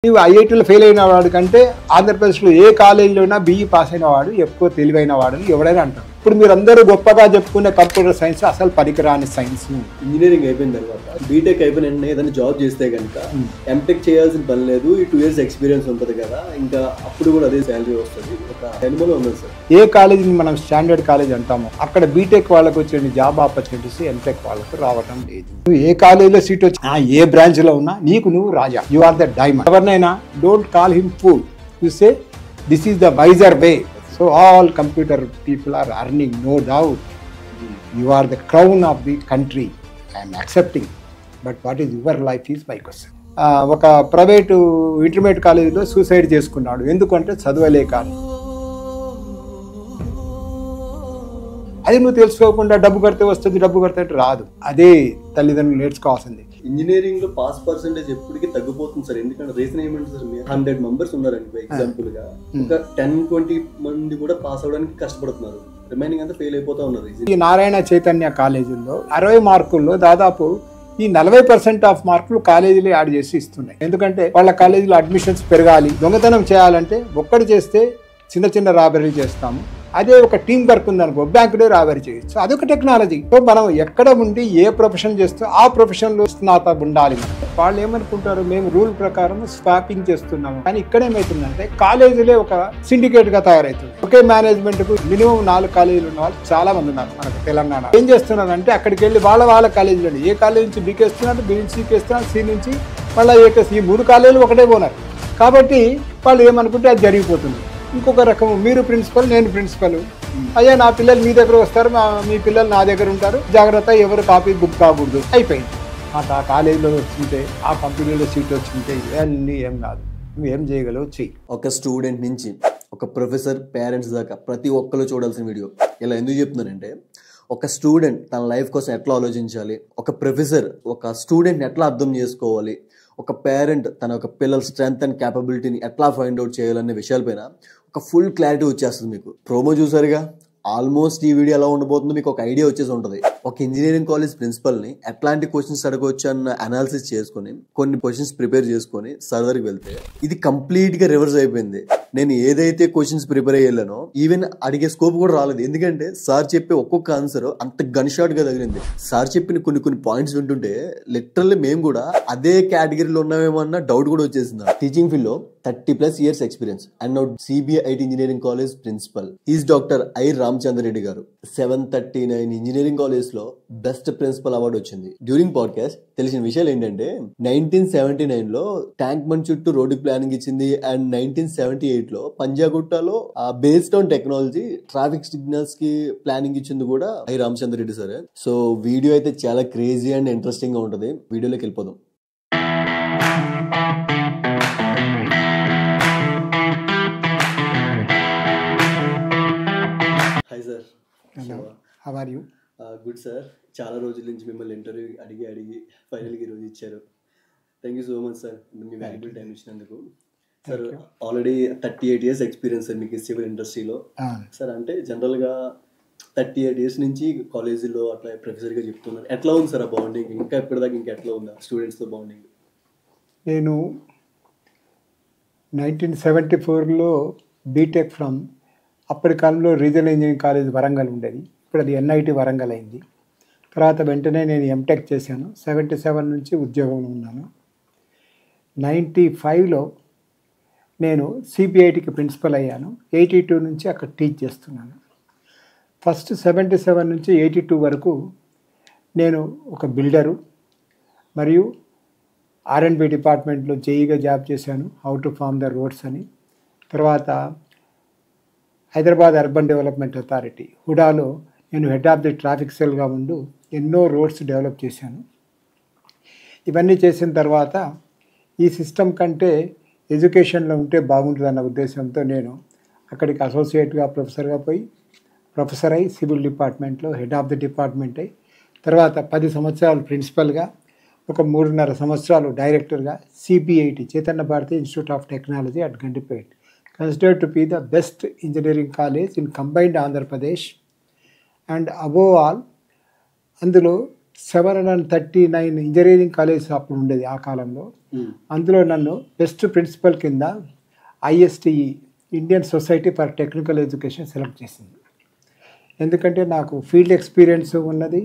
నీవు ఐఐటీలో ఫెయిల్ అయిన వాడు కంటే ఆంధ్రప్రదేశ్లో ఏ కాలేజీలో అయినా బీఈ పాస్ అయిన వాడు ఎక్కువ తెలివైన వాడని ఎవడైనా అంటారు. ఇప్పుడు మీరు అందరూ గొప్పగా చెప్పుకునే కంప్యూటర్ సైన్స్ అసలు పనికిరాని సైన్స్. ఇంజనీరింగ్ అయిపోయిన తర్వాత బీటెక్ అయిపోయిన వెంటనే ఏదైనా జాబ్ చేస్తే కనుక ఎంటెక్ చేయాల్సిన పని లేదు, ఈ 2 years ఎక్స్పీరియన్స్ ఉంటుంది కదా, ఇంకా అప్పుడు కూడా అదే శాలరీ వస్తుంది. ఒక అనుభవం ఉంది సార్. ఏ కాలేజీని మనం స్టాండర్డ్ కాలేజ్ అంటామో అక్కడ బీటెక్ వాళ్ళకు వచ్చే జాబ్ ఆపర్చునిటీస్ ఎంటెక్ వాళ్ళకు రావడం లేదు. నువ్వు ఏ కాలేజీలో సీట్ వచ్చి ఏ బ్రాంచ్ లో ఉన్నా నీకు నువ్వు రాజా, యు ఆర్ ద డైమండ్. ఎవరినైనా don't call him fool, you say this is the wiser way. So all computer people are earning, no doubt. You are the crown of the country. I am accepting. But what is your life is my question. ఒక private intermediate కాలేజీలో suicide చేసుకున్నాడు. ఎందుకంటే చదవలేక. అది నువ్వు తెలుసుకోకుండా డబ్బు కడితే వస్తుంది, డబ్బు కడితే రాదు. అదే తల్లిదండ్రులు నేర్చుకోవాల్సింది. ఇంజనీరింగ్ లో పాస్ పర్సెంటేజ్ ఎప్పటికీ తగ్గిపోతుంది సార్. ఎందుకంటే రీజన్ ఏమంటే సార్, 100 మెంబర్స్ ఉన్నారండి ఎగ్జాంపుల్ గా, ఒక 10-20 మంది కూడా పాస్ అవడానికి కష్టపడుతున్నారు, రిమైనింగ్ అంతా ఫెయిల్ అయిపోతా ఉన్నారు. ఈ నారాయణ చైతన్య కాలేజీల్లో 60 మార్కుల్లో దాదాపు ఈ 40% ఆఫ్ మార్కులు కాలేజీలో యాడ్ చేసి ఇస్తున్నాయి. ఎందుకంటే వాళ్ళ కాలేజీలో అడ్మిషన్స్ పెరగాలి. దొంగతనం చేయాలంటే ఒక్కడు చేస్తే చిన్న చిన్న రాబరీ చేస్తాము, అదే ఒక టీం వర్క్ ఉందనుకో బ్యాంకులో రాబరీ చేయొచ్చు. అదొక టెక్నాలజీ. సో మనం ఎక్కడ ఉండి ఏ ప్రొఫెషన్ చేస్తూ ఆ ప్రొఫెషన్లో స్నాత ఉండాలి. వాళ్ళు ఏమనుకుంటారు, మేము రూల్ ప్రకారం స్వాపింగ్ చేస్తున్నాము. కానీ ఇక్కడ ఏమవుతుందంటే కాలేజీలే ఒక సిండికేట్ గా తయారవుతుంది. ఒకే మేనేజ్మెంట్ కు మినిమం 4 కాలేజీలు ఉన్న వాళ్ళు చాలా మంది ఉన్నారు మనకు తెలంగాణ. ఏం చేస్తున్నారంటే అక్కడికి వెళ్ళి వాళ్ళ కాలేజీలో ఏ కాలేజీ నుంచి బీకేస్తున్నారు, బి నుంచి సికేస్తున్నారు, సి నుంచి మళ్ళీ ఏకేసి, ఈ 3 కాలేజీలు ఒకటే పోనారు. కాబట్టి వాళ్ళు ఏమనుకుంటే అది జరిగిపోతుంది. ఇంకొక రకం, మీరు ప్రిన్సిపల్ నేను ప్రిన్సిపల్, అయ్యా నా పిల్లలు మీ దగ్గర వస్తారు, మీ పిల్లలు నా దగ్గర ఉంటారు, జాగ్రత్త ఎవరు కాపీ బుక్ కాకూడదు, అయిపోయింది. మాకు ఆ కాలేజీలో వచ్చింటే ఆ కంపెనీలో సీట్ వచ్చింటే ఇవన్నీ ఏం కాదు. నువ్వు ఏం చేయగలవు చెయ్యి. ఒక స్టూడెంట్ నుంచి ఒక ప్రొఫెసర్, పేరెంట్స్ దాకా ప్రతి ఒక్కరు చూడాల్సిన వీడియో. ఇలా ఎందుకు చెప్తున్నానంటే, ఒక స్టూడెంట్ తన లైఫ్ కోసం ఎట్లా ఆలోచించాలి, ఒక ప్రొఫెసర్ ఒక స్టూడెంట్ని ఎట్లా అర్థం చేసుకోవాలి, ఒక పేరెంట్ తన ఒక పిల్లల స్ట్రెంగ్త్ అండ్ క్యాపబిలిటీని ఎట్లా ఫైండ్ అవుట్ చేయాలనే విషయాలపైన ఒక ఫుల్ క్లారిటీ వచ్చేస్తుంది. మీకు ప్రోమో చూసారుగా, ఆల్మోస్ట్ ఈ వీడియో ఎలా ఉండబోతుందో మీకు ఒక ఐడియా వచ్చేసి ఉంటుంది. ఒక ఇంజనీరింగ్ కాలేజ్ ప్రిన్సిపల్ని ఎట్లాంటి క్వశ్చన్స్ అడగవచ్చు అన్న అనాలిసిస్ చేసుకుని కొన్ని క్వశ్చన్స్ ప్రిపేర్ చేసుకుని సర్వర్కి వెళ్తే ఇది కంప్లీట్గా రివర్స్ అయిపోయింది. నేను ఏదైతే క్వశ్చన్స్ ప్రిపేర్ అయ్యానో ఈవెన్ అడిగే స్కోప్ కూడా రాలేదు. ఎందుకంటే సార్ చెప్పే ఒక్కొక్క ఆన్సర్ అంత గన్ షాట్ గా తగిలింది. సార్ చెప్పిన కొన్ని పాయింట్స్ వింటుంటే లిటరల్లీ మేము కూడా అదే కేటగిరీలో ఉన్నామేమో అన్న డౌట్ కూడా వచ్చేసింది. టీచింగ్ ఫీల్డ్ లో 30+ years experience and now CBIT engineering college principal is doctor I Ramachandra Reddy గారు. 739 ఇంజనీరింగ్ కాలేజ్ లో బెస్ట్ ప్రిన్సిపల్ అవార్డు వచ్చింది. డ్యూరింగ్ పాడ్కాస్ట్ తెలిసిన విషయాలు ఏంటంటే 1979 లో ట్యాంక్ బండ్ చుట్టూ రోడ్డు ప్లానింగ్ ఇచ్చింది అండ్ 1978 లో పంజాగుట్టలో based on technology traffic signals కి ప్లానింగ్ ఇచ్చింది కూడా ఐ రామచంద్ర రెడ్డి సరే. సో వీడియో అయితే చాలా క్రేజీ అండ్ ఇంట్రెస్టింగ్ గా ఉంటుంది. వీడియోలోకి వెళ్ళిపోదాం. Hi sir, how are you? Good sir. చాలా రోజుల నుంచి మిమ్మల్ని ఇంటర్వ్యూ అడిగి ఫైనల్గా ఈరోజు ఇచ్చారు. Thank you so much sir, మీ వాల్యుబుల్ టైం ఇచ్చినందుకు. Sir already 38 years experience sir మీకు సివిల్ ఇండస్ట్రీలో. సార్ అంటే జనరల్గా 38 years నుంచి కాలేజీలో అట్లా ప్రొఫెసర్గా చెప్తున్నారు. ఎట్లా ఉంది సార్ ఆ బాండింగ్? ఇంకా ఇప్పటిదాకా ఇంకా ఎట్లా ఉందా స్టూడెంట్స్తో బాండింగ్? నేను 1974లో బీటెక్ ఫ్రమ్ అప్పటి కాలంలో రీజనల్ ఇంజనీరింగ్ కాలేజ్ వరంగల్ ఉండేది. ఇప్పుడు అది NIT వరంగల్ అయింది. తర్వాత వెంటనే నేను ఎంటెక్ చేశాను. 77 నుంచి ఉద్యోగంలో ఉన్నాను. 95లో నేను CBITకి ప్రిన్సిపల్ అయ్యాను. 82 నుంచి అక్కడ టీచ్ చేస్తున్నాను. ఫస్ట్ 77 నుంచి 82 వరకు నేను ఒక బిల్డరు మరియు R&B డిపార్ట్మెంట్లో జేఈగా జాబ్ చేశాను, how to form the roads అని. తర్వాత హైదరాబాద్ అర్బన్ డెవలప్మెంట్ అథారిటీ హుడాలో నేను హెడ్ ఆఫ్ ది ట్రాఫిక్ సెల్గా ఉంటూ ఎన్నో రోడ్స్ డెవలప్ చేశాను. ఇవన్నీ చేసిన తర్వాత ఈ సిస్టమ్ కంటే ఎడ్యుకేషన్లో ఉంటే బాగుంటుందన్న ఉద్దేశంతో నేను అక్కడికి అసోసియేట్గా ప్రొఫెసర్ అయి సివిల్ డిపార్ట్మెంట్లో హెడ్ ఆఫ్ ది డిపార్ట్మెంట్ అయి తర్వాత 10 సంవత్సరాలు ప్రిన్సిపల్గా, ఒక 3.5 సంవత్సరాలు డైరెక్టర్గా CBIT Chaitanya Bharathi institute of technology at Gandipet, considered to be the best engineering college in combined Andhra Pradesh, and above all అందులో 739 ఇంజనీరింగ్ కాలేజ్ అప్పుడు ఉండేది ఆ కాలంలో. అందులో నన్ను బెస్ట్ ప్రిన్సిపల్ కింద ISTE Indian society for technical education select చేసింది. ఎందుకంటే నాకు ఫీల్డ్ ఎక్స్పీరియన్స్ ఉన్నది,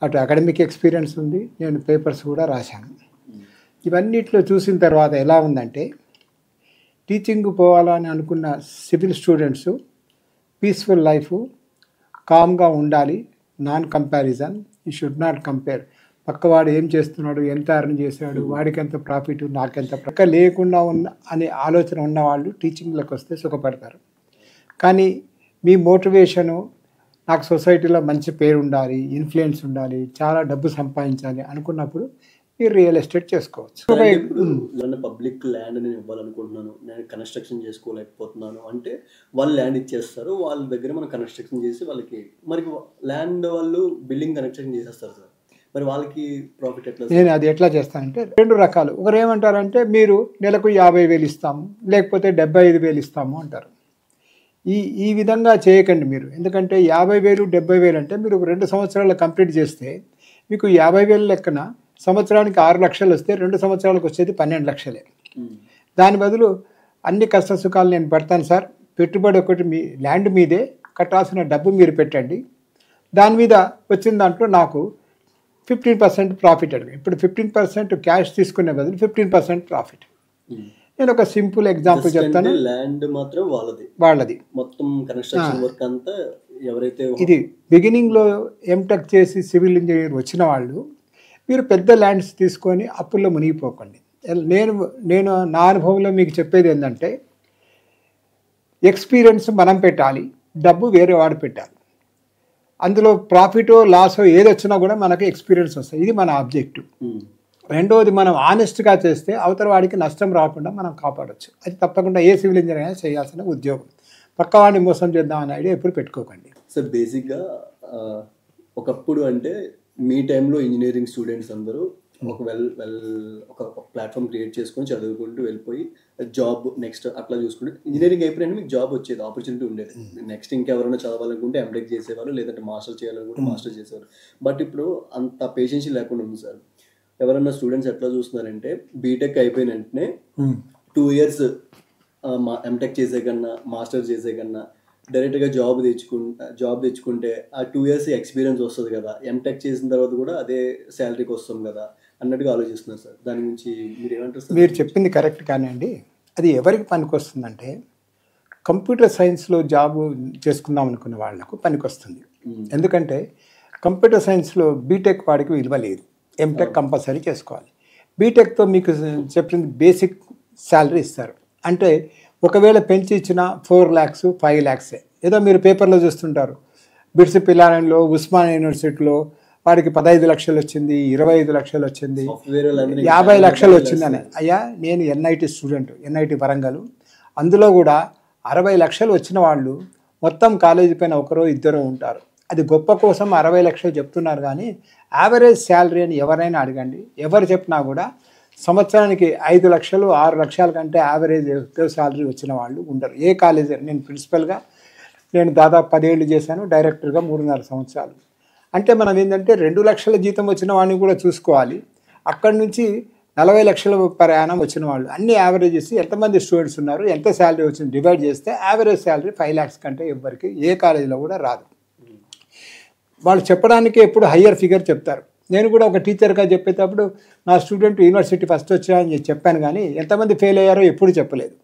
అటు అకాడమిక్ ఎక్స్పీరియన్స్ ఉంది, నేను పేపర్స్ కూడా రాశాను. ఇవన్నిట్లో చూసిన తర్వాత ఎలా ఉందంటే, టీచింగ్ పోవాలని అనుకున్న సివిల్ స్టూడెంట్స్ పీస్ఫుల్ లైఫ్, కామ్గా ఉండాలి, non comparison, you should not compare. పక్కవాడు ఏం చేస్తున్నాడు, ఎంత అర్న్ చేశాడు, వాడికి ఎంత ప్రాఫిట్, నాకెంత పక్క లేకుండా ఉన్న అనే ఆలోచన ఉన్నవాళ్ళు టీచింగ్లోకి వస్తే సుఖపడతారు. కానీ మీ మోటివేషను నాకు సొసైటీలో మంచి పేరు ఉండాలి, ఇన్ఫ్లుయెన్స్ ఉండాలి, చాలా డబ్బు సంపాదించాలి అనుకున్నప్పుడు మీరు రియల్ ఎస్టేట్ చేసుకోవచ్చు. పబ్లిక్ ల్యాండ్ నేను ఇవ్వాలనుకుంటున్నాను, నేను కన్స్ట్రక్షన్ చేసుకోలేకపోతున్నాను అంటే వాళ్ళు ల్యాండ్ ఇచ్చేస్తారు, వాళ్ళ దగ్గర మనం కన్స్ట్రక్షన్ చేసి వాళ్ళకి, మరి ల్యాండ్ వాళ్ళు బిల్డింగ్ కన్స్ట్రక్షన్ చేసేస్తారు సార్, మరి వాళ్ళకి ప్రాఫిట్ ఎట్లా? నేను అది ఎట్లా చేస్తానంటే 2 రకాలు. ఒకరు ఏమంటారంటే మీరు నెలకు 50,000 ఇస్తాము, లేకపోతే 75,000 ఇస్తాము అంటారు. ఈ విధంగా చేయకండి మీరు. ఎందుకంటే 50,000 70,000 అంటే మీరు 2 సంవత్సరాలు కంప్లీట్ చేస్తే మీకు 50,000 లెక్కన సంవత్సరానికి 6 లక్షలు వస్తే 2 సంవత్సరాలకు వచ్చేది 12 లక్షలే. దాని బదులు అన్ని కష్ట సుఖాలు నేను పడతాను సార్, పెట్టుబడి ఒకటి మీ ల్యాండ్ మీదే, కట్టాల్సిన డబ్బు మీరు పెట్టండి, దాని మీద వచ్చిన దాంట్లో నాకు 15% ప్రాఫిట్ అడిగి. ఇప్పుడు 15% క్యాష్ తీసుకునే బదులు 15% ప్రాఫిట్. నేను ఒక సింపుల్ ఎగ్జాంపుల్ చెప్తాను. ల్యాండ్ మాత్రం వాళ్ళది మొత్తం కన్స్ట్రక్షన్ వర్క్ అంతా ఎవరైతే ఇది బిగినింగ్లో ఎంటెక్ చేసి సివిల్ ఇంజనీర్ వచ్చిన వాళ్ళు, మీరు పెద్ద ల్యాండ్స్ తీసుకొని అప్పుల్లో మునిగిపోకండి. నేను నా అనుభవంలో మీకు చెప్పేది ఏంటంటే, ఎక్స్పీరియన్స్ మనం పెట్టాలి, డబ్బు వేరే వాడు పెట్టాలి. అందులో ప్రాఫిటో లాసో ఏది వచ్చినా కూడా మనకు ఎక్స్పీరియన్స్ వస్తుంది. ఇది మన ఆబ్జెక్టివ్. రెండవది, మనం ఆనెస్ట్గా చేస్తే అవతల వాడికి నష్టం రాకుండా మనం కాపాడవచ్చు. అది తప్పకుండా ఏ సివిల్ ఇంజనీర్ అయినా చేయాల్సిన ఉద్యోగం. పక్కవాడిని మోసం చేద్దామనే ఐడియా ఎప్పుడు పెట్టుకోకండి. సార్ బేసిక్గా ఒకప్పుడు అంటే మీ టైంలో ఇంజనీరింగ్ స్టూడెంట్స్ అందరూ ఒక ప్లాట్ఫామ్ క్రియేట్ చేసుకొని చదువుకుంటూ వెళ్ళిపోయి జాబ్ నెక్స్ట్ అట్లా చూసుకుంటే ఇంజనీరింగ్ అయిపోయినా మీకు జాబ్ వచ్చేది, ఆపర్చునిటీ ఉండేది. నెక్స్ట్ ఇంకెవరైనా చదవాలనుకుంటే ఎంటెక్ చేసేవాళ్ళు, లేదంటే మాస్టర్ చేయాలనుకుంటే మాస్టర్ చేసేవారు. బట్ ఇప్పుడు అంత పేషెన్సీ లేకుండా ఉంది సార్. ఎవరైనా స్టూడెంట్స్ ఎట్లా చూస్తున్నారంటే, బీటెక్ అయిపోయిన వెంటనే 2 years ఎంటెక్ చేసే కన్నా మాస్టర్ చేసే కన్నా డైరెక్ట్గా జాబ్ తెచ్చుకుంటే ఆ 2 years ఎక్స్పీరియన్స్ వస్తుంది కదా, ఎంటెక్ చేసిన తర్వాత కూడా అదే శాలరీకి వస్తుంది కదా అన్నట్టుగా ఆలోచిస్తున్నారు సార్. దాని గురించి మీరు ఏమంటారు సార్? మీరు చెప్పింది కరెక్ట్, కానీ అండి అది ఎవరికి పనికి వస్తుందంటే, కంప్యూటర్ సైన్స్లో జాబ్ చేసుకుందాం అనుకున్న వాళ్ళకు పనికి వస్తుంది. ఎందుకంటే కంప్యూటర్ సైన్స్లో బీటెక్ వాడికి విలువ లేదు, ఎంటెక్ కంపల్సరీ చేసుకోవాలి. బీటెక్తో మీకు చెప్పింది బేసిక్ శాలరీ ఇస్తారు. అంటే ఒకవేళ పెంచి ఇచ్చిన 4 lakhs 5 lakhs. ఏదో మీరు పేపర్లో చూస్తుంటారు, బిట్స్ పిల్లారంలో ఉస్మానియా యూనివర్సిటీలో వాడికి 15 లక్షలు వచ్చింది, 25 లక్షలు వచ్చింది, 50 లక్షలు వచ్చిందని. అయ్యా నేను NIT స్టూడెంట్, NIT వరంగల్. అందులో కూడా 60 లక్షలు వచ్చిన వాళ్ళు మొత్తం కాలేజీ పైన 1-2 ఉంటారు. అది గొప్ప కోసం 60 లక్షలు చెప్తున్నారు, కానీ యావరేజ్ శాలరీ అని ఎవరైనా అడగండి, ఎవరు చెప్పినా కూడా సంవత్సరానికి 5 లక్షలు 6 లక్షల కంటే యావరేజ్ శాలరీ వచ్చిన వాళ్ళు ఉండరు. ఏ కాలేజీ, నేను ప్రిన్సిపల్గా నేను దాదాపు 10 ఏళ్ళు చేశాను, డైరెక్టర్గా 3.5 సంవత్సరాలు. అంటే మనం ఏంటంటే 2 లక్షల జీతం వచ్చిన వాడిని కూడా చూసుకోవాలి, అక్కడి నుంచి 40 లక్షల ప్రయాణం వచ్చిన వాళ్ళు అన్ని యావరేజ్ చేసి ఎంతమంది స్టూడెంట్స్ ఉన్నారు, ఎంత శాలరీ వచ్చింది డివైడ్ చేస్తే యావరేజ్ శాలరీ 5 lakhs కంటే ఎవరికి ఏ కాలేజీలో కూడా రాదు. వాళ్ళు చెప్పడానికి ఎప్పుడు హయ్యర్ ఫిగర్ చెప్తారు. నేను కూడా ఒక టీచర్గా చెప్పేటప్పుడు నా స్టూడెంట్ యూనివర్సిటీ ఫస్ట్ వచ్చాయని చెప్పాను, కానీ ఎంతమంది ఫెయిల్ అయ్యారో ఎప్పుడు చెప్పలేదు.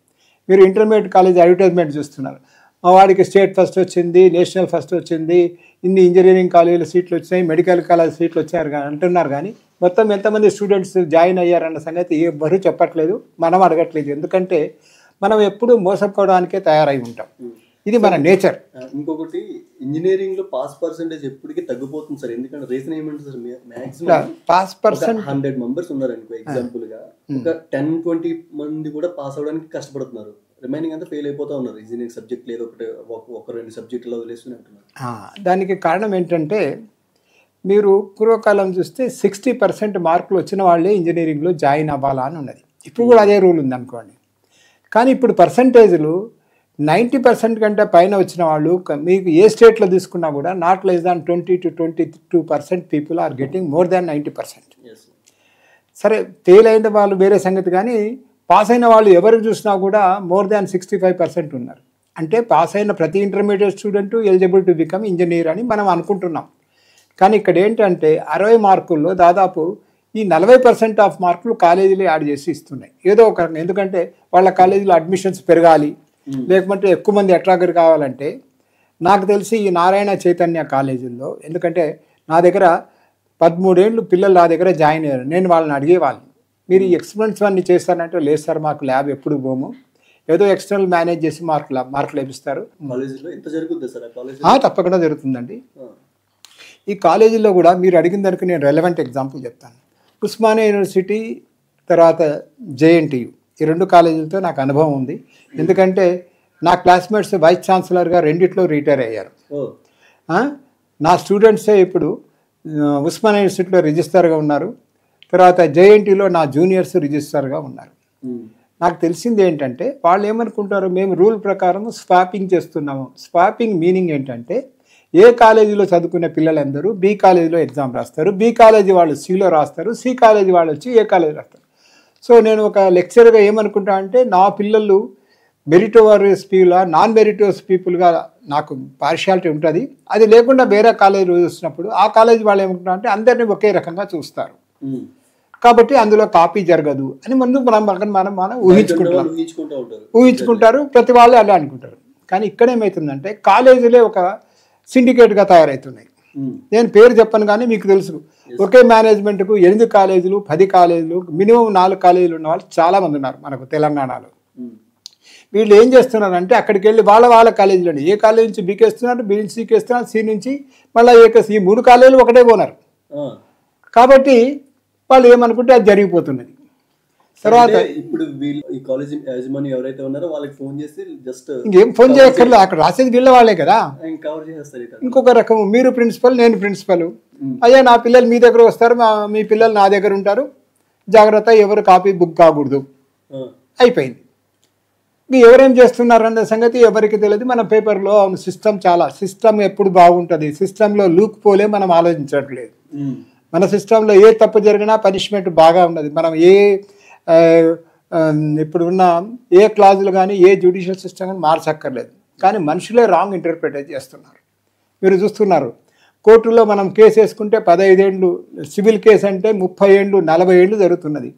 మీరు ఇంటర్మీడియట్ కాలేజ్ అడ్వర్టైజ్మెంట్ చూస్తున్నారు, మా వాడికి స్టేట్ ఫస్ట్ వచ్చింది, నేషనల్ ఫస్ట్ వచ్చింది, ఇన్ని ఇంజనీరింగ్ కాలేజీలో సీట్లు వచ్చాయి, మెడికల్ కాలేజ్ సీట్లు వచ్చారు అంటున్నారు, కానీ మొత్తం ఎంతమంది స్టూడెంట్స్ జాయిన్ అయ్యారన్న సంగతి ఎవరు చెప్పట్లేదు, మనం అడగట్లేదు. ఎందుకంటే మనం ఎప్పుడు మోసపోవడానికే తయారై ఉంటాం, ఇది మన నేచర్. ఇంకొకటి, ఇంజనీరింగ్ లో పాస్ పర్సెంటేజ్ ఎప్పటికీ తగ్గిపోతుంది సార్. ఎందుకంటే రీజన్ ఏమంటే sir, maximum pass percent 100 members ఉన్నారు అనుకో, ఎగ్జాంపుల్ గా ఒక 10-20 మంది కూడా పాస్ అవడానికి కష్టపడుతున్నారు, రిమైనింగ్ అంతా ఫెయిల్ అయిపోతా ఉన్నారు. ఇంజనీరింగ్ సబ్జెక్ట్ లేదు, ఒక 2 సబ్జెక్టులో వదిలేస్తూనే ఉంటున్నారు. దానికి కారణం ఏంటంటే, మీరు పూర్వకాలం చూస్తే 60% మార్కులు వచ్చిన వాళ్ళే ఇంజనీరింగ్లో జాయిన్ అవ్వాలా అని ఉన్నది. ఇప్పుడు కూడా అదే రూల్ ఉంది అనుకోండి. కానీ ఇప్పుడు పర్సంటేజ్లు 90% కంటే పైన వచ్చిన వాళ్ళు మీకు ఏ స్టేట్లో తీసుకున్నా కూడా not less than 20 to 22% people are getting more than 90%. సరే ఫెయిల్ అయిన వాళ్ళు వేరే సంగతి, కానీ పాస్ అయిన వాళ్ళు ఎవరు చూసినా కూడా మోర్ దాన్ 65% ఉన్నారు. అంటే పాస్ అయిన ప్రతి intermediate student eligible to become engineer అని మనం అనుకుంటున్నాం. కానీ ఇక్కడ ఏంటంటే 60 మార్కుల్లో దాదాపు ఈ 40% ఆఫ్ మార్కులు కాలేజీలో యాడ్ చేసి ఇస్తున్నాయి ఏదో ఒక. ఎందుకంటే వాళ్ళ కాలేజీలో అడ్మిషన్స్ పెరగాలి, లేకపోతే ఎక్కువ మంది అట్రాక్టర్ కావాలంటే. నాకు తెలిసి ఈ నారాయణ చైతన్య కాలేజీల్లో, ఎందుకంటే నా దగ్గర 13 ఏళ్ళు పిల్లలు నా దగ్గర జాయిన్ అయ్యారు. నేను వాళ్ళని అడిగేవాళ్ళని, మీరు ఈ ఎక్స్పెరిమెంట్స్ అన్నీ చేస్తారంటే లేదు సార్ మాకు ల్యాబ్ ఎప్పుడు పోము, ఏదో ఎక్స్టర్నల్ మేనేజ్ చేసి మార్కులు లభిస్తారు. తప్పకుండా జరుగుతుందండి. ఈ కాలేజీలో కూడా మీరు అడిగిన దానికి నేను రెలవెంట్ ఎగ్జాంపుల్ చెప్తాను. ఉస్మానియా యూనివర్సిటీ తర్వాత JNTU, ఈ 2 కాలేజీలతో నాకు అనుభవం ఉంది. ఎందుకంటే నా క్లాస్మేట్స్ వైస్ ఛాన్సలర్గా రెండిట్లో రిటైర్ అయ్యారు. నా స్టూడెంట్సే ఇప్పుడు ఉస్మానియా యూనివర్సిటీలో రిజిస్టర్గా ఉన్నారు. తర్వాత JNTUలో నా జూనియర్స్ రిజిస్టర్గా ఉన్నారు. నాకు తెలిసింది ఏంటంటే వాళ్ళు ఏమనుకుంటారు, మేము రూల్ ప్రకారం స్వాపింగ్ చేస్తున్నాము. స్వాపింగ్ మీనింగ్ ఏంటంటే ఏ కాలేజీలో చదువుకునే పిల్లలందరూ B కాలేజీలో ఎగ్జామ్ రాస్తారు, B కాలేజీ వాళ్ళు Cలో రాస్తారు, C కాలేజీ వాళ్ళు వచ్చి ఏ కాలేజీ రాస్తారు. సో నేను ఒక లెక్చర్గా ఏమనుకుంటా అంటే నా పిల్లలు మెరిటోరియస్ పీపుల్గా నాన్ మెరిటోరియస్ పీపుల్గా నాకు పార్షియాలిటీ ఉంటుంది. అది లేకుండా వేరే కాలేజీలో చూసినప్పుడు ఆ కాలేజీ వాళ్ళు ఏమనుకుంటా అంటే అందరినీ ఒకే రకంగా చూస్తారు, కాబట్టి అందులో కాపీ జరగదు అని మనం ఊహించుకుంటారు. ప్రతి వాళ్ళు అలా అనుకుంటారు. కానీ ఇక్కడ ఏమవుతుందంటే కాలేజీలే ఒక సిండికేట్గా తయారవుతున్నాయి. నేను పేరు చెప్పను కానీ మీకు తెలుసు, ఒకే మేనేజ్మెంట్కు 8 కాలేజీలు 10 కాలేజీలు మినిమం 4 కాలేజీలు ఉన్న వాళ్ళు చాలామంది ఉన్నారు మనకు తెలంగాణలో. వీళ్ళు ఏం చేస్తున్నారంటే అక్కడికి వెళ్ళి వాళ్ళ కాలేజీలోనే ఏ కాలేజీ నుంచి బీకి వేస్తున్నారు, B నుంచి Cకి వేస్తున్నారు, C నుంచి మళ్ళీ ఈ 3 కాలేజీలు ఒకటే పోనారు. కాబట్టి వాళ్ళు ఏమనుకుంటే అది జరిగిపోతున్నది. తర్వాత ఇప్పుడు ఈ కాలేజ్ యాజమాన్యం ఎవరైతే ఉన్నారో వాళ్ళకి ఫోన్ చేసి జస్ట్ ఇంకేం ఫోన్ చేయక్కర్లేదు, అక్కడ రాసేది వీళ్ళ వాళ్ళే కదా. ఇంకొక రకం, మీరు ప్రిన్సిపల్ నేను ప్రిన్సిపల్, అయ్యా నా పిల్లలు మీ దగ్గర వస్తారు, మీ పిల్లలు నా దగ్గర ఉంటారు, జాగ్రత్త ఎవరు కాపీ బుక్ కాకూడదు, అయిపోయింది. ఎవరేం చేస్తున్నారన్న సంగతి ఎవరికి తెలియదు. మన పేపర్లో సిస్టమ్ ఎప్పుడు బాగుంటుంది, సిస్టంలో లూక్ పోలే మనం ఆలోచించట్లేదు. మన సిస్టంలో ఏ తప్పు జరిగినా పనిష్మెంట్ బాగా ఉన్నది. మనం ఇప్పుడు ఉన్న ఏ క్లాజులు కానీ ఏ జ్యుడిషియల్ సిస్టమ్ కానీ మార్చక్కర్లేదు. కానీ మనుషులే రాంగ్ ఇంటర్ప్రిటేట్ చేస్తున్నారు. మీరు చూస్తున్నారు, కోర్టులో మనం కేసు వేసుకుంటే 15 ఏళ్ళు, సివిల్ కేసు అంటే 30 ఏళ్ళు 40 ఏళ్ళు జరుగుతున్నది.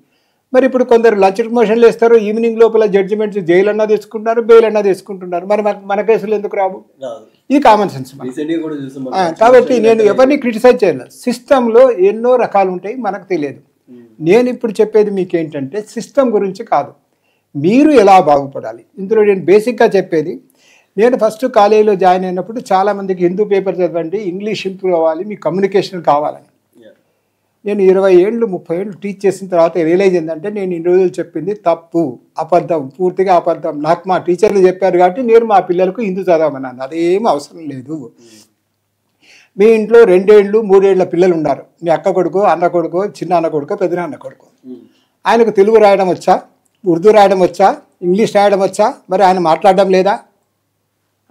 మరి ఇప్పుడు కొందరు లంచ్ మోషన్లు వేస్తారు, ఈవినింగ్ లోపల జడ్జిమెంట్స్ జైలు అన్నా తెచ్చుకుంటున్నారు, బెయిల్ అన్నా తెచ్చుకుంటున్నారు. మరి మన కేసులు ఎందుకు రావు? ఇది కామన్ సెన్స్. కాబట్టి నేను ఎవరిని క్రిటిసైజ్ చేయను. సిస్టంలో ఎన్నో రకాలు ఉంటాయి, మనకు తెలియదు. నేను ఇప్పుడు చెప్పేది మీకు ఏంటంటే సిస్టమ్ గురించి కాదు, మీరు ఎలా బాగుపడాలి. ఇందులో నేను బేసిక్గా చెప్పేది, నేను ఫస్ట్ కాలేజీలో జాయిన్ అయినప్పుడు చాలామందికి హిందూ పేపర్ చదవండి, ఇంగ్లీష్ ఇంప్రూవ్ అవ్వాలి, మీ కమ్యూనికేషన్ కావాలని. నేను 20 ఏళ్ళు 30 ఏళ్ళు టీచ్ చేసిన తర్వాత రియలైజ్ ఏంటంటే నేను ఇన్ని రోజులు చెప్పింది తప్పు, అబద్ధం, పూర్తిగా అబద్ధం. నాకు మా టీచర్లు చెప్పారు కాబట్టి నేను మా పిల్లలకు హిందూ చదవమన్నాను. అదేం అవసరం లేదు. మీ ఇంట్లో 2 ఏళ్ళు 3 ఏళ్ళ పిల్లలు ఉన్నారు, మీ అక్క కొడుకో అన్న కొడుకో చిన్న అన్న కొడుకో పెద్దనాన్న కొడుకో. ఆయనకు తెలుగు రాయడం వచ్చా, ఉర్దూ రాయడం వచ్చా, ఇంగ్లీష్ రాయడం వచ్చా? మరి ఆయన మాట్లాడడం లేదా?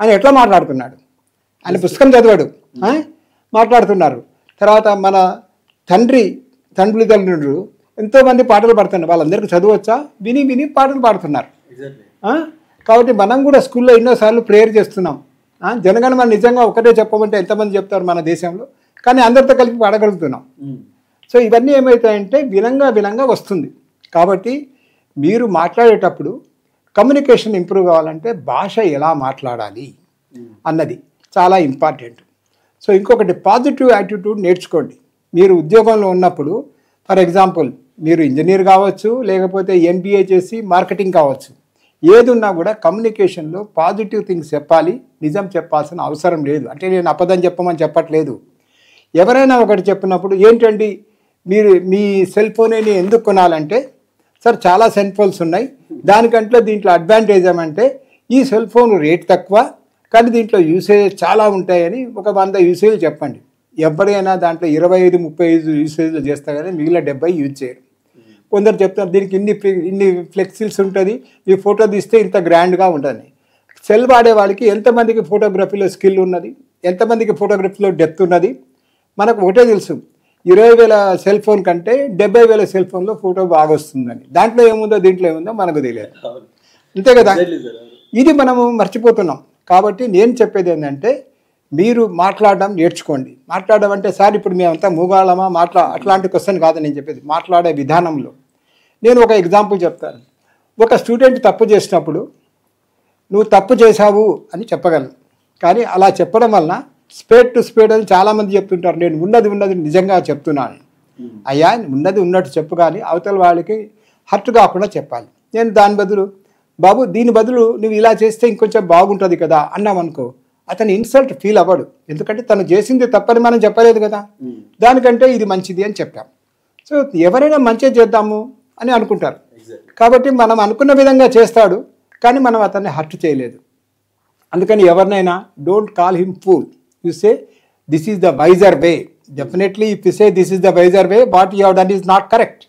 ఆయన ఎట్లా మాట్లాడుతున్నాడు? ఆయన పుస్తకం చదివాడు, మాట్లాడుతున్నారు. తర్వాత మన తండ్రులు ఎంతోమంది పాటలు పాడుతున్నారు, వాళ్ళందరికీ చదువు వచ్చా? విని పాటలు పాడుతున్నారు. కాబట్టి మనం కూడా స్కూల్లో ఎన్నోసార్లు ప్రేయర్ చేస్తున్నాం. జనగణమన నిజంగా ఒకటే చెప్పమంటే ఎంతమంది చెప్తారు మన దేశంలో, కానీ అందరితో కలిపి పాడగలుగుతున్నాం. సో ఇవన్నీ ఏమవుతాయంటే వినంగా వస్తుంది. కాబట్టి మీరు మాట్లాడేటప్పుడు కమ్యూనికేషన్ ఇంప్రూవ్ కావాలంటే భాష ఎలా మాట్లాడాలి అన్నది చాలా ఇంపార్టెంట్. సో ఇంకొకటి పాజిటివ్ యాటిట్యూడ్ నేర్చుకోండి. మీరు ఉద్యోగంలో ఉన్నప్పుడు, ఫర్ ఎగ్జాంపుల్ మీరు ఇంజనీర్ కావచ్చు, లేకపోతే MBA చేసి మార్కెటింగ్ కావచ్చు, ఏది ఉన్నా కూడా కమ్యూనికేషన్లో పాజిటివ్ థింగ్స్ చెప్పాలి, నిజం చెప్పాల్సిన అవసరం లేదు. అంటే నేను అబద్ధం చెప్పమని చెప్పట్లేదు. ఎవరైనా ఒకటి చెప్పినప్పుడు ఏంటండి మీరు మీ సెల్ ఫోన్ ఎందుకు కొనాలంటే, సార్ చాలా సెల్ ఫోన్స్ ఉన్నాయి, దానికంటే దీంట్లో అడ్వాంటేజ్ ఏమంటే ఈ సెల్ ఫోన్ రేట్ తక్కువ కానీ దీంట్లో యూసేజ్ చాలా ఉంటాయని ఒక 100 యూసేజ్ చెప్పండి. ఎవరైనా దాంట్లో 25-35 యూసేజ్లు చేస్తారు కానీ మిగిలిన 70 యూజ్ చేయరు. కొందరు చెప్తారు దీనికి ఇన్ని ఫ్లెక్సిల్స్ ఉంటుంది, ఈ ఫోటో తీస్తే ఇంత గ్రాండ్గా ఉంటుంది. సెల్ వాడే వాళ్ళకి ఎంతమందికి ఫోటోగ్రఫీలో స్కిల్ ఉన్నది, ఎంతమందికి ఫోటోగ్రఫీలో డెప్త్ ఉన్నది మనకు ఒకటే తెలుసు. 20,000 సెల్ ఫోన్ కంటే 70,000 సెల్ ఫోన్లో ఫోటో బాగా వస్తుందని. దాంట్లో ఏముందో దీంట్లో ఏముందో మనకు తెలియదు, అంతే కదా. ఇది మనము మర్చిపోతున్నాం. కాబట్టి నేను చెప్పేది ఏంటంటే మీరు మాట్లాడడం నేర్చుకోండి. మాట్లాడడం అంటే సార్ ఇప్పుడు మేమంతా మూగాళమా అట్లాంటి క్వశ్చన్ కాదు నేను చెప్పేది. మాట్లాడే విధానంలో నేను ఒక ఎగ్జాంపుల్ చెప్తాను. ఒక స్టూడెంట్ తప్పు చేసినప్పుడు నువ్వు తప్పు చేశావు అని చెప్పగలను, కానీ అలా చెప్పడం వలన స్పేడ్ టు స్పేడ్ అని చాలామంది చెప్తుంటారు. నేను ఉన్నది నిజంగా చెప్తున్నాను. అయ్యా ఉన్నది ఉన్నట్టు చెప్పు, కానీ అవతల వాళ్ళకి హర్ట్ కాకుండా చెప్పాలి. నేను దాని బదులు బాబు దీని బదులు నువ్వు ఇలా చేస్తే ఇంకొంచెం బాగుంటుంది కదా అన్నామనుకో, అతను ఇన్సల్ట్ ఫీల్ అవ్వడు. ఎందుకంటే తను చేసింది తప్పని మనం చెప్పలేదు కదా, దానికంటే ఇది మంచిది అని చెప్పాం. సో ఎవరైనా మంచిగా చేద్దాము అని అనుకుంటారు. కాబట్టి మనం అనుకున్న విధంగా చేస్తాడు, కానీ మనం అతన్ని హర్ట్ చేయలేదు. అందుకని ఎవరినైనా don't call him fool, you say this is the wiser way. Definitely if you say this is the wiser way, what you have done is not correct,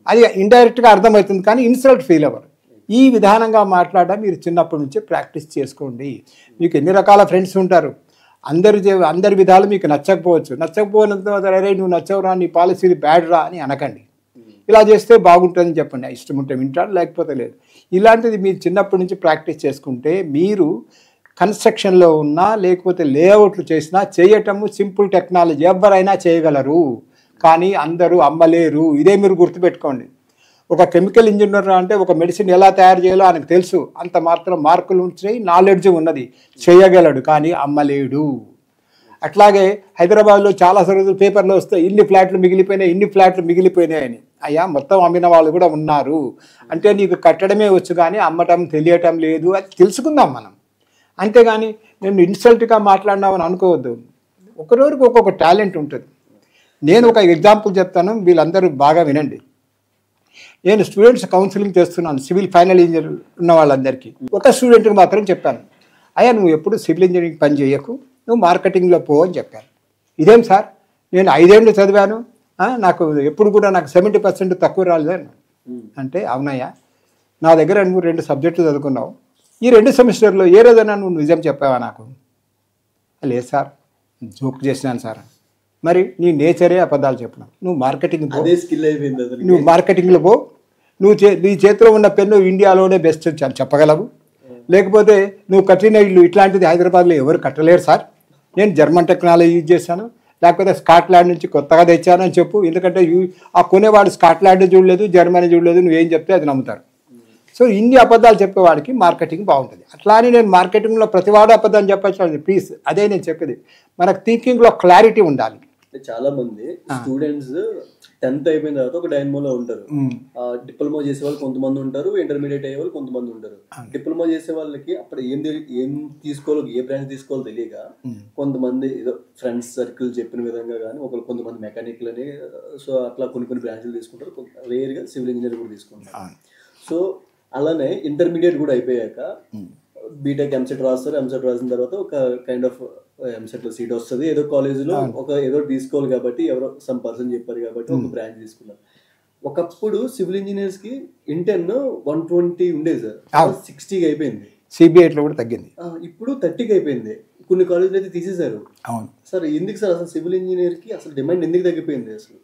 అది ఇండైరెక్ట్గా అర్థమవుతుంది, కానీ ఇన్సల్ట్ ఫీల్ అవ్వరు. ఈ విధానంగా మాట్లాడడం మీరు చిన్నప్పటి నుంచే ప్రాక్టీస్ చేసుకోండి. మీకు ఎన్ని రకాల ఫ్రెండ్స్ ఉంటారు, అందరి విధాలు మీకు నచ్చకపోయినంత అరే నువ్వు నచ్చవురా, నీ పాలసీ బ్యాడ్ రా అని అనకండి. ఇలా చేస్తే బాగుంటుందని చెప్పండి. ఇష్టం ఉంటే వింటాడు, లేకపోతే లేదు. ఇలాంటిది మీరు చిన్నప్పటి నుంచి ప్రాక్టీస్ చేసుకుంటే మీరు కన్స్ట్రక్షన్లో ఉన్నా లేకపోతే లేఅవుట్లు చేసినా చేయటము సింపుల్ టెక్నాలజీ ఎవరైనా చేయగలరు, కానీ అందరూ అమ్మలేరు. ఇదే మీరు గుర్తుపెట్టుకోండి. ఒక కెమికల్ ఇంజనీర్ అంటే ఒక మెడిసిన్ ఎలా తయారు చేయాలో ఆయనకు తెలుసు, అంత మాత్రం మార్కులు ఉంటాయి, నాలెడ్జ్ ఉన్నది, చేయగలడు, కానీ అమ్మలేడు. అట్లాగే హైదరాబాద్లో చాలా రోజులు పేపర్లో వస్తాయి ఇన్ని ఫ్లాట్లు మిగిలిపోయినాయి అని. అయ్యా మొత్తం అమ్మిన వాళ్ళు కూడా ఉన్నారు. అంటే నీకు కట్టడమే వచ్చు కానీ అమ్మటం తెలియటం లేదు, అది తెలుసుకుందాం మనం. అంతేగాని నేను ఇన్సల్ట్గా మాట్లాడినామని అనుకోవద్దు. ఒకరోజుకి ఒక్కొక్క టాలెంట్ ఉంటుంది. నేను ఒక ఎగ్జాంపుల్ చెప్తాను, వీళ్ళందరూ బాగా వినండి. నేను స్టూడెంట్స్ కౌన్సిలింగ్ చేస్తున్నాను, సివిల్ ఫైనల్ ఇంజనీర్ ఉన్న వాళ్ళందరికీ. ఒక స్టూడెంట్కి మాత్రం చెప్పాను, అయ్యా నువ్వు ఎప్పుడు సివిల్ ఇంజనీరింగ్ పని చేయకు, నువ్వు మార్కెటింగ్లో పో అని చెప్పాను. ఇదేం సార్, నేను 5 ఏళ్ళు చదివాను, నాకు ఎప్పుడు కూడా నాకు 70% తక్కువ రాలేదని. అంటే అవునయ్యా, నా దగ్గర నువ్వు 2 సబ్జెక్టులు చదువుకున్నావు, ఈ 2 సెమిస్టర్లో ఏ రోజైనా నువ్వు నిజం చెప్పావా నాకు? లేదు సార్, జోక్ చేసినాను సార్. మరి నీ నేచరే అబద్ధాలు చెప్పడం. నువ్వు మార్కెటింగ్ పో, నువ్వు మార్కెటింగ్లో పో, నీ చేతిలో ఉన్న పెన్ను ఇండియాలోనే బెస్ట్ చెప్పగలవు, లేకపోతే నువ్వు కట్టిన ఇల్లు ఇట్లాంటిది హైదరాబాద్లో ఎవరు కట్టలేరు సార్, నేను జర్మన్ టెక్నాలజీ యూజ్ చేశాను, లేకపోతే స్కాట్లాండ్ నుంచి కొత్తగా తెచ్చాను అని చెప్పు. ఎందుకంటే ఆ కొనేవాడు స్కాట్లాండ్ చూడలేదు, జర్మనీ చూడలేదు, నువ్వేం చెప్తే అది నమ్ముతారు. సో ఇన్ని అబద్ధాలు చెప్పేవాడికి మార్కెటింగ్ బాగుంటుంది. అట్లా అని నేను మార్కెటింగ్లో ప్రతివాడు అబద్ధాలు చెప్పచ్చు ప్లీజ్, అదే నేను చెప్పేది. మనకు థింకింగ్లో క్లారిటీ ఉండాలి. చాలా మంది స్టూడెంట్స్ 10th అయిపోయిన తర్వాత ఒక డైనమోలో ఉంటారు. డిప్లొమా చేసే వాళ్ళు కొంతమంది ఉంటారు, ఇంటర్మీడియట్ అయ్యే వాళ్ళు కొంతమంది ఉంటారు. డిప్లొమా చేసే వాళ్ళకి అప్పుడు ఏం తీసుకోవాలో, ఏ బ్రాంచ్ తీసుకోవాలో తెలియక కొంతమంది ఏదో ఫ్రెండ్స్ సర్కిల్ చెప్పిన విధంగా కానీ కొంతమంది మెకానికల్ అని, సో అట్లా కొన్ని బ్రాంచ్లు తీసుకుంటారు. రేర్గా సివిల్ ఇంజనీర్ కూడా తీసుకుంటారు. సో అలానే ఇంటర్మీడియట్ కూడా అయిపోయాక బీటెక్ ఎంసెట్ రాస్తారు. ఎంసెట్ రాసిన తర్వాత ఒక కైండ్ ఆఫ్ ఎంసెట్లో సీట్ వస్తుంది, ఏదో కాలేజీలో ఏదో తీసుకోవాలి కాబట్టి ఎవరో సమ్ పర్సన్ చెప్పారు కాబట్టి ఒక బ్రాంచ్ తీసుకున్నారు. ఒకప్పుడు సివిల్ ఇంజనీర్స్ కి ఇంటర్న్ 120 ఉండేది సార్, 60కి అయిపోయింది. సిబిఐలో కూడా తగ్గింది, ఇప్పుడు 30కి అయిపోయింది. కొన్ని కాలేజీలు అయితే తీసేశారు. అవును సార్, ఎందుకు సార్ అసలు సివిల్ ఇంజనీర్ కి అసలు డిమాండ్ ఎందుకు తగ్గిపోయింది? అసలు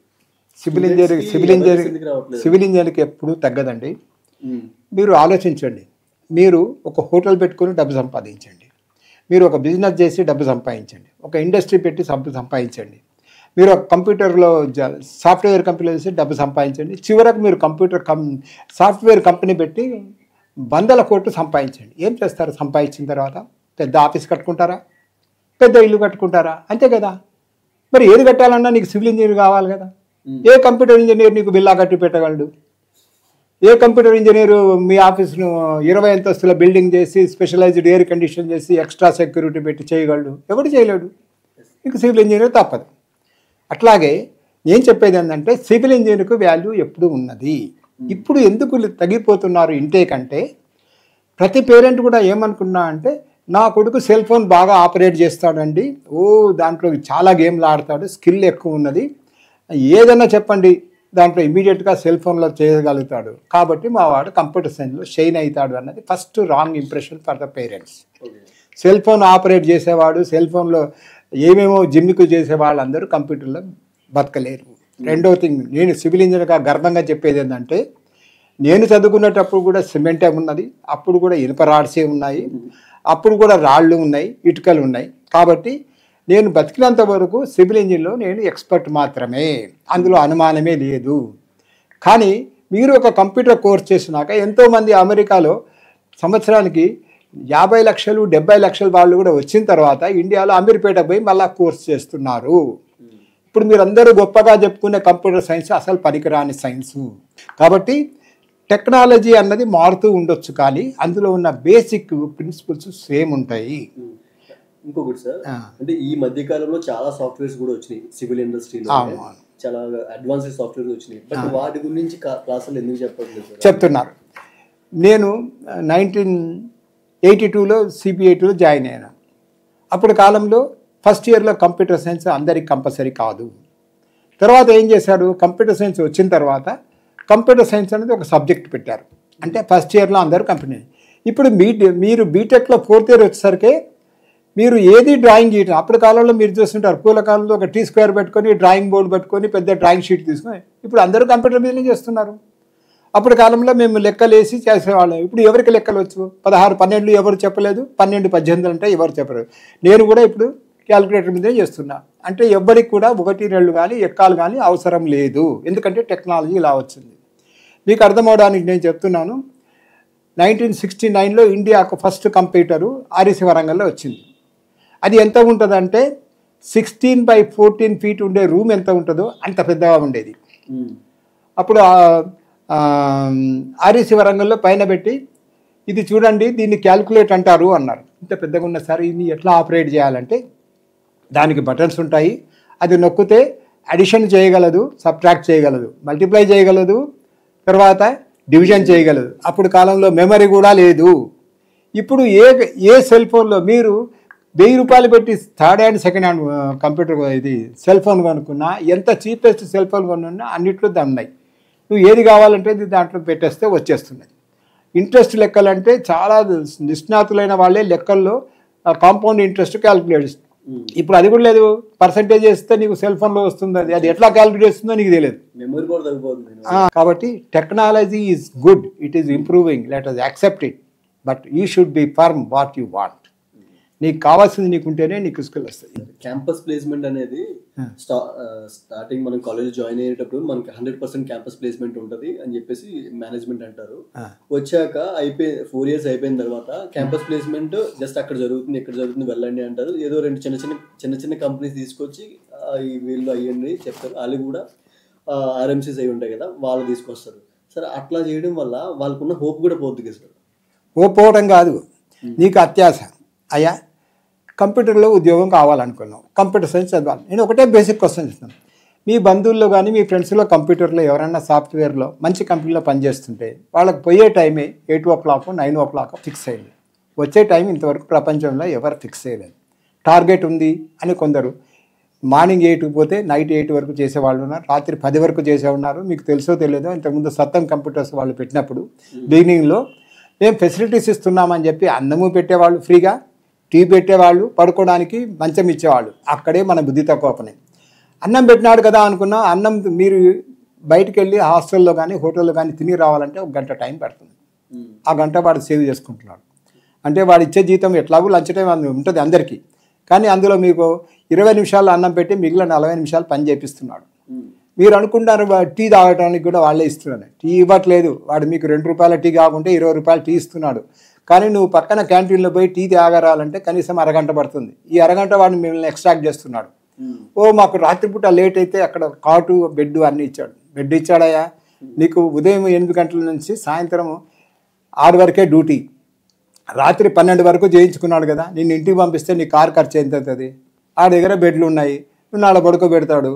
సివిల్ ఇంజనీర్కి ఎప్పుడు తగ్గదండి. మీరు ఆలోచించండి, మీరు ఒక హోటల్ పెట్టుకొని డబ్బు సంపాదించండి, మీరు ఒక బిజినెస్ చేసి డబ్బు సంపాదించండి, ఒక ఇండస్ట్రీ పెట్టి డబ్బు సంపాదించండి, మీరు ఒక కంప్యూటర్లో సాఫ్ట్వేర్ కంపెనీలో చేసి డబ్బు సంపాదించండి, చివరకు మీరు సాఫ్ట్వేర్ కంపెనీ పెట్టి 100 కోట్లు సంపాదించండి. ఏం చేస్తారు? సంపాదించిన తర్వాత పెద్ద ఆఫీస్ కట్టుకుంటారా, పెద్ద ఇల్లు కట్టుకుంటారా? అంతే కదా. మరి ఏది కట్టాలన్నా నీకు సివిల్ ఇంజనీర్ కావాలి కదా. ఏ కంప్యూటర్ ఇంజనీర్ నీకు బిల్లా కట్టి పెట్టగలడు? ఏ కంప్యూటర్ ఇంజనీరు మీ ఆఫీస్ను 20 అంతస్తుల బిల్డింగ్ చేసి స్పెషలైజ్డ్ ఎయిర్ కండిషన్ చేసి ఎక్స్ట్రా సెక్యూరిటీ పెట్టి చేయగలడు? ఎవడు చేయలేడు. మీకు సివిల్ ఇంజనీర్ తప్పదు. అట్లాగే నేను చెప్పేది ఏంటంటే సివిల్ ఇంజనీర్కు వాల్యూ ఎప్పుడు ఉన్నది. ఇప్పుడు ఎందుకు తగ్గిపోతున్నారు ఇంటేక్ అంటే, ప్రతి పేరెంట్ కూడా ఏమనుకున్నా అంటే నా కొడుకు సెల్ ఫోన్ బాగా ఆపరేట్ చేస్తాడండి, దాంట్లో చాలా గేమ్లు ఆడతాడు, స్కిల్ ఎక్కువ ఉన్నది, ఏదన్నా చెప్పండి దాంట్లో ఇమీడియట్గా సెల్ ఫోన్లో చేయగలుగుతాడు కాబట్టి మా వాడు కంప్యూటర్ సైన్స్లో షైన్ అవుతాడు అన్నది first wrong impression for the parents. Cell phone operate చేసేవాడు, సెల్ ఫోన్లో ఏమేమో జిమ్మికు చేసే వాళ్ళందరూ కంప్యూటర్లో బతకలేరు. రెండో థింగ్, నేను సివిల్ ఇంజనీర్గా గర్వంగా చెప్పేది ఏంటంటే, నేను చదువుకునేటప్పుడు కూడా సిమెంటే ఉన్నది, అప్పుడు కూడా ఇనుప రాడ్సే ఉన్నాయి, అప్పుడు కూడా రాళ్ళు ఉన్నాయి, ఇటుకలు ఉన్నాయి. కాబట్టి నేను బతికినంత వరకు సివిల్ ఇంజిన్లో నేను ఎక్స్పర్ట్ మాత్రమే, అందులో అనుమానమే లేదు. కానీ మీరు ఒక కంప్యూటర్ కోర్స్ చేసినాక ఎంతోమంది అమెరికాలో సంవత్సరానికి 50 లక్షలు 70 లక్షల వాళ్ళు కూడా వచ్చిన తర్వాత ఇండియాలో అమీర్పేట పోయి మళ్ళీ కోర్స్ చేస్తున్నారు. ఇప్పుడు మీరందరూ గొప్పగా చెప్పుకునే కంప్యూటర్ సైన్స్ అసలు పనికిరాని సైన్సు. కాబట్టి టెక్నాలజీ అన్నది మారుతూ ఉండొచ్చు, కానీ అందులో ఉన్న బేసిక్ ప్రిన్సిపల్స్ సేమ్ ఉంటాయి. ఇంకొకటి సార్, అంటే ఈ మధ్య కాలంలో చాలా సాఫ్ట్వేర్స్ కూడా వచ్చినాయి సివిల్ ఇండస్ట్రీలో, చాలా అడ్వాన్స్డ్ సాఫ్ట్వేర్ వచ్చినాయి. బట్ వాటి గురించి క్లాసులు ఎందుకు చెప్పట్లేదు? చెప్తున్నారు. నేను 1982లో CBITలో జాయిన్ అయ్యాను. అప్పుడు కాలంలో ఫస్ట్ ఇయర్లో కంప్యూటర్ సైన్స్ అందరికి కంపల్సరీ కాదు. తర్వాత ఏం చేశారు, కంప్యూటర్ సైన్స్ వచ్చిన తర్వాత కంప్యూటర్ సైన్స్ అనేది ఒక సబ్జెక్ట్ పెట్టారు. అంటే ఫస్ట్ ఇయర్లో అందరూ కంప్యూటర్. ఇప్పుడు మీరు బీటెక్లో 4th ఇయర్ వచ్చేసరికి మీరు ఏది డ్రాయింగ్ గీయటం. అప్పుడు కాలంలో మీరు చూస్తుంటారు, పూల కాలంలో ఒక T² పెట్టుకొని డ్రాయింగ్ బోర్డు పెట్టుకొని పెద్ద డ్రాయింగ్ షీట్ తీసుకొని, ఇప్పుడు అందరూ కంప్యూటర్ మీదనే చేస్తున్నారు. అప్పుడు కాలంలో మేము లెక్కలు వేసి చేసేవాళ్ళం. ఇప్పుడు ఎవరికి లెక్కలు వచ్చు? 16, 12 ఎవరు చెప్పలేదు, 12, 18 అంటే ఎవరు చెప్పలేదు. నేను కూడా ఇప్పుడు క్యాలిక్యులేటర్ మీదే చేస్తున్నా. అంటే ఎవరికి కూడా 1, 2 కానీ ఎక్కాలు కానీ అవసరం లేదు, ఎందుకంటే టెక్నాలజీ ఇలా వచ్చింది. మీకు అర్థమవడానికి నేను చెప్తున్నాను. 1969లో ఇండియాకు ఫస్ట్ కంప్యూటరు RIC వరంగల్లో వచ్చింది. అది ఎంత ఉంటుందంటే 16x14 ఫీట్ ఉండే రూమ్ ఎంత ఉంటుందో అంత పెద్దగా ఉండేది. అప్పుడు RIC వరంగల్లో పైన పెట్టి, ఇది చూడండి దీన్ని క్యాలిక్యులేట్ అంటారు అన్నారు. ఇంత పెద్దగా ఉన్న సరే ఇది ఎట్లా ఆపరేట్ చేయాలంటే, దానికి బటన్స్ ఉంటాయి, అది నొక్కితే అడిషన్ చేయగలదు, సబ్ట్రాక్ట్ చేయగలదు, మల్టిప్లై చేయగలదు, తర్వాత డివిజన్ చేయగలదు. అప్పుడు కాలంలో మెమరీ కూడా లేదు. ఇప్పుడు ఏ సెల్ ఫోన్లో మీరు 1000 రూపాయలు పెట్టి third hand second hand computer ఇది సెల్ ఫోన్ కొనుక్కున్నా, ఎంత చీపెస్ట్ సెల్ ఫోన్ కొనున్నా అన్నిట్లో దాన్ని ఉన్నాయి. నువ్వు ఏది కావాలంటే దాంట్లో పెట్టేస్తే వచ్చేస్తున్నది. ఇంట్రెస్ట్ లెక్కలు అంటే చాలా నిష్ణాతులైన వాళ్ళే లెక్కల్లో కాంపౌండ్ ఇంట్రెస్ట్ క్యాలిక్యులేట్ చేస్తారు. ఇప్పుడు అది కూడా లేదు, పర్సంటేజ్ చేస్తే నీకు సెల్ ఫోన్లో వస్తుంది. అది ఎట్లా క్యాలిక్యులేట్ చేస్తుందో నీకు తెలియదు. కాబట్టి technology is good, it is improving, let us accept it, but you should be firm what you want. నీకు కావాల్సింది నీకుంటేనే నీకు స్కిల్ వస్తుంది. క్యాంపస్ ప్లేస్మెంట్ అనేది స్టార్టింగ్ మనం కాలేజ్ జాయిన్ అయ్యేటప్పుడు మనకి 100% క్యాంపస్ ప్లేస్మెంట్ ఉంటుంది అని చెప్పేసి మేనేజ్మెంట్ అంటారు. వచ్చాక 4 years అయిపోయిన తర్వాత క్యాంపస్ ప్లేస్మెంట్ జస్ట్ అక్కడ జరుగుతుంది, ఇక్కడ జరుగుతుంది, వెళ్ళండి అంటారు. ఏదో 2 చిన్న కంపెనీస్ తీసుకొచ్చి వీళ్ళు అయ్యండి చెప్తారు. వాళ్ళు కూడా RMCs అయి ఉంటాయి కదా, వాళ్ళు తీసుకొస్తారు. సరే, అట్లా చేయడం వల్ల వాళ్ళకున్న హోప్ కూడా పోతుంది కదా సార్? హోప్ పోవడం కాదు, నీకు అత్యాశ. అయ్యా కంప్యూటర్లో ఉద్యోగం కావాలనుకున్నాం, కంప్యూటర్ సైన్స్ చదవాలి. నేను ఒకటే బేసిక్ క్వశ్చన్ ఇస్తాను. మీ బంధువుల్లో కానీ మీ ఫ్రెండ్స్లో కంప్యూటర్లో ఎవరైనా సాఫ్ట్వేర్లో మంచి కంపెనీలో పనిచేస్తుంటే వాళ్ళకి పోయే టైమే 8 o'clock 9 o'clock ఫిక్స్ అయ్యింది. వచ్చే టైం ఇంతవరకు ప్రపంచంలో ఎవరు ఫిక్స్ చేయలేదు. టార్గెట్ ఉంది అని కొందరు మార్నింగ్ 8కి పోతే నైట్ 8 వరకు చేసేవాళ్ళు ఉన్నారు, రాత్రి 10 వరకు చేసే ఉన్నారు. మీకు తెలుసో తెలియదో, ఇంతకుముందు సత్తం కంప్యూటర్స్ వాళ్ళు పెట్టినప్పుడు బిగినింగ్లో మేము ఫెసిలిటీస్ ఇస్తున్నామని చెప్పి అన్నము పెట్టేవాళ్ళు, ఫ్రీగా టీ పెట్టేవాళ్ళు, పడుకోవడానికి మంచం ఇచ్చేవాళ్ళు. అక్కడే మన బుద్ధి తక్కువ పని. అన్నం పెట్టినాడు కదా అనుకున్నా, అన్నం మీరు బయటికి వెళ్ళి హాస్టల్లో కానీ హోటల్లో కానీ తిని రావాలంటే 1 గంట టైం పడుతుంది. ఆ గంట వాడు సేవ్ చేసుకుంటున్నాడు. అంటే వాడు ఇచ్చే జీతం ఎట్లాగూ లంచ్ టైం ఉంటుంది అందరికీ, కానీ అందులో మీకు 20 నిమిషాలు అన్నం పెట్టి మిగిలిన 40 నిమిషాలు పని చేపిస్తున్నాడు. మీరు అనుకుంటారు టీ తాగడానికి కూడా వాళ్ళే ఇస్తున్నాడు. టీ ఇవ్వట్లేదు, వాడు మీకు 2 రూపాయల టీ కాకుంటే 20 రూపాయలు టీ ఇస్తున్నాడు. కానీ నువ్వు పక్కన క్యాంటీన్లో పోయి టీ తాగరాలంటే కనీసం అరగంట పడుతుంది. ఈ అరగంట వాడిని మిమ్మల్ని ఎక్స్ట్రాక్ట్ చేస్తున్నాడు. మాకు రాత్రిపూట లేట్ అయితే అక్కడ కాటు బెడ్ అన్నీ ఇచ్చాడు. బెడ్ ఇచ్చాడయ్యా, నీకు ఉదయం 8 గంటల నుంచి సాయంత్రం 6 వరకే డ్యూటీ, రాత్రి 12 వరకు చేయించుకున్నాడు కదా, నిన్ను ఇంటికి పంపిస్తే నీ కారు ఖర్చు ఎంత అవుతుంది? ఆ దగ్గర బెడ్లు ఉన్నాయి, నువ్వు నాలో పడుకోబెడతాడు.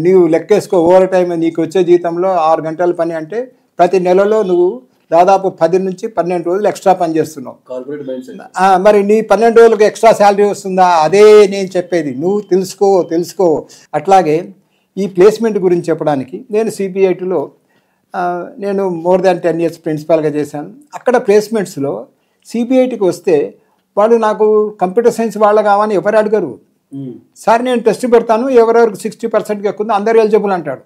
నీవు లెక్కేసుకో, ఓవర్ టైం నీకు వచ్చే జీతంలో 6 గంటల పని అంటే ప్రతి నెలలో నువ్వు దాదాపు 10 నుంచి 12 రోజులు ఎక్స్ట్రా పని చేస్తున్నావు. మరి నీ 12 రోజులకు ఎక్స్ట్రా శాలరీ వస్తుందా? అదే నేను చెప్పేది, నువ్వు తెలుసుకో. అట్లాగే ఈ ప్లేస్మెంట్ గురించి చెప్పడానికి నేను సిబిఐటిలో నేను మోర్ దాన్ 10 years ప్రిన్సిపాల్గా చేశాను. అక్కడ ప్లేస్మెంట్స్లో సిబిఐటికి వస్తే వాళ్ళు నాకు కంప్యూటర్ సైన్స్ వాళ్ళ కావని ఎవరు అడగరు. సార్ నేను టెస్ట్ పెడతాను, ఎవరెవరికి 60% ఎక్కువ అందరు ఎలిజిబుల్ అంటాడు.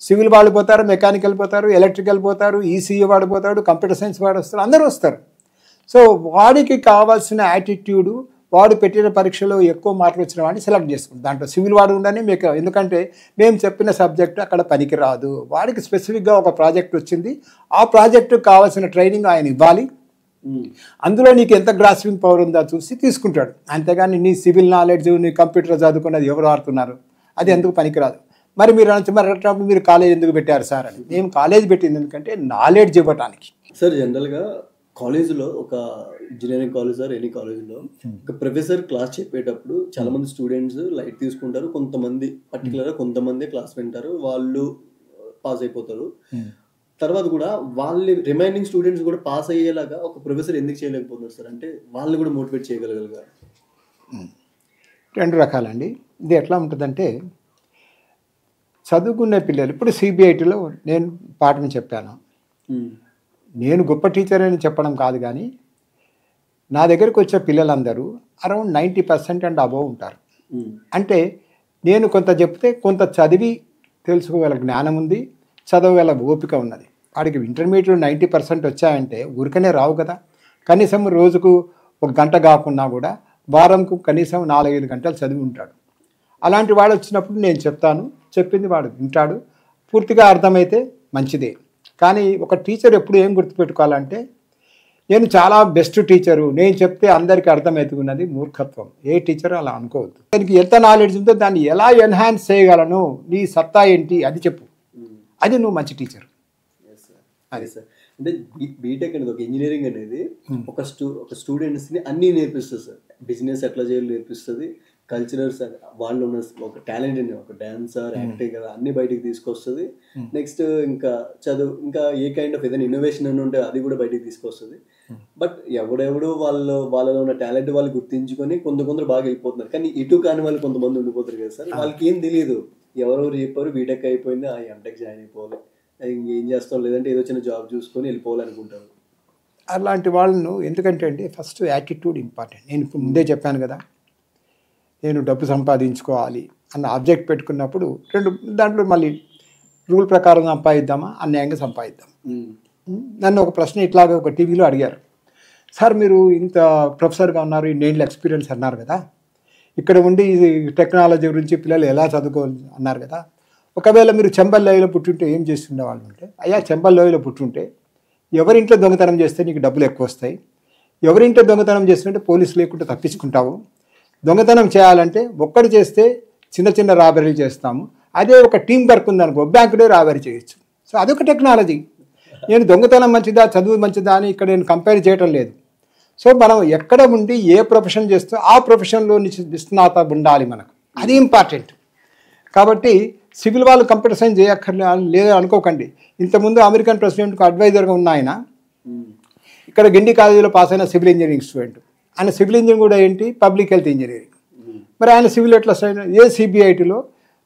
సివిల్ వాళ్ళు పోతారు, మెకానికల్ పోతారు, ఎలక్ట్రికల్ పోతారు, ఈసీఈ వాడు పోతాడు, కంప్యూటర్ సైన్స్ వాడు వస్తారు, అందరూ వస్తారు. సో వాడికి కావాల్సిన యాటిట్యూడు, వాడు పెట్టిన పరీక్షలో ఎక్కువ మార్కులు వచ్చిన వాడిని సెలెక్ట్ చేసుకుంటాం. దాంట్లో సివిల్ వాడు ఉండని మీకు, ఎందుకంటే మేము చెప్పిన సబ్జెక్టు అక్కడ పనికి రాదు, వాడికి స్పెసిఫిక్గా ఒక ప్రాజెక్ట్ వచ్చింది, ఆ ప్రాజెక్టుకు కావాల్సిన ట్రైనింగ్ ఆయన ఇవ్వాలి, అందులో నీకు ఎంత గ్రాస్పింగ్ పవర్ ఉందో చూసి తీసుకుంటాడు. అంతేగాని నీ సివిల్ నాలెడ్జ్, నీ కంప్యూటర్ చదువుకున్నది ఎవరు ఆడుతున్నారు, అది ఎందుకు పనికిరాదు. మరి మీరు అన్నప్పుడు మీరు కాలేజ్ ఎందుకు పెట్టారు సార్ అని. మేము కాలేజ్ పెట్టింది ఎందుకంటే నాలెడ్జ్ ఇవ్వటానికి. సార్ జనరల్గా కాలేజీలో ఒక ఇంజనీరింగ్ కాలేజ్ ఆర్ ఎనీ కాలేజీలో ఒక ప్రొఫెసర్ క్లాస్ చెప్పేటప్పుడు చాలా మంది స్టూడెంట్స్ లైట్ తీసుకుంటారు, కొంతమంది పర్టికులర్గా కొంతమంది క్లాస్ వింటారు, వాళ్ళు పాస్ అయిపోతారు. తర్వాత కూడా వాళ్ళ రిమైనింగ్ స్టూడెంట్స్ కూడా పాస్ అయ్యేలాగా ఒక ప్రొఫెసర్ ఎందుకు చేయలేకపోతున్నారు సార్? అంటే వాళ్ళు కూడా మోటివేట్ చేయగలగాలి. 2 రకాలండి. ఇది ఎట్లా ఉంటుందంటే, చదువుకునే పిల్లలు ఇప్పుడు సిబిఐటిలో నేను పాఠం చెప్పాను, నేను గొప్ప టీచర్ అని చెప్పడం కాదు, కానీ నా దగ్గరికి వచ్చే పిల్లలందరూ అరౌండ్ 90% అండ్ అబోవ్ ఉంటారు. అంటే నేను కొంత చెప్తే కొంత చదివి తెలుసుకోగల జ్ఞానం ఉంది, చదవగల ఓపిక ఉన్నది. వాడికి ఇంటర్మీడియట్ 90% వచ్చాయంటే ఊరికనే రావు కదా. కనీసం రోజుకు 1 గంట కాకున్నా కూడా వారంకు కనీసం 4-5 గంటలు చదివి ఉంటాడు. అలాంటి వాడు వచ్చినప్పుడు నేను చెప్తాను, చెప్పింది వాడు వింటాడు, పూర్తిగా అర్థమైతే మంచిదే. కానీ ఒక టీచర్ ఎప్పుడు ఏం గుర్తుపెట్టుకోవాలంటే, నేను చాలా బెస్ట్ టీచరు, నేను చెప్తే అందరికీ అర్థమవుతున్నది మూర్ఖత్వం. ఏ టీచర్ అలా అనుకోవద్దు. దానికి ఎంత నాలెడ్జ్ ఉందో దాన్ని ఎలా ఎన్హాన్స్ చేయగలను, నీ సత్తా ఏంటి అది చెప్పు, అది నువ్వు మంచి టీచర్. అదే సార్, అంటే బీటెక్ అనేది ఒక ఇంజనీరింగ్ అనేది ఒక స్టూడెంట్స్ని అన్నీ నేర్పిస్తుంది సార్. బిజినెస్ ఎట్లా చేయాలో నేర్పిస్తుంది, కల్చరల్స్ వాళ్ళు ఉన్న ఒక టాలెంట్, ఒక డాన్సర్, యాక్టింగ్ కదా అన్ని బయటికి తీసుకొస్తుంది. నెక్స్ట్ ఇంకా చదువు, ఇంకా ఏ కైండ్ ఆఫ్ ఏదైనా ఇన్నోవేషన్ అని ఉంటే అది కూడా బయటికి తీసుకొస్తుంది. బట్ ఎవడెవడు వాళ్ళలో ఉన్న టాలెంట్ వాళ్ళు గుర్తించుకొని కొందరు బాగా వెళ్ళిపోతున్నారు. కానీ ఇటు కాని వాళ్ళు కొంతమంది ఉండిపోతారు కదా సార్, వాళ్ళకి ఏం తెలియదు, ఎవరెవరు చెప్పారు బీటెక్ అయిపోయింది ఎంటెక్ జాయిన్ అయిపోవాలి, ఇంకేం చేస్తాం, లేదంటే ఏదో చిన్న జాబ్ చూసుకొని వెళ్ళిపోవాలనుకుంటారు. అలాంటి వాళ్ళను ఎందుకంటే అండి, ఫస్ట్ యాటిట్యూడ్ ఇంపార్టెంట్. నేను ఇప్పుడు ముందే చెప్పాను కదా, నేను డబ్బు సంపాదించుకోవాలి అన్న ఆబ్జెక్ట్ పెట్టుకున్నప్పుడు దాంట్లో మళ్ళీ రూల్ ప్రకారం సంపాదిద్దామా, అన్యాయంగా సంపాదిద్దాం. నన్ను ఒక ప్రశ్న ఇట్లాగా ఒక టీవీలో అడిగారు, సార్ మీరు ఇంత ప్రొఫెసర్గా ఉన్నారు, 2 ఏళ్ళ ఎక్స్పీరియన్స్ అన్నారు కదా, ఇక్కడ ఉండి టెక్నాలజీ గురించి పిల్లలు ఎలా చదువుకోవాలి అన్నారు కదా, ఒకవేళ మీరు చెంబల్ లోయలో పుట్టుంటే ఏం చేస్తుండే వాళ్ళు అంటే, అయ్యా చెంబల్ లోయలో పుట్టుంటే ఎవరింట్లో దొంగతనం చేస్తే నీకు డబ్బులు ఎక్కువ వస్తాయి, ఎవరింట్లో దొంగతనం చేస్తుంటే పోలీసు లేకుండా తప్పించుకుంటావు, దొంగతనం చేయాలంటే ఒక్కడు చేస్తే చిన్న రాబరీలు చేస్తాము, అదే ఒక టీం వర్క్ ఉందనుకో బ్యాంకులో రాబరీ చేయొచ్చు. సో అదొక టెక్నాలజీ. నేను దొంగతనం మంచిదా చదువు మంచిదా అని ఇక్కడ నేను కంపేర్ చేయటం లేదు. సో మనం ఎక్కడ ఉండి ఏ ప్రొఫెషన్ చేస్తే ఆ ప్రొఫెషన్లో నిష్ణాత ఉండాలి మనకు, అది ఇంపార్టెంట్. కాబట్టి సివిల్ వాళ్ళు కంప్యూటర్ సైన్స్ చేయక్కర్లేదు అనుకోకండి. ఇంతకుముందు అమెరికన్ ప్రెసిడెంట్కు అడ్వైజర్గా ఉన్న ఆయన ఇక్కడ గిండి కాలేజీలో పాస్ అయిన సివిల్ ఇంజనీరింగ్ స్టూడెంట్. ఆయన సివిల్ ఇంజనీరింగ్ కూడా ఏంటి, పబ్లిక్ హెల్త్ ఇంజనీరింగ్. మరి ఆయన సివిల్ ఎట్లా ఏ సిబిఐటిలో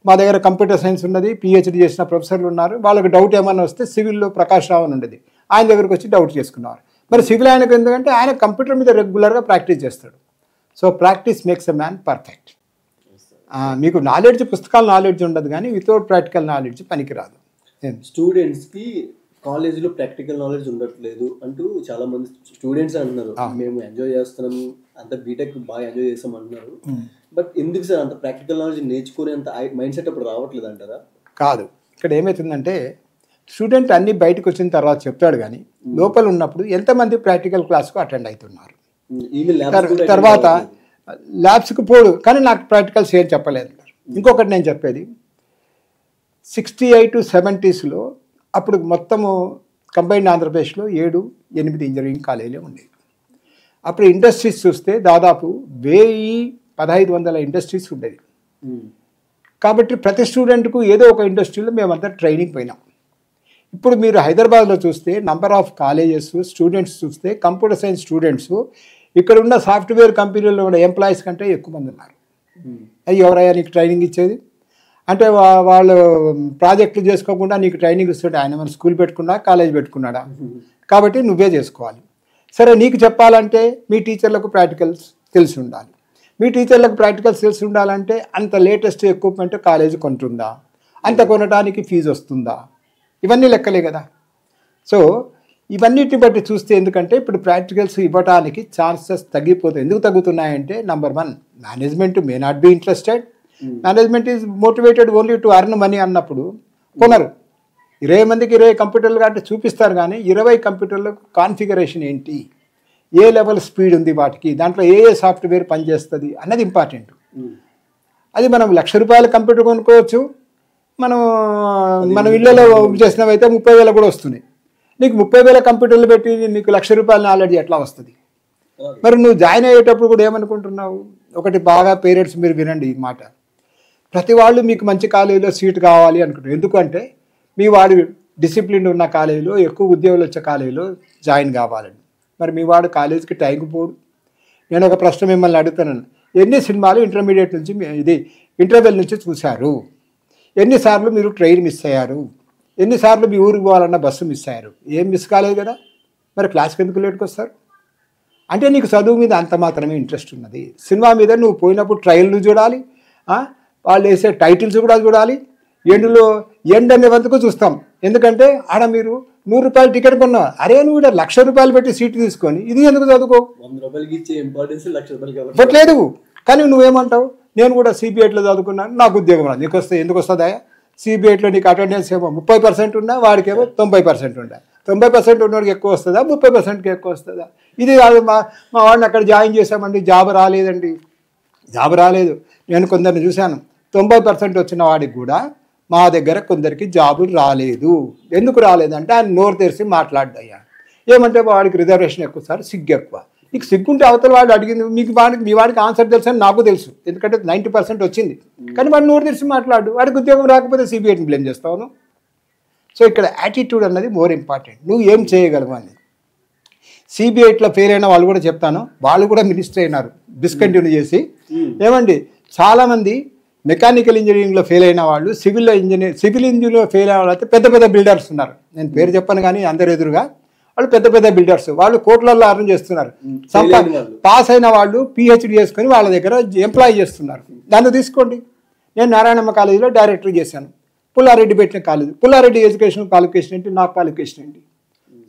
మా దగ్గర కంప్యూటర్ సైన్స్ ఉన్నది, పిహెచ్డి చేసిన ప్రొఫెసర్లు ఉన్నారు, వాళ్ళకి డౌట్ ఏమన్నా వస్తే సివిల్లో ప్రకాష్ రావు అని ఉండేది, ఆయన దగ్గరకు వచ్చి డౌట్ చేసుకున్నారు. మరి సివిల్ ఆయనకు ఎందుకంటే ఆయన కంప్యూటర్ మీద రెగ్యులర్గా ప్రాక్టీస్ చేస్తాడు. So practice makes a man perfect. మీకు నాలెడ్జ్, పుస్తకాల నాలెడ్జ్ ఉండదు, కానీ వితౌట్ ప్రాక్టికల్ నాలెడ్జ్ పనికిరాదు. స్టూడెంట్స్కి కాలేజీలో ప్రాక్టికల్ నాలెడ్జ్ ఉండట్లేదు అంటూ చాలా మంది స్టూడెంట్స్ అంటున్నారు. మేము ఎంజాయ్ చేస్తున్నాము, అంత బీటెక్ బాగా ఎంజాయ్ చేస్తాం అంటున్నారు. బట్ ఎందుకు సార్ అంత ప్రాక్టికల్ నాలెడ్జ్ నేర్చుకునే అంత మైండ్ సెట్ అప్పుడు రావట్లేదు అంటారా? కాదు, ఇక్కడ ఏమవుతుందంటే స్టూడెంట్ అన్ని బయటకు వచ్చిన తర్వాత చెప్తాడు, కానీ లోపల ఉన్నప్పుడు ఎంతమంది ప్రాక్టికల్ క్లాస్కు అటెండ్ అవుతున్నారు, తర్వాత ల్యాబ్స్కి పోడు, కానీ నాకు ప్రాక్టికల్స్ ఏం చెప్పలేదు. ఇంకొకటి నేను చెప్పేది, 68 to 70s అప్పుడు మొత్తము కంబైన్డ్ ఆంధ్రప్రదేశ్లో 7-8 ఇంజనీరింగ్ కాలేజీలు ఉండేవి. అప్పుడు ఇండస్ట్రీస్ చూస్తే దాదాపు 1000-1500 ఇండస్ట్రీస్ ఉండేది. కాబట్టి ప్రతి స్టూడెంట్కు ఏదో ఒక ఇండస్ట్రీలో మేమంతా ట్రైనింగ్ పోయినాం. ఇప్పుడు మీరు హైదరాబాద్లో చూస్తే నంబర్ ఆఫ్ కాలేజెస్, స్టూడెంట్స్ చూస్తే కంప్యూటర్ సైన్స్ స్టూడెంట్స్ ఇక్కడ ఉన్న సాఫ్ట్వేర్ కంపెనీల్లో ఉన్న ఎంప్లాయీస్ కంటే ఎక్కువ మంది ఉన్నారు. అవి ఎవరయ్యా నీకు ట్రైనింగ్ ఇచ్చేది? అంటే వాళ్ళు ప్రాజెక్టులు చేసుకోకుండా నీకు ట్రైనింగ్ ఇస్తుంటే ఆయన మన స్కూల్ పెట్టుకున్నా కాలేజ్ పెట్టుకున్నాడా? కాబట్టి నువ్వే చేసుకోవాలి. సరే, నీకు చెప్పాలంటే మీ టీచర్లకు ప్రాక్టికల్స్ తెలిసి ఉండాలి. మీ టీచర్లకు ప్రాక్టికల్స్ తెలిసి ఉండాలంటే అంత లేటెస్ట్ ఎక్విప్మెంట్ కాలేజ్ కొంటుందా, అంత కొనడానికి ఫీజు వస్తుందా, ఇవన్నీ లెక్కలే కదా. సో ఇవన్నిటిని బట్టి చూస్తే, ఎందుకంటే ఇప్పుడు ప్రాక్టికల్స్ ఇవ్వడానికి ఛాన్సెస్ తగ్గిపోతాయి. ఎందుకు తగ్గుతున్నాయంటే, number 1, management may not be interested. Management is motivated only to earn money అన్నప్పుడు కొనరు. 20 మందికి 20 కంప్యూటర్లు అంటే చూపిస్తారు, కానీ 20 కంప్యూటర్లకు కాన్ఫిగరేషన్ ఏంటి, ఏ లెవెల్ స్పీడ్ ఉంది వాటికి, దాంట్లో ఏ సాఫ్ట్వేర్ పనిచేస్తుంది అన్నది ఇంపార్టెంట్. అది మనం ₹1,00,000 కంప్యూటర్ కొనుక్కోవచ్చు, మనం ఇళ్ళలో చేసినవి అయితే 30,000 కూడా వస్తున్నాయి. నీకు 30,000 కంప్యూటర్లు పెట్టి నీకు ₹1,00,000 నాలెడ్జ్ ఎట్లా వస్తుంది? మరి నువ్వు జాయిన్ అయ్యేటప్పుడు కూడా ఏమనుకుంటున్నావు? ఒకటి బాగా పేరెంట్స్ మీరు వినండి ఈ మాట, ప్రతి వాళ్ళు మీకు మంచి కాలేజీలో సీట్ కావాలి అనుకుంటారు. ఎందుకంటే మీ వాడు డిసిప్లిన్ ఉన్న కాలేజీలో, ఎక్కువ ఉద్యోగులు వచ్చే కాలేజీలో జాయిన్ కావాలని. మరి మీ వాడు కాలేజీకి టైంకి పోడు. నేను ఒక ప్రశ్న మిమ్మల్ని అడుగుతున్నాను, ఎన్ని సినిమాలు ఇంటర్మీడియట్ నుంచి ఇంటర్వెల్ నుంచి చూశారు? ఎన్నిసార్లు మీరు ట్రైన్ మిస్ అయ్యారు? ఎన్నిసార్లు మీ ఊరికి పోవాలన్న బస్సు మిస్ అయ్యారు? ఏం మిస్ కాలేదు కదా, మరి క్లాస్కి ఎందుకు లేట్కి వస్తారు? అంటే నీకు చదువు మీద అంత మాత్రమే ఇంట్రెస్ట్ ఉన్నది. సినిమా మీద నువ్వు పోయినప్పుడు ట్రైల్లు చూడాలి, వాళ్ళు వేసే టైటిల్స్ కూడా చూడాలి, ఎండ్ అనే వంతుకు చూస్తాం. ఎందుకంటే ఆడ మీరు ₹100 టికెట్ కొన్నా, అరే నువ్వు ఇక్కడ ₹1,00,000 పెట్టి సీటు తీసుకొని ఇది ఎందుకు చదువుకో? ఇవ్వట్లేదు. కానీ నువ్వేమంటావు, నేను కూడా సిబిఐట్లో చదువుకున్నాను, నాకు ఉద్యోగం రాదు. నీకు వస్తే ఎందుకు వస్తుందా? సిబిఐట్లో నీకు అటెండెన్స్ ఏమో 30% ఉన్నా, వాడికేమో 90% ఉండా. 90% ఉన్నవాడికి ఎక్కువ వస్తుందా, 30%కి ఎక్కువ వస్తుందా? ఇది కాదు, మా వాడిని అక్కడ జాయిన్ చేసామండి, జాబ్ రాలేదండి. జాబ్ రాలేదు. నేను కొందరిని చూశాను, 90% వచ్చిన వాడికి కూడా మా దగ్గర కొందరికి జాబులు రాలేదు. ఎందుకు రాలేదంటే ఆయన నోరు తెరిచి మాట్లాడ్డాయ్యా. ఏమంటే వాడికి రిజర్వేషన్ ఎక్కువ సార్, సిగ్గు ఎక్కువ. నీకు సిగ్గుంటే అవతల వాడు అడిగింది మీ వాడికి ఆన్సర్ తెలుసు అని నాకు తెలుసు, ఎందుకంటే 90% వచ్చింది. కానీ వాడు నోరు తెరిచి మాట్లాడు, వాడికి ఉద్యోగం రాకపోతే సిబిఐని బ్లేమ్ చేస్తాను. సో ఇక్కడ యాటిట్యూడ్ అన్నది మోర్ ఇంపార్టెంట్. నువ్వు ఏం చేయగలవు అని. సిబిఐట్లో ఫెయిల్ అయిన వాళ్ళు కూడా చెప్తాను, వాళ్ళు కూడా మినిస్టర్ అయినారు డిస్కంటిన్యూ చేసి. ఏమండి, చాలామంది మెకానికల్ ఇంజనీరింగ్లో ఫెయిల్ అయిన వాళ్ళు, సివిల్ ఇంజనీరింగ్లో ఫెయిల్ అయిన వాళ్ళు అయితే పెద్ద పెద్ద బిల్డర్స్ ఉన్నారు. నేను పేరు చెప్పను కానీ అందరు ఎదురుగా వాళ్ళు పెద్ద పెద్ద బిల్డర్స్, వాళ్ళు కోట్లలో అర్న్ చేస్తున్నారు. పాస్ అయిన వాళ్ళు పిహెచ్డి చేసుకొని వాళ్ళ దగ్గర ఎంప్లాయ్ చేస్తున్నారు. దాన్ని తీసుకోండి. నేను నారాయణమ్మ కాలేజీలో డైరెక్టర్ చేశాను. పుల్లారెడ్డి పెట్టిన కాలేజీ, పుల్లారెడ్డి ఎడ్యుకేషన్ క్వాలిఫికేషన్ ఏంటి, నా క్వాలిఫికేషన్ ఏంటి?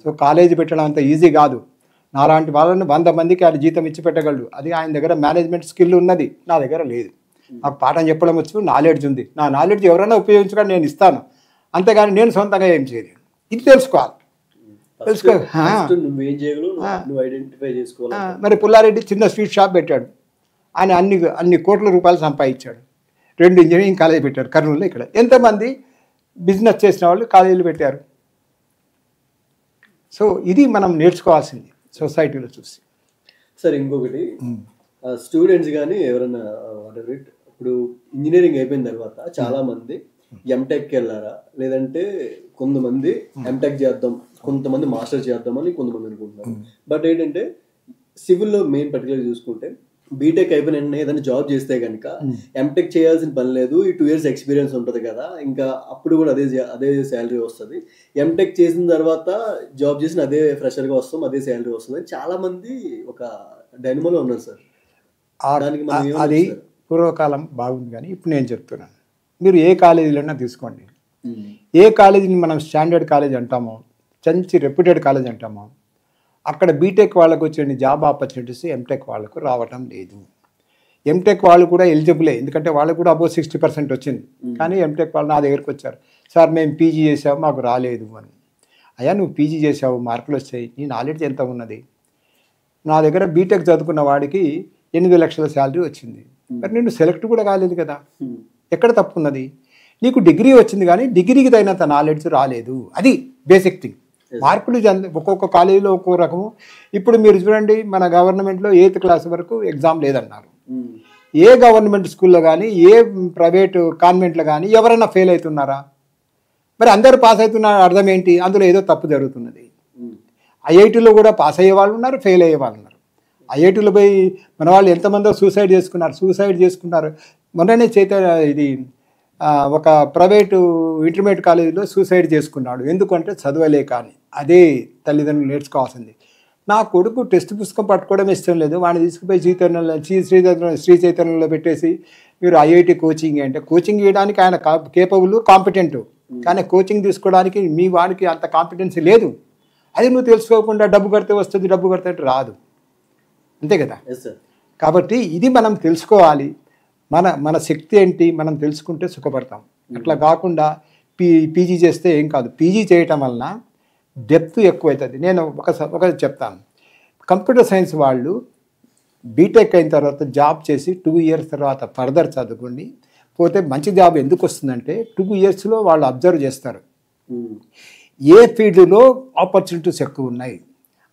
సో కాలేజీ పెట్టడం అంత ఈజీ కాదు. నాలాంటి వాళ్ళని 100 మందికి ఆయన జీతం ఇచ్చి పెట్టగలడు. అది ఆయన దగ్గర మేనేజ్మెంట్ స్కిల్ ఉన్నది, నా దగ్గర లేదు. నాకు పాఠం చెప్పడం వచ్చు, నాలెడ్జ్ ఉంది. నా నాలెడ్జ్ ఎవరైనా ఉపయోగించుకొని నేను ఇస్తాను, అంతేగాని నేను సొంతంగా ఏం చేయలేను. ఇది తెలుసుకోవాలి. మరి పుల్లారెడ్డి చిన్న స్వీట్ షాప్ పెట్టాడు, ఆయన అన్ని కోట్ల రూపాయలు సంపాదించాడు. 2 ఇంజనీరింగ్ కాలేజీ పెట్టారు కర్నూలులో. ఇక్కడ ఎంతమంది బిజినెస్ చేసిన వాళ్ళు కాలేజీలు పెట్టారు. సో ఇది మనం నేర్చుకోవాల్సింది సొసైటీలో చూసి. సార్ ఇంకొకటి, స్టూడెంట్స్ కానీ ఎవరైనా ఇప్పుడు ఇంజనీరింగ్ అయిపోయిన తర్వాత చాలా మంది ఎంటెక్కి వెళ్ళారా, లేదంటే కొంతమంది ఎంటెక్ చేద్దాం, కొంతమంది మాస్టర్ చేద్దామని కొంతమంది అనుకుంటున్నారు. బట్ ఏంటంటే సివిల్లో మెయిన్ పర్టికులర్ చూసుకుంటే బీటెక్ అయిపోయిన ఏదైనా జాబ్ చేస్తే కనుక ఎంటెక్ చేయాల్సిన పని లేదు, ఈ 2 years ఎక్స్పీరియన్స్ ఉంటుంది కదా, ఇంకా అప్పుడు కూడా అదే శాలరీ వస్తుంది. ఎంటెక్ చేసిన తర్వాత జాబ్ చేసిన అదే ఫ్రెషర్గా వస్తాం, అదే శాలరీ వస్తుంది. చాలా మంది ఒక డైనమోలో ఉన్నారు సార్. అది పూర్వకాలం బాగుంది, కానీ ఇప్పుడు నేను చెప్తున్నాను, మీరు ఏ కాలేజీలోనా తీసుకోండి, ఏ కాలేజీని మనం స్టాండర్డ్ కాలేజ్ అంటామో, మంచి రెప్యూటెడ్ కాలేజ్ అంటామో, అక్కడ బీటెక్ వాళ్ళకు వచ్చే జాబ్ ఆపర్చునిటీస్ ఎంటెక్ వాళ్ళకు రావటం లేదు. ఎంటెక్ వాళ్ళు కూడా ఎలిజిబులే, ఎందుకంటే వాళ్ళకు కూడా అబౌవ్ 60% వచ్చింది. కానీ ఎంటెక్ వాళ్ళు నా దగ్గరికి వచ్చారు, సార్ మేము పీజీ చేసాము మాకు రాలేదు అని. అయ్యా నువ్వు పీజీ చేసావు, మార్కులు వచ్చాయి, నీ నాలెడ్జ్ ఎంత ఉన్నది? నా దగ్గర బీటెక్ చదువుకున్న వాడికి 8 లక్షల శాలరీ వచ్చింది, మరి నేను సెలెక్ట్ కూడా కాలేదు కదా, ఎక్కడ తప్పు ఉన్నది? నీకు డిగ్రీ వచ్చింది కానీ డిగ్రీకి తగినంత నాలెడ్జ్ రాలేదు, అది బేసిక్ థింగ్. మార్కులు ఒక్కొక్క కాలేజీలో ఒక్కో రకము. ఇప్పుడు మీరు చూడండి, మన గవర్నమెంట్లో 8th క్లాస్ వరకు ఎగ్జామ్ లేదన్నారు. ఏ గవర్నమెంట్ స్కూల్లో కానీ ఏ ప్రైవేటు కాన్వెంట్లో కానీ ఎవరైనా ఫెయిల్ అవుతున్నారా? మరి అందరూ పాస్ అవుతున్నారు, అర్థం ఏంటి? అందులో ఏదో తప్పు జరుగుతున్నది. ఐఐటీలో కూడా పాస్ అయ్యే వాళ్ళు ఉన్నారు, ఫెయిల్ అయ్యే వాళ్ళు ఉన్నారు. ఐఐటీలో పోయి మన వాళ్ళు ఎంతమందో సూసైడ్ చేసుకున్నారు. మొన్ననే ఒక ప్రైవేటు ఇంటర్మీడియట్ కాలేజీలో సూసైడ్ చేసుకున్నాడు. ఎందుకంటే చదవలేక అని. అదే తల్లిదండ్రులు నేర్చుకోవాల్సింది. నా కొడుకు టెక్స్ట్ పుస్తకం పట్టుకోవడం ఇష్టం లేదు, వాడిని తీసుకుపోయి శ్రీ చైతన్యంలో పెట్టేసి మీరు ఐఐటి కోచింగ్ అంటే కోచింగ్ ఇవ్వడానికి ఆయన కేపబుల్ కాంపిటెంట్, కానీ కోచింగ్ తీసుకోవడానికి మీ వాడికి అంత కాంపిటెన్సీ లేదు. అది నువ్వు తెలుసుకోకుండా డబ్బు కడితే వస్తుంది, డబ్బు కడితే రాదు, అంతే కదా. కాబట్టి ఇది మనం తెలుసుకోవాలి. మన శక్తి ఏంటి మనం తెలుసుకుంటే సుఖపడతాం. అట్లా కాకుండా పీజీ చేస్తే ఏం కాదు. పీజీ చేయటం వలన డెప్త్ ఎక్కువవుతుంది. నేను ఒకటి చెప్తాను. కంప్యూటర్ సైన్స్ వాళ్ళు బీటెక్ అయిన తర్వాత జాబ్ చేసి 2 years తర్వాత ఫర్దర్ చదువుకోండి పోతే మంచి జాబ్ ఎందుకు వస్తుందంటే 2 yearsలో వాళ్ళు అబ్జర్వ్ చేస్తారు ఏ ఫీల్డ్లో ఆపర్చునిటీస్ ఎక్కువ ఉన్నాయి.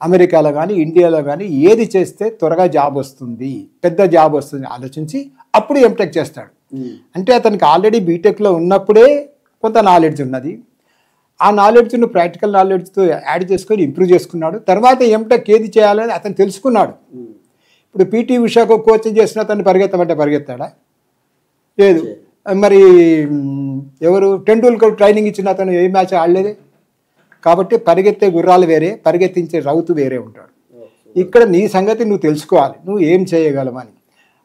అమెరికాలో కానీ ఇండియాలో కానీ ఏది చేస్తే త్వరగా జాబ్ వస్తుంది, పెద్ద జాబ్ వస్తుంది ఆలోచించి అప్పుడు ఎంటెక్ చేస్తాడు. అంటే అతనికి ఆల్రెడీ బీటెక్లో ఉన్నప్పుడే కొంత నాలెడ్జ్ ఉన్నది. ఆ నాలెడ్జ్ను ప్రాక్టికల్ నాలెడ్జ్తో యాడ్ చేసుకొని ఇంప్రూవ్ చేసుకున్నాడు. తర్వాత ఎంటెక్ ఏది చేయాలని అతను తెలుసుకున్నాడు. ఇప్పుడు పీటీ ఉషాకు కోచింగ్ చేసిన అతన్ని పరిగెత్తమంటే పరిగెత్తాడా? లేదు. మరి ఎవరు టెండూల్కర్ ట్రైనింగ్ ఇచ్చిన అతను ఏ మ్యాచ్ ఆడలేదే. కాబట్టి పరిగెత్తే గుర్రాలు వేరే, పరిగెత్తించే రౌతు వేరే ఉంటాడు. ఇక్కడ నీ సంగతి నువ్వు తెలుసుకోవాలి, నువ్వు ఏం చేయగలవని.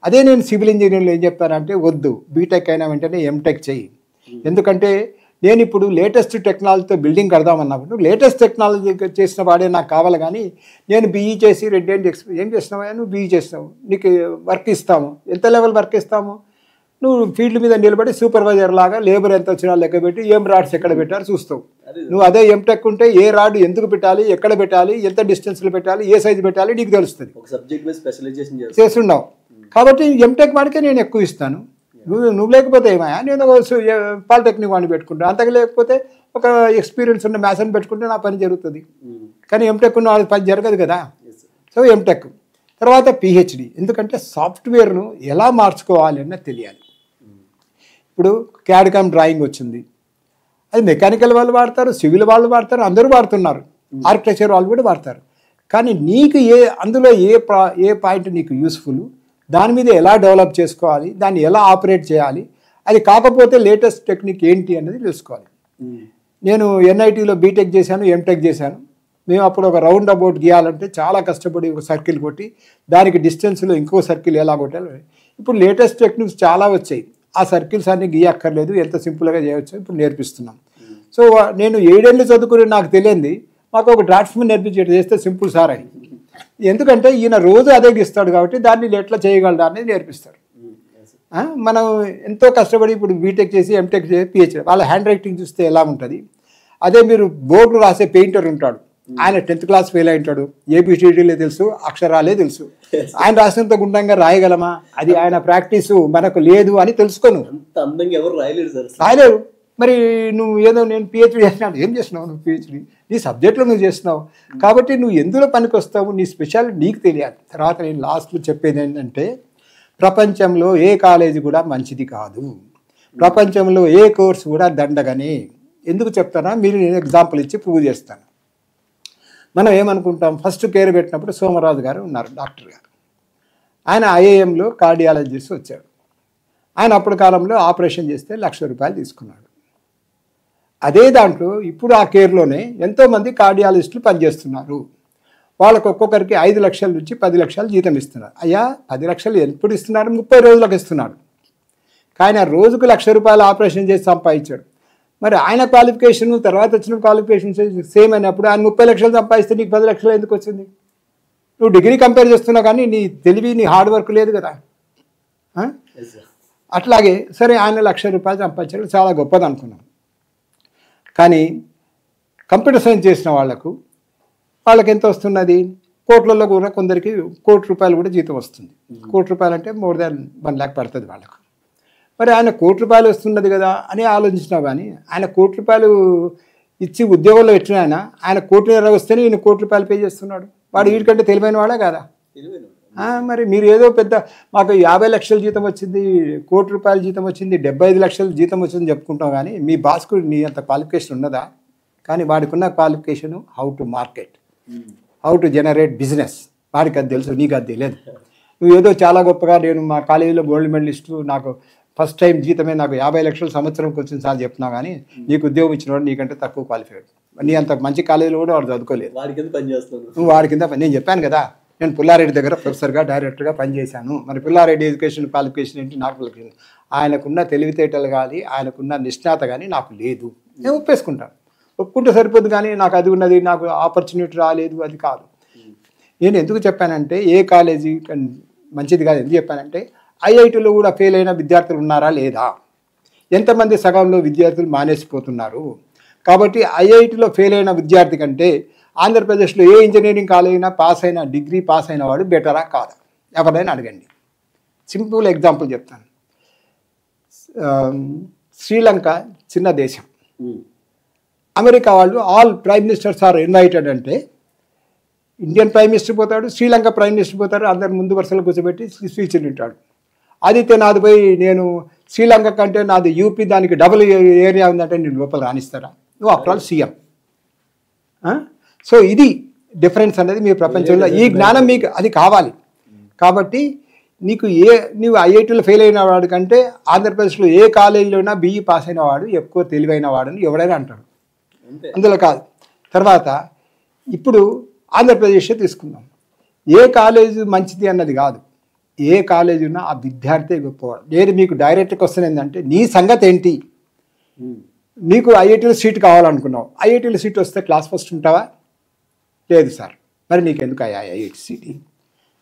అదే నేను సివిల్ ఇంజనీర్లు ఏం చెప్తానంటే వద్దు, బీటెక్ అయినా వెంటనే ఎంటెక్ చెయ్యి. ఎందుకంటే నేను ఇప్పుడు లేటెస్ట్ టెక్నాలజీతో బిల్డింగ్ కడదామన్నప్పుడు లేటెస్ట్ టెక్నాలజీ చేసిన వాడే నాకు కావాలి. కానీ నేను బీఈ చేసి 2 ఏళ్ళు ఏం చేసినావా? నువ్వు బీఈ చేసినావు, నీకు వర్క్ ఇస్తాము. ఎంత లెవెల్ వర్క్ ఇస్తాము? నువ్వు ఫీల్డ్ మీద నిలబడి సూపర్వైజర్ లాగా లేబర్ ఎంత వచ్చినా లెక్క పెట్టి ఏం రాడ్స్ ఎక్కడ పెట్టారు చూస్తావు. నువ్వు అదే ఎంటెక్ ఉంటే ఏ రాడ్ ఎందుకు పెట్టాలి, ఎక్కడ పెట్టాలి, ఎంత డిస్టెన్స్లో పెట్టాలి, ఏ సైజు పెట్టాలి నీకు తెలుస్తుంది, చేస్తున్నావు. కాబట్టి ఎంటెక్ వాడికే నేను ఎక్కువ ఇస్తాను. నువ్వు లేకపోతే ఏమయ్యా, నేను పాలిటెక్నిక్ వాడిని పెట్టుకుంటా. అంతకు లేకపోతే ఒక ఎక్స్పీరియన్స్ ఉన్న మ్యాథ్ని పెట్టుకుంటే నా పని జరుగుతుంది. కానీ ఎంటెక్ ఉన్న వాళ్ళ పని జరగదు కదా. సో ఎంటెక్ తర్వాత పిహెచ్డి. ఎందుకంటే సాఫ్ట్వేర్ను ఎలా మార్చుకోవాలి అన్నది తెలియాలి. ఇప్పుడు క్యాడ్కామ్ డ్రాయింగ్ వచ్చింది, అది మెకానికల్ వాళ్ళు వాడతారు, సివిల్ వాళ్ళు వాడతారు, అందరూ వాడుతున్నారు, ఆర్కిటెక్చర్ వాళ్ళు కూడా వాడతారు. కానీ నీకు అందులో ఏ పాయింట్ నీకు యూస్ఫుల్, దాని మీద ఎలా డెవలప్ చేసుకోవాలి, దాన్ని ఎలా ఆపరేట్ చేయాలి, అది కాకపోతే లేటెస్ట్ టెక్నిక్ ఏంటి అనేది తెలుసుకోవాలి. నేను ఎన్ఐటీలో బీటెక్ చేశాను, ఎంటెక్ చేశాను. మేము అప్పుడు ఒక రౌండ్ అబౌట్ గీయాలంటే చాలా కష్టపడి ఒక సర్కిల్ కొట్టి దానికి డిస్టెన్స్లో ఇంకో సర్కిల్ ఎలా కొట్టాలి. ఇప్పుడు లేటెస్ట్ టెక్నిక్స్ చాలా వచ్చాయి, ఆ సర్కిల్స్ అన్ని గీయక్కర్లేదు, ఎంత సింపుల్గా చేయవచ్చు ఇప్పుడు నేర్పిస్తున్నాం. సో నేను 7 ఏళ్ళు చదువుకుని నాకు తెలియంది మాకు ఒక డ్రాఫ్ట్స్మెన్ నేర్పించేది చేస్తే సింపుల్ సార్ అని. ఎందుకంటే ఈయన రోజు అదే గీస్తాడు కాబట్టి దాన్ని ఎట్లా చేయగలరా అనేది నేర్పిస్తాడు. మనం ఎంతో కష్టపడి ఇప్పుడు బీటెక్ చేసి ఎంటెక్ చేసి పిహెచ్డి, వాళ్ళ హ్యాండ్ రైటింగ్ చూస్తే ఎలా ఉంటుంది. అదే మీరు బోర్డులు రాసే పెయింటర్ ఉంటాడు, ఆయన 10th క్లాస్ ఫెయిల్ అయింటాడు, ఏబిసిడీలే తెలుసు, అక్షరాలే తెలుసు. ఆయన రాసినంత గుండంగా రాయగలమా? అది ఆయన ప్రాక్టీసు మనకు లేదు అని తెలుసుకోను, రాయలేరు. మరి నువ్వు ఏదో నేను పిహెచ్డి చేసినాను, ఏం చేసినావు నువ్వు? పిహెచ్డి నీ సబ్జెక్ట్లో నువ్వు చేసినావు కాబట్టి నువ్వు ఎందులో పనికి వస్తావు, నీ స్పెషాలిటీ నీకు తెలియాలి. తర్వాత నేను లాస్ట్లో చెప్పేది ఏంటంటే ప్రపంచంలో ఏ కాలేజీ కూడా మంచిది కాదు, ప్రపంచంలో ఏ కోర్సు కూడా దండగనే. ఎందుకు చెప్తానా మీరు నేను ఎగ్జాంపుల్ ఇచ్చి ప్రూవ్ చేస్తాను. మనం ఏమనుకుంటాం, ఫస్ట్ కేర్ పెట్టినప్పుడు సోమరాజు గారు ఉన్నారు, డాక్టర్ గారు. ఆయన ఐఏఎంలో కార్డియాలజిస్ట్ వచ్చాడు. ఆయన అప్పుడు కాలంలో ఆపరేషన్ చేస్తే ₹1,00,000 తీసుకున్నాడు. అదే దాంట్లో ఇప్పుడు ఆ కేర్లోనే ఎంతోమంది కార్డియాలజిస్టులు పనిచేస్తున్నారు. వాళ్ళకు ఒక్కొక్కరికి 5 లక్షల నుంచి 10 లక్షలు జీతం ఇస్తున్నారు. అయ్యా 10 లక్షలు ఎప్పుడు ఇస్తున్నారు? 30 రోజులకు ఇస్తున్నాడు. కానీ ఆ రోజుకు ₹1,00,000 ఆపరేషన్ చేసి సంపాదించాడు. మరి ఆయన క్వాలిఫికేషన్ తర్వాత వచ్చిన క్వాలిఫికేషన్ సేమ్ అయినప్పుడు ఆయన 30 లక్షలు సంపాదిస్తే నీకు 10 లక్షలు ఎందుకు వచ్చింది? నువ్వు డిగ్రీ కంపేర్ చేస్తున్నావు కానీ నీ తెలివి నీ హార్డ్ వర్క్ లేదు కదా. అట్లాగే సరే ఆయన ₹1,00,000 సంపాదించాడు, చాలా గొప్పది అనుకున్నాం. కానీ కంప్యూటర్ సైన్స్ చేసిన వాళ్ళకి ఎంత వస్తున్నది? కోట్లలో కూడా కొందరికి ₹1,00,000 కూడా జీతం వస్తుంది. ₹1,00,000 అంటే మోర్ దాన్ 1 lakh పడుతుంది వాళ్ళకు. మరి ఆయన ₹1,00,000 వస్తున్నది కదా అని ఆలోచించినా కానీ ఆయన ₹1,00,000 ఇచ్చి ఉద్యోగంలో పెట్టిన ఆయన 1,00,000 వస్తేనే ఈయన ₹1,00,000 పే చేస్తున్నాడు. వాడు వీడికంటే తెలివైన వాడా కాదా? మరి మీరు ఏదో పెద్ద మాకు 50 లక్షల జీతం వచ్చింది, ₹1,00,000 జీతం వచ్చింది, 75 లక్షల జీతం వచ్చిందని చెప్పుకుంటాం. కానీ మీ బాస్కు నీ అంత క్వాలిఫికేషన్ ఉన్నదా? కానీ వాడికి ఉన్న qualification how to market, how to generate business, వాడికి అది తెలుసు, నీకు అది తెలియదు. నువ్వు ఏదో చాలా గొప్పగా నేను మా కాలేజీలో గోల్డ్ మెడలిస్టు, నాకు ఫస్ట్ టైం జీతమే నాకు 50 లక్షలు సంవత్సరంకి వచ్చింది సార్ చెప్తున్నా కానీ నీకు ఉద్యోగం ఇచ్చినవాడు నీకంటే తక్కువ క్వాలిఫైడ్, నీ అంత మంచి కాలేజీలో కూడా వాడు చదువుకోలేదు, వాడి కింద పని చేస్తాను, నువ్వు వాడి కింద నేను చెప్పాను కదా, నేను పుల్లారెడ్డి దగ్గర ప్రొఫెసర్గా డైరెక్టర్గా పనిచేశాను. మరి పుల్లారెడ్డి ఎడ్యుకేషన్ క్వాలిఫికేషన్ ఏంటి, నాకు ఆయనకున్న తెలివితేటలు కానీ ఆయనకున్న నిష్ణాత కానీ నాకు లేదు. నేను ఒప్పేసుకుంటాను, ఒప్పుకుంటే సరిపోదు. కానీ నాకు అది ఉన్నది, నాకు ఆపర్చునిటీ రాలేదు, అది కాదు. నేను ఎందుకు చెప్పానంటే ఏ కాలేజీ మంచిది కాదు ఎందుకు చెప్పానంటే ఐఐటీలో కూడా ఫెయిల్ అయిన విద్యార్థులు ఉన్నారా లేదా, ఎంతమంది సగంలో విద్యార్థులు మానేసిపోతున్నారు. కాబట్టి ఐఐటీలో ఫెయిల్ అయిన విద్యార్థి కంటే ఆంధ్రప్రదేశ్లో ఏ ఇంజనీరింగ్ కాలేజ్ అయినా పాస్ అయిన డిగ్రీ పాస్ అయిన వాడు బెటరా కాదా, ఎవరైనా అడగండి. సింపుల్ ఎగ్జాంపుల్ చెప్తాను. శ్రీలంక చిన్న దేశం, అమెరికా వాళ్ళు all prime ministers are invited అంటే ఇండియన్ ప్రైమ్ మినిస్టర్ పోతాడు, శ్రీలంక ప్రైమ్ మినిస్టర్ పోతాడు, అందరు ముందు వరుసలో కూర్చోబెట్టి స్పీచ్లు వింటాడు. ఆదిత్యనాథ్ పోయి నేను శ్రీలంక కంటే నాది యూపీ దానికి డబుల్ ఏరియా ఉందంటే నేను లోపల రాణిస్తారా, నువ్వు ఆఫ్టర్ ఆల్ సీఎం. సో ఇది డిఫరెన్స్ అనేది మీ ప్రపంచంలో ఈ జ్ఞానం మీకు అది కావాలి. కాబట్టి నువ్వు ఐఐటీలో ఫెయిల్ అయిన వాడు కంటే ఆంధ్రప్రదేశ్లో ఏ కాలేజీలో అయినా బీఈ పాస్ అయిన వాడు ఎక్కువ తెలివైన వాడని ఎవడైనా అంటాడు, అందులో కాదు. తర్వాత ఇప్పుడు ఆంధ్రప్రదేశ్ తీసుకుందాం, ఏ కాలేజీ మంచిది అన్నది కాదు, ఏ కాలేజీ ఉన్నా ఆ విద్యార్థి గొప్పవాడు. నేను మీకు డైరెక్ట్ క్వశ్చన్ ఏంటంటే నీ సంగతి ఏంటి, నీకు ఐఐటీలో సీట్ కావాలనుకున్నావు, ఐఐటీలో సీట్ వస్తే క్లాస్ ఫస్ట్ ఉంటావా, లేదు సార్, మరి నీకు ఎందుకు ఐఐటి సీట్,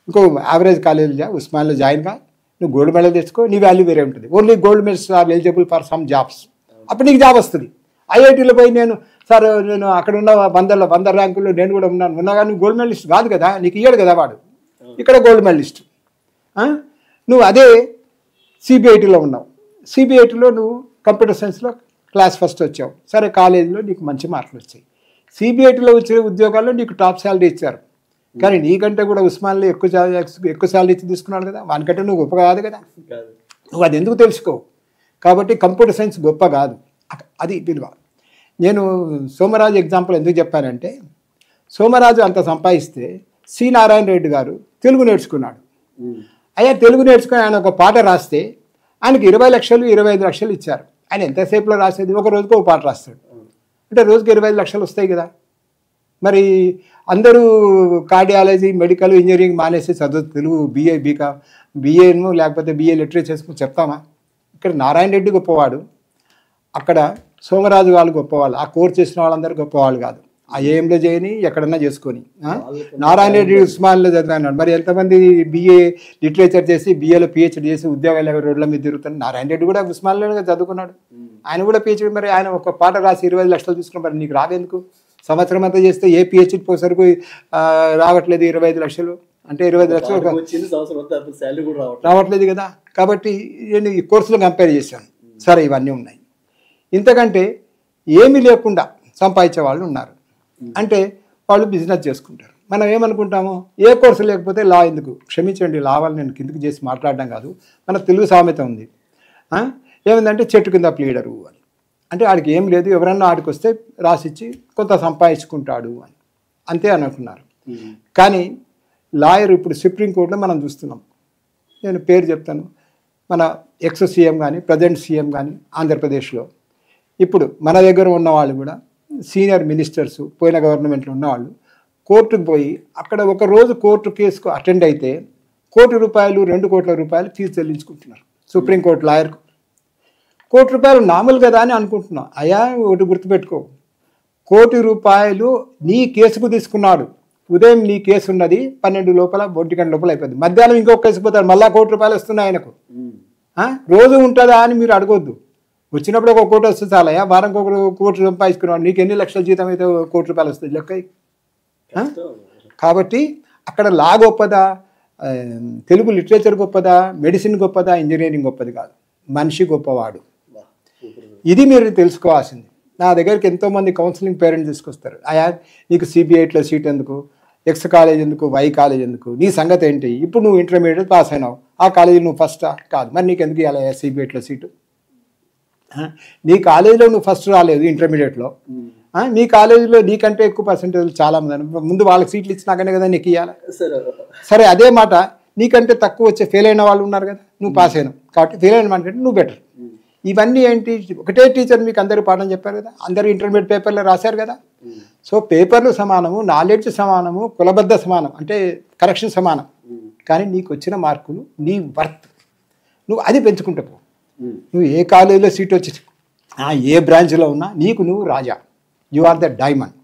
ఇంకో యావరేజ్ కాలేజీలో ఉస్మాన్లో జాయిన్ గా, నువ్వు గోల్డ్ మెడల్ తెచ్చుకో, నీ వాల్యూ వేరే ఉంటుంది. Only gold medals are eligible for some jobs, అప్పుడు నీకు జాబ్ వస్తుంది. ఐఐటీలో పోయి నేను సార్ నేను అక్కడ ఉన్న 100 ర్యాంకుల్లో నేను కూడా ఉన్నా కానీ గోల్డ్ మెడలిస్ట్ కాదు కదా, నీకు ఇయ్యాడు కదా వాడు, ఇక్కడ గోల్డ్ మెడలిస్ట్. నువ్వు అదే సిబిఐటీలో ఉన్నావు, సిబిఐటీలో నువ్వు కంప్యూటర్ సైన్స్లో క్లాస్ ఫస్ట్ వచ్చావు, సరే కాలేజీలో నీకు మంచి మార్కులు వచ్చాయి, సిబిఐటీలో వచ్చిన ఉద్యోగాల్లో నీకు టాప్ శాలరీ ఇచ్చారు, కానీ నీకంటే కూడా ఉస్మాన్లో ఎక్కువ శాలరీ ఇచ్చి తీసుకున్నాడు కదా, వానికంటే నువ్వు గొప్ప కాదు కదా, నువ్వు అది ఎందుకు తెలుసుకో. కాబట్టి కంప్యూటర్ సైన్స్ గొప్ప కాదు, అది విలువ. నేను సోమరాజు ఎగ్జాంపుల్ ఎందుకు చెప్పానంటే సోమరాజు అంత సంపాదిస్తే సి నారాయణ రెడ్డి గారు తెలుగు నేర్చుకున్నాడు. అయ్యా తెలుగు నేర్చుకుని ఆయన ఒక పాట రాస్తే ఆయనకి 20 లక్షలు 25 లక్షలు ఇచ్చారు. ఆయన ఎంతసేపులో రాసేది, ఒక రోజుకు ఒక పాట రాస్తాడు అంటే రోజుకి 25 లక్షలు వస్తాయి కదా. మరి అందరూ కార్డియాలజీ మెడికల్ ఇంజనీరింగ్ మానేసి చదువు తెలుగు బిఏను లేకపోతే బిఏ లిటరేచర్ చేసుకుని చెప్తామా. ఇక్కడ నారాయణ రెడ్డి గొప్పవాడు, అక్కడ సోమరాజు వాళ్ళు గొప్పవాళ్ళు, ఆ కోర్స్ చేసిన వాళ్ళందరూ గొప్పవాళ్ళు కాదు. ఐఏఎంలో చేయని ఎక్కడన్నా చేసుకొని నారాయణ రెడ్డి ఉస్మాన్లో చదివాడు. మరి ఎంతమంది బిఏ లిటరేచర్ చేసి బిఏలో పిహెచ్డి చేసి ఉద్యోగాలు రోడ్ల మీద తిరుగుతాడు. నారాయణ రెడ్డి కూడా ఉస్మాన్లోనే చదువుకున్నాడు, ఆయన కూడా పిహెచ్డి. మరి ఆయన ఒక పాట రాసి 25 లక్షలు తీసుకున్నాడు, మరి నీకు రావేందుకు? సంవత్సరం అంతా చేస్తే ఏ పిహెచ్డి పోసరికి రావట్లేదు 25 లక్షలు అంటే 25 లక్షలు రావట్లేదు కదా. కాబట్టి నేను ఈ కోర్సులో కంపేర్ చేశాను, సరే ఇవన్నీ ఉన్నాయి. ఇంతకంటే ఏమీ లేకుండా సంపాదించే వాళ్ళు ఉన్నారు, అంటే వాళ్ళు బిజినెస్ చేసుకుంటారు. మనం ఏమనుకుంటాము, ఏ కోర్సు లేకపోతే లా ఎందుకు? క్షమించండి, లా వాళ్ళు నేను కిందకి చేసి మాట్లాడడం కాదు, మన తెలుగు సామెత ఉంది ఏమిందంటే చెట్టు కింద ప్లీడరు అని. అంటే ఆడికి ఏం లేదు, ఎవరన్నా ఆడికి వస్తే రాసిచ్చి కొంత సంపాదించుకుంటాడు అని అంతే అనుకున్నారు. కానీ లాయర్ ఇప్పుడు సుప్రీంకోర్టులో మనం చూస్తున్నాం. నేను పేరు చెప్తాను, మన ఎక్స్ సీఎం కానీ ప్రజెంట్ సీఎం కానీ ఆంధ్రప్రదేశ్లో ఇప్పుడు మన దగ్గర ఉన్నవాళ్ళు కూడా సీనియర్ మినిస్టర్స్ పోయిన గవర్నమెంట్లో ఉన్నవాళ్ళు కోర్టుకు పోయి అక్కడ ఒక రోజు కోర్టు కేసుకు అటెండ్ అయితే ₹1 కోటి 2 కోట్ల రూపాయలు ఫీజు చెల్లించుకుంటున్నారు సుప్రీంకోర్టు లాయర్కు. ₹1 కోటి నామూలు కదా అని అనుకుంటున్నాం. అయ్యా ఒకటి గుర్తుపెట్టుకో, ₹1 కోటి నీ కేసుకు తీసుకున్నాడు. ఉదయం నీ కేసు ఉన్నది 12 లోపల 1 గంట లోపల అయిపోద్ది, మధ్యాహ్నం ఇంకొక కేసు పోతాడు, మళ్ళీ ₹1 కోటి వస్తున్నాయి ఆయనకు. రోజు ఉంటుందా అని మీరు అడగొద్దు, వచ్చినప్పుడు ఒక కోటి వస్తుంది చాలా. వారంకి ₹1 కోటి సంపాదించుకున్నాడు, నీకు ఎన్ని లక్షల జీతం అయితే ₹1 కోటి వస్తుంది లెక్క. కాబట్టి అక్కడ లా గొప్పదా, తెలుగు లిటరేచర్ గొప్పదా, మెడిసిన్ గొప్పదా, ఇంజనీరింగ్ గొప్పది కాదు, మనిషి గొప్పవాడు. ఇది మీరు తెలుసుకోవాల్సింది. నా దగ్గరికి ఎంతోమంది కౌన్సిలింగ్ పేరెంట్స్ తీసుకొస్తారు, అయ్యా నీకు సిబిఐట్లో సీట్ ఎందుకు, ఎక్స్ కాలేజ్ ఎందుకు, వై కాలేజ్ ఎందుకు, నీ సంగతి ఏంటి, ఇప్పుడు నువ్వు ఇంటర్మీడియట్ పాస్ అయినావు, ఆ కాలేజీ నువ్వు ఫస్టా కాదు, మరి నీకు ఎందుకు ఇవ్వాలి సిబిఐట్లో సీటు? నీ కాలేజీలో నువ్వు ఫస్ట్ రాలేదు ఇంటర్మీడియట్లో, నీ కాలేజీలో నీకంటే ఎక్కువ పర్సెంటేజ్ చాలా మంది ముందు వాళ్ళకి సీట్లు ఇచ్చినాకనే కదా నీకు ఇవ్వాలి. సరే అదే మాట నీకంటే తక్కువ వచ్చే ఫెయిల్ అయిన వాళ్ళు ఉన్నారు కదా, నువ్వు పాస్ అయినావు కాబట్టి ఫెయిల్ అయిన వాడికంటే నువ్వు బెటర్. ఇవన్నీ ఏంటి, ఒకటే టీచర్ మీకు అందరూ పాఠం చెప్పారు కదా, అందరూ ఇంటర్మీడియట్ పేపర్లో రాశారు కదా. సో పేపర్లు సమానము, నాలెడ్జ్ సమానము, కులబద్ధ సమానం, అంటే కరెక్షన్ సమానం. కానీ నీకు వచ్చిన మార్కులు నీ వర్త్, నువ్వు అది పెంచుకుంటూ నువ్వు ఏ కాలేజీలో సీట్ వచ్చి ఏ బ్రాంచ్లో ఉన్నా నీకు నువ్వు రాజా, యు ఆర్ ద డైమండ్.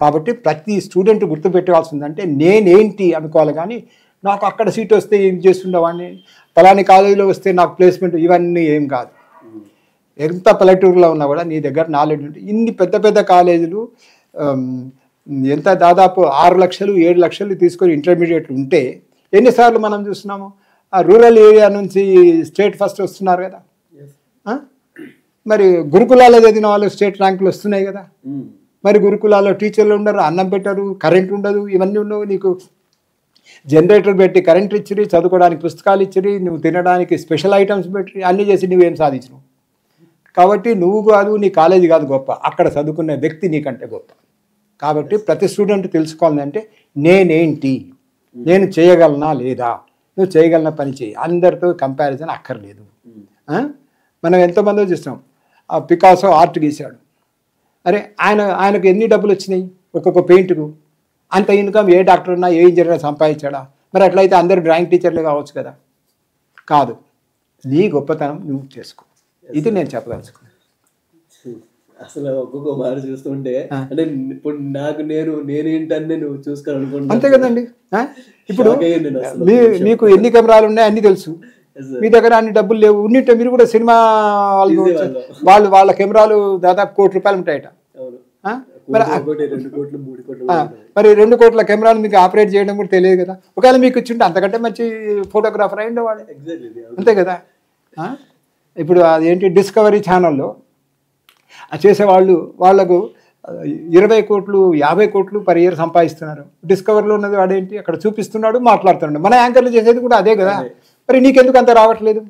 కాబట్టి ప్రతి స్టూడెంట్ గుర్తుపెట్టుకోవాల్సిందంటే నేనేంటి అనుకోవాలి, కానీ నాకు అక్కడ సీట్ వస్తే ఏం చేస్తుండేవాడిని, పలాని కాలేజీలో వస్తే నాకు ప్లేస్మెంట్, ఇవన్నీ ఏం కాదు. ఎంత పల్లెటూరులో ఉన్నా కూడా నీ దగ్గర నాలెడ్జ్ ఉంటే, ఇన్ని పెద్ద పెద్ద కాలేజీలు ఎంత దాదాపు 6 లక్షలు 7 లక్షలు తీసుకొని ఇంటర్మీడియట్లు ఉంటే ఎన్నిసార్లు మనం చూస్తున్నాము ఆ రూరల్ ఏరియా నుంచి స్టేట్ ఫస్ట్ వస్తున్నారు కదా. మరి గురుకులాల్లో చదివిన వాళ్ళు స్టేట్ ర్యాంకులు వస్తున్నాయి కదా. మరి గురుకులాల్లో టీచర్లు ఉండరు, అన్నం పెట్టరు, కరెంట్ ఉండదు, ఇవన్నీ ఉండవు. నీకు జనరేటర్ పెట్టి కరెంట్ ఇచ్చిరి, చదువుకోవడానికి పుస్తకాలు ఇచ్చిరి, నువ్వు తినడానికి స్పెషల్ ఐటమ్స్ పెట్టి అన్నీ చేసి నువ్వేం సాధించినావు. కాబట్టి నువ్వు కాదు, నీ కాలేజీ కాదు గొప్ప, అక్కడ చదువుకునే వ్యక్తి నీకంటే గొప్ప. కాబట్టి ప్రతి స్టూడెంట్ తెలుసుకోవాలంటే నేనేంటి, నేను చేయగలనా లేదా, నువ్వు చేయగలన పని చేయి, అందరితో కంపారిజన్ అక్కర్లేదు. మనం ఎంతోమందో చూస్తాం, ఆ పికాసో ఆర్ట్ గీశాడు, అరే ఆయనకు ఎన్ని డబ్బులు వచ్చినాయి ఒక్కొక్క పెయింట్కు, అంత ఇన్కమ్ ఏ డాక్టర్ ఉన్నా ఏ ఇంజనీర్ సంపాదించాడా? మరి అట్లయితే అందరు డ్రాయింగ్ టీచర్లు కావచ్చు కదా. కాదు, నీ గొప్పతనం నువ్వు చేసుకో, ఇది నేను చెప్పదలుచుకున్నాను. అసలు ఒక్కొక్క మాట చూస్తుంటే అంటే ఇప్పుడు నేనేంటని నువ్వు చూసుకోవాలనుకుంటున్నా, అంతే కదండి. ఇప్పుడు మీకు ఎన్ని కెమెరాలు ఉన్నాయి అన్ని తెలుసు, మీ దగ్గర అన్ని డబ్బులు లేవు, ఉన్నట్టే మీరు కూడా సినిమా వాళ్ళ కెమెరాలు దాదాపు ₹1,00,00,000 ఉంటాయట. మరి 2 కోట్ల కెమెరాలు మీకు ఆపరేట్ చేయడం కూడా తెలియదు కదా. ఒకవేళ మీకు ఇచ్చింటే అంతకంటే మంచి ఫోటోగ్రాఫర్ అయి ఉండేవాడు, అంతే కదా. ఇప్పుడు అదేంటి డిస్కవరీ ఛానల్లో చేసేవాళ్ళు వాళ్ళకు 20 కోట్లు 50 కోట్లు పర్ ఇయర్ సంపాదిస్తున్నారు. డిస్కవరీలో ఉన్నది వాడేంటి అక్కడ చూపిస్తున్నాడు, మాట్లాడుతున్నాడు. మన యాంకర్లు చేసేది కూడా అదే కదా. మరి నీకెందుకు అంత రావట్లేదు?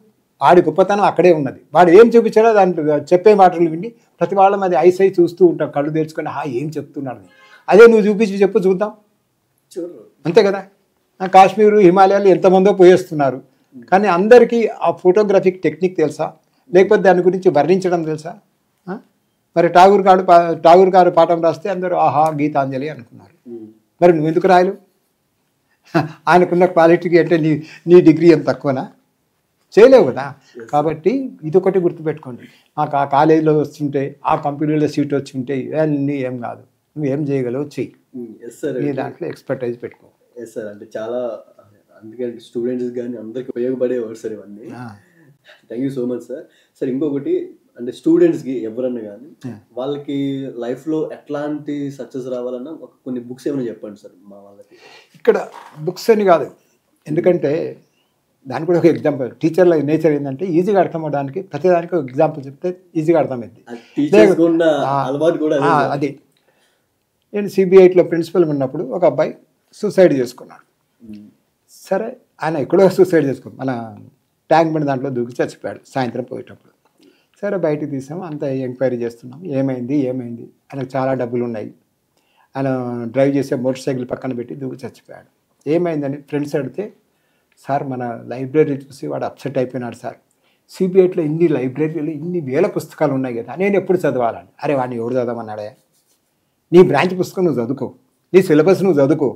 వాడి గొప్పతనం అక్కడే ఉన్నది. వాడు ఏం చూపించాడో దాంట్లో చెప్పే మాటలు విని ప్రతి వాళ్ళం అది ఐసై చూస్తూ ఉంటాం, కళ్ళు తెరుచుకొని ఏం చెప్తున్నాడు. అదే నువ్వు చూపించి చెప్పు చూద్దాం, అంతే కదా. కాశ్మీరు హిమాలయాలు ఎంతమందో పోయేస్తున్నారు, కానీ అందరికీ ఆ ఫోటోగ్రఫిక్ టెక్నిక్ తెలుసా, లేకపోతే దాని గురించి వర్ణించడం తెలుసా? మరి ఠాగూర్ గారు పాఠం రాస్తే అందరూ ఆహా గీతాంజలి అనుకున్నారు. మరి నువ్వు ఎందుకు రాయలు? ఆయనకున్న క్వాలిటీకి అంటే నీ డిగ్రీ ఏం తక్కువనా? చేయలేవు కదా. కాబట్టి ఇదొకటి గుర్తుపెట్టుకోండి, మాకు ఆ కాలేజీలో వస్తుంటే ఆ కంపెనీలో సీట్ వచ్చి ఉంటే ఇవన్నీ ఏం కాదు, నువ్వు ఏం చేయగలవు చెయ్యి, నీ దాంట్లో ఎక్స్పర్టైజ్ పెట్టుకో. ఎస్ సార్, అంటే చాలా అందుకని స్టూడెంట్స్ కానీ అందరికి ఉపయోగపడే వర్డ్స్ సార్ ఇవన్నీ. Thank you so much sir. Sir ఇంకొకటి అంటే స్టూడెంట్స్కి ఎవరన్నా కానీ వాళ్ళకి లైఫ్లో ఎట్లాంటి సక్సెస్ రావాలన్నా కొన్ని బుక్స్ ఏమైనా చెప్పండి సార్ మా వాళ్ళకి. ఇక్కడ బుక్స్ అని కాదు, ఎందుకంటే దానికి కూడా ఒక ఎగ్జాంపుల్. టీచర్ల నేచర్ ఏంటంటే ఈజీగా అర్థం అవడానికి ప్రతిదానికి ఒక ఎగ్జాంపుల్ చెప్తే ఈజీగా అర్థమైంది. అది నేను CBIలో ప్రిన్సిపల్ ఉన్నప్పుడు ఒక అబ్బాయి సూసైడ్ చేసుకున్నాడు. సరే, ఆయన ఎక్కడో సూసైడ్ చేసుకున్నాడు, మన ట్యాంక్ బండ్ దాంట్లో దూకి చచ్చిపోయాడు సాయంత్రం పోయేటప్పుడు. సరే, బయటికి తీసాము, అంతా ఎంక్వైరీ చేస్తున్నాం, ఏమైంది ఆయనకు చాలా డబ్బులు ఉన్నాయి, ఆయన డ్రైవ్ చేసే మోటార్ సైకిల్ పక్కన పెట్టి దూకి చచ్చిపోయాడు. ఏమైందని ఫ్రెండ్స్ అడిగితే, సార్ మన లైబ్రరీ చూసి వాడు అప్సెట్ అయిపోయినాడు సార్, CBIలో ఇన్ని లైబ్రరీలు ఇన్ని వేల పుస్తకాలు ఉన్నాయి కదా, నేను ఎప్పుడు చదవాలని. అరే వాడిని ఎవడు చదవమన్నాడే, నీ బ్రాంచ్ పుస్తకం నువ్వు చదువుకో, నీ సిలబస్ నువ్వు చదువుకో.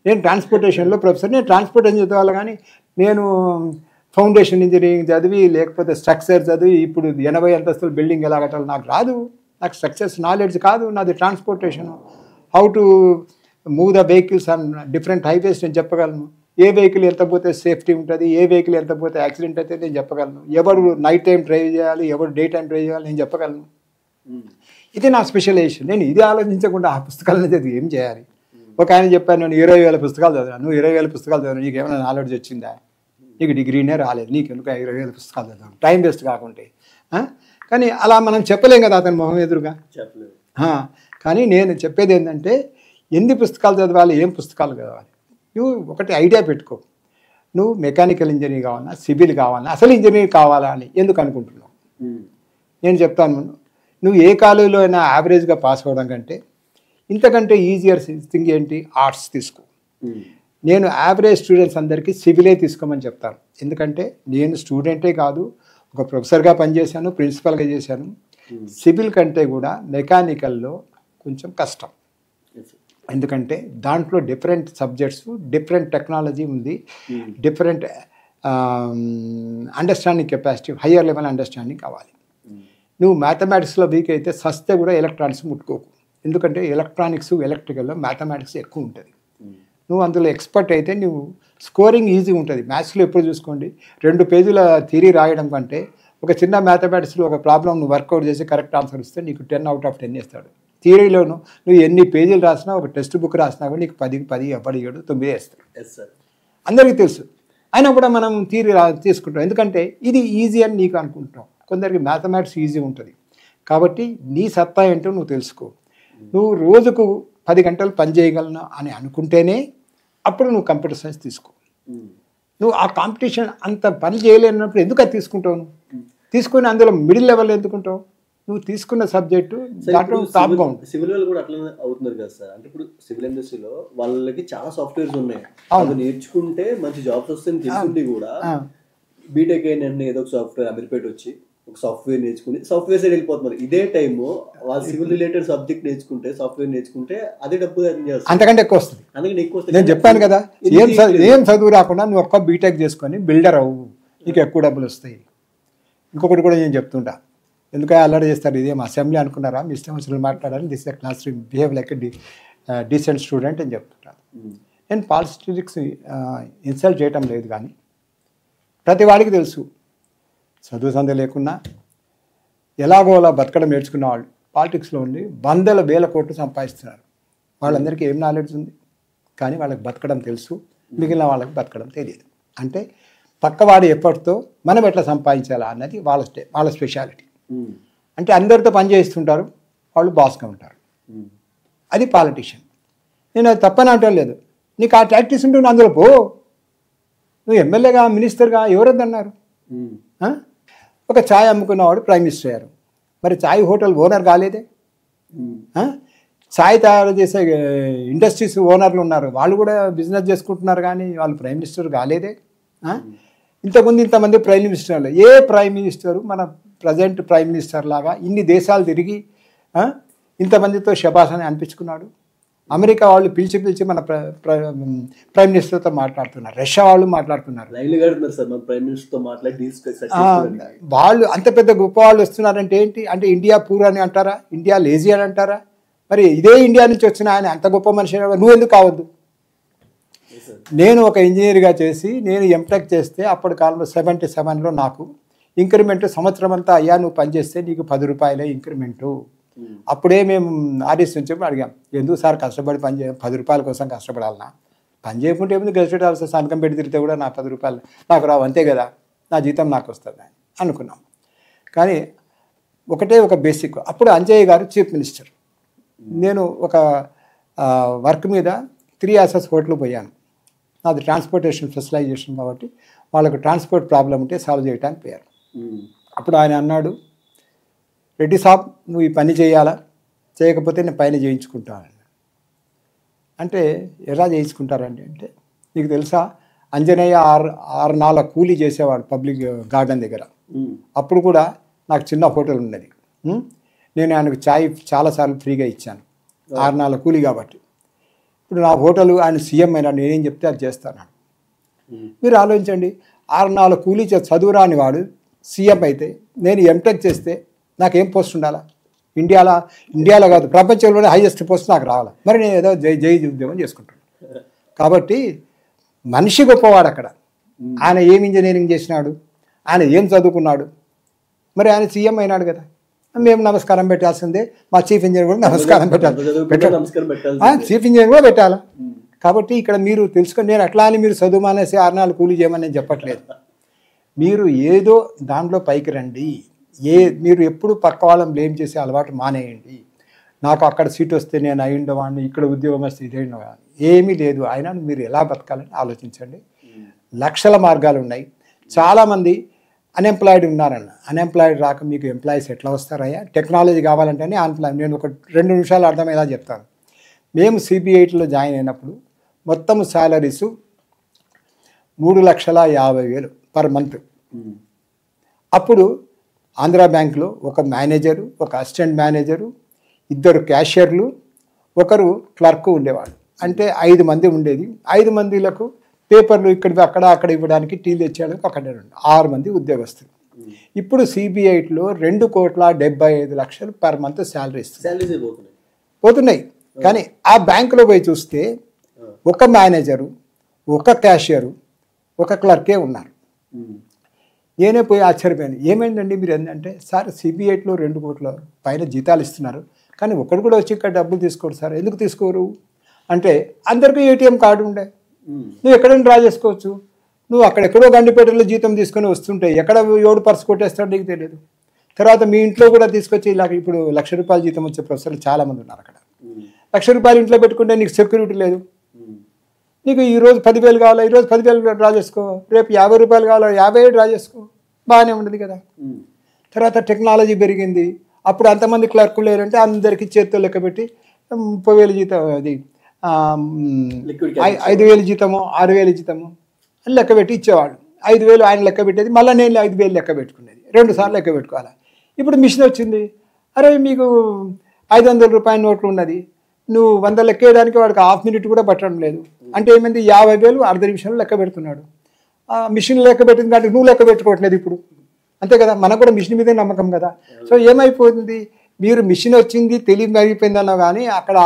నేను ట్రాన్స్పోర్టేషన్లో ప్రొఫెసర్, నేను ట్రాన్స్పోర్టేషన్ చదవాలి, కానీ నేను ఫౌండేషన్ ఇంజనీరింగ్ చదివి లేకపోతే స్ట్రక్చర్ చదివి ఇప్పుడు 80 అంతస్తుల బిల్డింగ్ ఎలా కట్టాలి నాకు రాదు, నాకు స్ట్రక్చర్స్ నాలెడ్జ్ కాదు, నాది transportation. How to move the vehicles on different highways నేను చెప్పగలను, ఏ వెహికల్ ఎంత పోతే సేఫ్టీ ఉంటుంది, ఏ వెహికల్ ఎంత పోతే యాక్సిడెంట్ అయితే నేను చెప్పగలను, ఎవరు నైట్ టైం డ్రైవ్ చేయాలి, ఎవరు డే టైం డ్రైవ్ చేయాలి నేను చెప్పగలను. ఇది నా స్పెషలైజేషన్. నేను ఇది ఆలోచించకుండా ఆ పుస్తకాలను చదివి ఏం చేయాలి? ఒక ఆయన చెప్పాను, నేను 20,000 పుస్తకాలు చదివాను, నువ్వు 20,000 పుస్తకాలు చదివాను, నీకు ఏమైనా నాలెడ్జ్ వచ్చిందా? నీకు డిగ్రీనే రాలేదు, నీకు ఎందుకు 20,000 పుస్తకాలు చదివాను, టైం వేస్ట్ కాకుంటే. కానీ అలా మనం చెప్పలేం కదా అతని మొహం ఎదురుగా. కానీ నేను చెప్పేది ఏంటంటే, ఎన్ని పుస్తకాలు చదవాలి, ఏం పుస్తకాలు చదవాలి, నువ్వు ఒకటి ఐడియా పెట్టుకో. నువ్వు మెకానికల్ ఇంజనీర్ కావాలన్నా, సివిల్ కావాలన్నా, అసలు ఇంజనీర్ కావాలా అని ఎందుకు అనుకుంటున్నావు? నేను చెప్తాను, నువ్వు ఏ కాలేజీలో అయినా యావరేజ్గా పాస్ అవ్వడం కంటే ఇంతకంటే ఈజియర్ థింగ్ ఏంటి, ఆర్ట్స్ తీసుకో. నేను యావరేజ్ స్టూడెంట్స్ అందరికీ సివిలే తీసుకోమని చెప్తాను. ఎందుకంటే నేను స్టూడెంటే కాదు, ఒక ప్రొఫెసర్గా పనిచేశాను, ప్రిన్సిపల్గా చేశాను. సివిల్ కంటే కూడా మెకానికల్లో కొంచెం కష్టం. ఎందుకంటే దాంట్లో డిఫరెంట్ సబ్జెక్ట్స్, డిఫరెంట్ టెక్నాలజీ ఉంది, different understanding capacity, higher level understanding కావాలి. నువ్వు మ్యాథమెటిక్స్లో వీక్ అయితే సస్తే కూడా ఎలక్ట్రానిక్స్ ముట్టుకోకు. ఎందుకంటే ఎలక్ట్రానిక్స్, ఎలక్ట్రికల్లో మ్యాథమెటిక్స్ ఎక్కువ ఉంటుంది. నువ్వు అందులో ఎక్స్పర్ట్ అయితే నువ్వు స్కోరింగ్ ఈజీ ఉంటుంది. మ్యాథ్స్లో ఎప్పుడు చూసుకోండి, 2 పేజీల థియరీ రాయడం కంటే ఒక చిన్న మ్యాథమెటిక్స్లో ఒక ప్రాబ్లం నువ్వు వర్కౌట్ చేసి కరెక్ట్ ఆన్సర్ ఇస్తే నీకు 10 out of 10 ఇస్తాడు. థియరీలోను నువ్వు ఎన్ని పేజీలు రాసినా, ఒక టెక్స్ట్ బుక్ రాసినా కూడా నీకు 10కి 10, ఎప్పటి 7, 9 వేస్తాడు. అందరికీ తెలుసు. అయినా కూడా మనం థియరీ తీసుకుంటాం, ఎందుకంటే ఇది ఈజీ అని నీకు అనుకుంటాం. కొందరికి మ్యాథమెటిక్స్ ఈజీ ఉంటుంది. కాబట్టి నీ సత్తా ఏంటో నువ్వు తెలుసుకో. నువ్వు రోజుకు 10 గంటలు పని చేయగలను అని అనుకుంటేనే అప్పుడు నువ్వు కంప్యూటర్ సైన్స్ తీసుకో. నువ్వు ఆ కాంపిటీషన్ అంత పని చేయలేనప్పుడు ఎందుకు అది తీసుకుంటావు? తీసుకుని అందులో మిడిల్ లెవెల్ ఎందుకుంటావు? నువ్వు తీసుకున్న సబ్జెక్టు దాంట్లో టాప్గా ఉంటుంది. సివిల్ వాళ్ళు కూడా అట్లా అవుతున్నారు కదా సార్. అంటే ఇప్పుడు సివిల్ ఇండస్ట్రీలో వాళ్ళకి చాలా సాఫ్ట్వేర్స్ ఉన్నాయి, అవి నేర్చుకుంటే మంచి జాబ్స్ వస్తాయని తెలుసుంటే కూడా బీటెక్ అయిన ఏదో ఒక సాఫ్ట్వేర్ అమీర్పేట వచ్చి ఒక సాఫ్ట్వేర్ నేర్చుకుని సాఫ్ట్వేర్ సైడ్ వెళ్ళిపోతున్నారు. ఇదే టైమ్ వాళ్ళు సివిల్ రిలేటెడ్ సబ్జెక్ట్ నేర్చుకుంటే, సాఫ్ట్వేర్ నేర్చుకుంటే అదే డబ్బు చేస్తారు, అంతకంటే ఎక్కువ వస్తుంది. అందుకని ఎక్కువ వస్తుంది. నేను చెప్పాను కదా, ఏం చదువు రాకుండా నువ్వు ఒక్క బీటెక్ చేసుకొని బిల్డర్ అవ్వు, నీకు ఎక్కువ డబ్బులు వస్తాయి. ఇంకొకటి కూడా నేను చెప్తుంటా, ఎందుకంటే అల్లరి చేస్తారు, ఇదేం అసెంబ్లీ అనుకున్నారా, మీ ఇష్టం వచ్చిన మాట్లాడాలి, this class behave like decent student అని చెప్తుంటాను. నేను పాలిటిక్స్ ఇన్సల్ట్ చేయటం లేదు, కానీ ప్రతి వాడికి తెలుసు చదువు సందే లేకున్నా ఎలాగోలా బతకడం నేర్చుకున్న వాళ్ళు పాలిటిక్స్లో ఉండి 100,000 కోట్లు సంపాదిస్తున్నారు. వాళ్ళందరికీ ఏం నాలెడ్జ్ ఉంది, కానీ వాళ్ళకి బతకడం తెలుసు, మిగిలిన వాళ్ళకి బతకడం తెలియదు. అంటే పక్కవాడి ఎఫర్ట్తో మనం ఎట్లా సంపాదించాలా అన్నది వాళ్ళ స్పెషాలిటీ. అంటే అందరితో పని చేస్తుంటారు, వాళ్ళు బాస్గా ఉంటారు. అది పాలిటిషియన్. నేను అది తప్పని అంటం లేదు. నీకు ఆ ప్రాక్టీస్ ఉంటే నువ్వు అందులో పో. నువ్వు ఎమ్మెల్యేగా, మినిస్టర్గా ఎవరొద్దన్నారు? ఒక ఛాయ్ అమ్ముకున్నవాడు ప్రైమ్ మినిస్టర్ అయ్యారు, మరి ఛాయ్ హోటల్ ఓనర్ కాలేదే? ఛాయ్ తయారు చేసే ఇండస్ట్రీస్ ఓనర్లు ఉన్నారు, వాళ్ళు కూడా బిజినెస్ చేసుకుంటున్నారు, కానీ వాళ్ళు ప్రైమ్ మినిస్టర్ కాలేదే? ఇంతకుముందు ఇంతమంది ప్రైమ్ మినిస్టర్లు, ఏ ప్రైమ్ మినిస్టరు మన ప్రజెంట్ ప్రైమ్ మినిస్టర్ లాగా ఇన్ని దేశాలు తిరిగి ఇంతమందితో శబాష్ అని అనిపించుకున్నాడు? అమెరికా వాళ్ళు పిలిచి మన ప్రైమ్ మినిస్టర్తో మాట్లాడుతున్నారు, రష్యా వాళ్ళు మాట్లాడుతున్నారు. వాళ్ళు అంత పెద్ద గొప్ప వాళ్ళు వస్తున్నారంటే ఏంటి? అంటే ఇండియా పూర్ అని అంటారా? ఇండియా లేజీ అని అంటారా? మరి ఇదే ఇండియా నుంచి వచ్చిన ఆయన అంత గొప్ప మనిషి నువ్వెందుకు కావద్దు? నేను ఒక ఇంజనీర్గా చేసి నేను ఎంటెక్ చేస్తే అప్పటి కాలంలో 77లో నాకు ఇంక్రిమెంట్ సంవత్సరం అంతా, అయ్యా నువ్వు పనిచేస్తే నీకు 10 రూపాయలే ఇంక్రిమెంటు. అప్పుడే మేము ఆర్ఎస్ నుంచి అడిగాం, ఎందుకు సార్ కష్టపడి 10 రూపాయల కోసం కష్టపడాలన్నా? పని చేయకుంటే ఏముంది, గెజిటెడ్ ఆఫీసర్ సంతకం పెట్టి తిరిగితే కూడా నా 10 రూపాయలు నాకు రావు, అంతే కదా, నా జీతం నాకు వస్తుంది అని అనుకున్నాం. కానీ ఒకటే ఒక బేసిక్, అప్పుడు అంజయ్య గారు చీఫ్ మినిస్టర్, నేను ఒక వర్క్ మీద 3 యాసెస్ హోటల్ పోయాను. నాది ట్రాన్స్పోర్టేషన్ స్పెషలైజేషన్ కాబట్టి వాళ్ళకు ట్రాన్స్పోర్ట్ ప్రాబ్లం ఉంటే సాల్వ్ చేయడానికి పోయారు. అప్పుడు ఆయన అన్నాడు, రెడ్డి సాబ్ నువ్వు ఈ పని చేయాలా, చేయకపోతే నేను పైన చేయించుకుంటాను. అంటే ఎలా చేయించుకుంటారండి అంటే, నీకు తెలుసా అంజనేయ 6 నాళ్ళ కూలీ చేసేవాడు పబ్లిక్ గార్డెన్ దగ్గర. అప్పుడు కూడా నాకు చిన్న హోటల్ ఉన్నది, నేను ఆయనకు ఛాయ్ చాలాసార్లు ఫ్రీగా ఇచ్చాను, 6 నాళ్ళ కూలీ కాబట్టి. ఇప్పుడు నా హోటలు ఆయన సీఎం అయినా నేనేం చెప్తే అది చేస్తాను. మీరు ఆలోచించండి, 6 నాళ్ళ కూలీ చదువు రాని వాడు సీఎం అయితే, నేను ఎంటెక్ చేస్తే నాకేం పోస్ట్ ఉండాలా? ఇండియాలో కాదు ప్రపంచంలోనే హైయెస్ట్ పోస్ట్ నాకు రావాలి. మరి నేను ఏదో జై ఉద్యోగం చేసుకుంటాను. కాబట్టి మనిషి గొప్పవాడు అక్కడ. ఆయన ఏం ఇంజనీరింగ్ చేసినాడు, ఆయన ఏం చదువుకున్నాడు, మరి ఆయన సీఎం అయినాడు కదా. మేము నమస్కారం పెట్టాల్సిందే, మా చీఫ్ ఇంజనీర్ కూడా నమస్కారం పెట్టాలి, చీఫ్ ఇంజనీర్ కూడా పెట్టాలా. కాబట్టి ఇక్కడ మీరు తెలుసుకొని, నేను అట్లా అని మీరు చదువు మానేసి 6 నాళ్ళు కూలీ చేయమని నేను చెప్పట్లేదు. మీరు ఏదో దాంట్లో పైకి రండి. మీరు ఎప్పుడు పక్క వాళ్ళని బ్లేమ్ చేసే అలవాటు మానేయండి. నాకు అక్కడ సీట్ వస్తే నేను అయి ఉండేవాడిని, ఇక్కడ ఉద్యోగం వస్తే ఇదే ఉండేవాడిని, ఏమీ లేదు. అయినా మీరు ఎలా బతకాలని ఆలోచించండి. లక్షల మార్గాలు ఉన్నాయి. చాలామంది అన్ఎంప్లాయిడ్ ఉన్నారన్న, అన్ఎంప్లాయిడ్ రాక మీకు ఎంప్లాయీస్ ఎట్లా వస్తారయ్యా? Technology కావాలంటేనే unemployed. నేను ఒక 2 నిమిషాలు అర్థమయ్యేలా చెప్తాను. మేము CB8లో జాయిన్ అయినప్పుడు మొత్తం శాలరీస్ 3,50,000 పర్ మంత్. అప్పుడు ఆంధ్ర బ్యాంక్లో ఒక మేనేజరు, ఒక అసిస్టెంట్ మేనేజరు, 2 క్యాషియర్లు, ఒకరు క్లర్క్ ఉండేవాడు. అంటే 5 మంది ఉండేది. 5 మందిలకు పేపర్లు ఇక్కడ అక్కడ ఇవ్వడానికి టీలు తెచ్చేయడానికి అక్కడ 6 మంది ఉద్యోగస్తులు. ఇప్పుడు CBIలో 2,75,00,000 పర్ మంత్ శాలరీ పోతున్నాయి. కానీ ఆ బ్యాంకులో పోయి చూస్తే ఒక మేనేజరు, ఒక క్యాషియరు, ఒక క్లర్కే ఉన్నారు. నేనే పోయి ఆశ్చర్యపోయాను. ఏమైందండి మీరు ఏంటంటే, సార్ CBIలో 2 కోట్ల పైన జీతాలు ఇస్తున్నారు, కానీ ఒక్కడు కూడా వచ్చి ఇక్కడ డబ్బులు తీసుకోరు సార్. ఎందుకు తీసుకోరు అంటే, అందరికీ ATM కార్డు ఉండే, నువ్వు ఎక్కడైనా డ్రా చేసుకోవచ్చు. నువ్వు అక్కడెక్కడో గండిపేటలో జీతం తీసుకొని వస్తుంటే ఎక్కడ ఎవడు పర్సు కొట్టేస్తాడో నీకు తెలియదు. తర్వాత మీ ఇంట్లో కూడా తీసుకొచ్చి ఇలా ఇప్పుడు ₹1,00,000 జీతం వచ్చే ప్రొఫెసర్లు చాలామంది ఉన్నారు. అక్కడ ₹1,00,000 ఇంట్లో పెట్టుకుంటే నీకు సెక్యూరిటీ లేదు. నీకు ఈరోజు 10,000 కావాలా, ఈరోజు 10,000 డ్రా చేసుకో, రేపు ₹50 కావాలా, 50 డ్రా చేసుకో, బాగానే ఉండదు కదా. తర్వాత టెక్నాలజీ పెరిగింది. అప్పుడు అంతమంది క్లర్కులు లేరంటే అందరికీ చేతితో లెక్క పెట్టి 30,000 జీతం, అది 5,000 జీతము, 6,000 జీతము అని లెక్క పెట్టి ఇచ్చేవాడు. 5,000 ఆయన లెక్క పెట్టేది, మళ్ళీ నేను 5,000 లెక్క పెట్టుకునేది. 2 సార్లు లెక్క పెట్టుకోవాలి. ఇప్పుడు మిషన్ వచ్చింది, అరే మీకు ₹500 నోట్లు ఉన్నది, నువ్వు 100 లెక్క వేయడానికి వాడికి హాఫ్ మినిట్ కూడా పట్టడం లేదు. అంటే ఏమైంది, 50,000 అర్ధ నిమిషంలో లెక్క పెడుతున్నాడు. మిషన్ లెక్క పెట్టింది కాబట్టి నువ్వు లెక్క పెట్టుకోవట్లేదు ఇప్పుడు, అంతే కదా. మనకు కూడా మిషన్ మీదే నమ్మకం కదా. సో ఏమైపోతుంది, మీరు మిషన్ వచ్చింది తెలివి మరిగిపోయింది అన్నా కానీ అక్కడ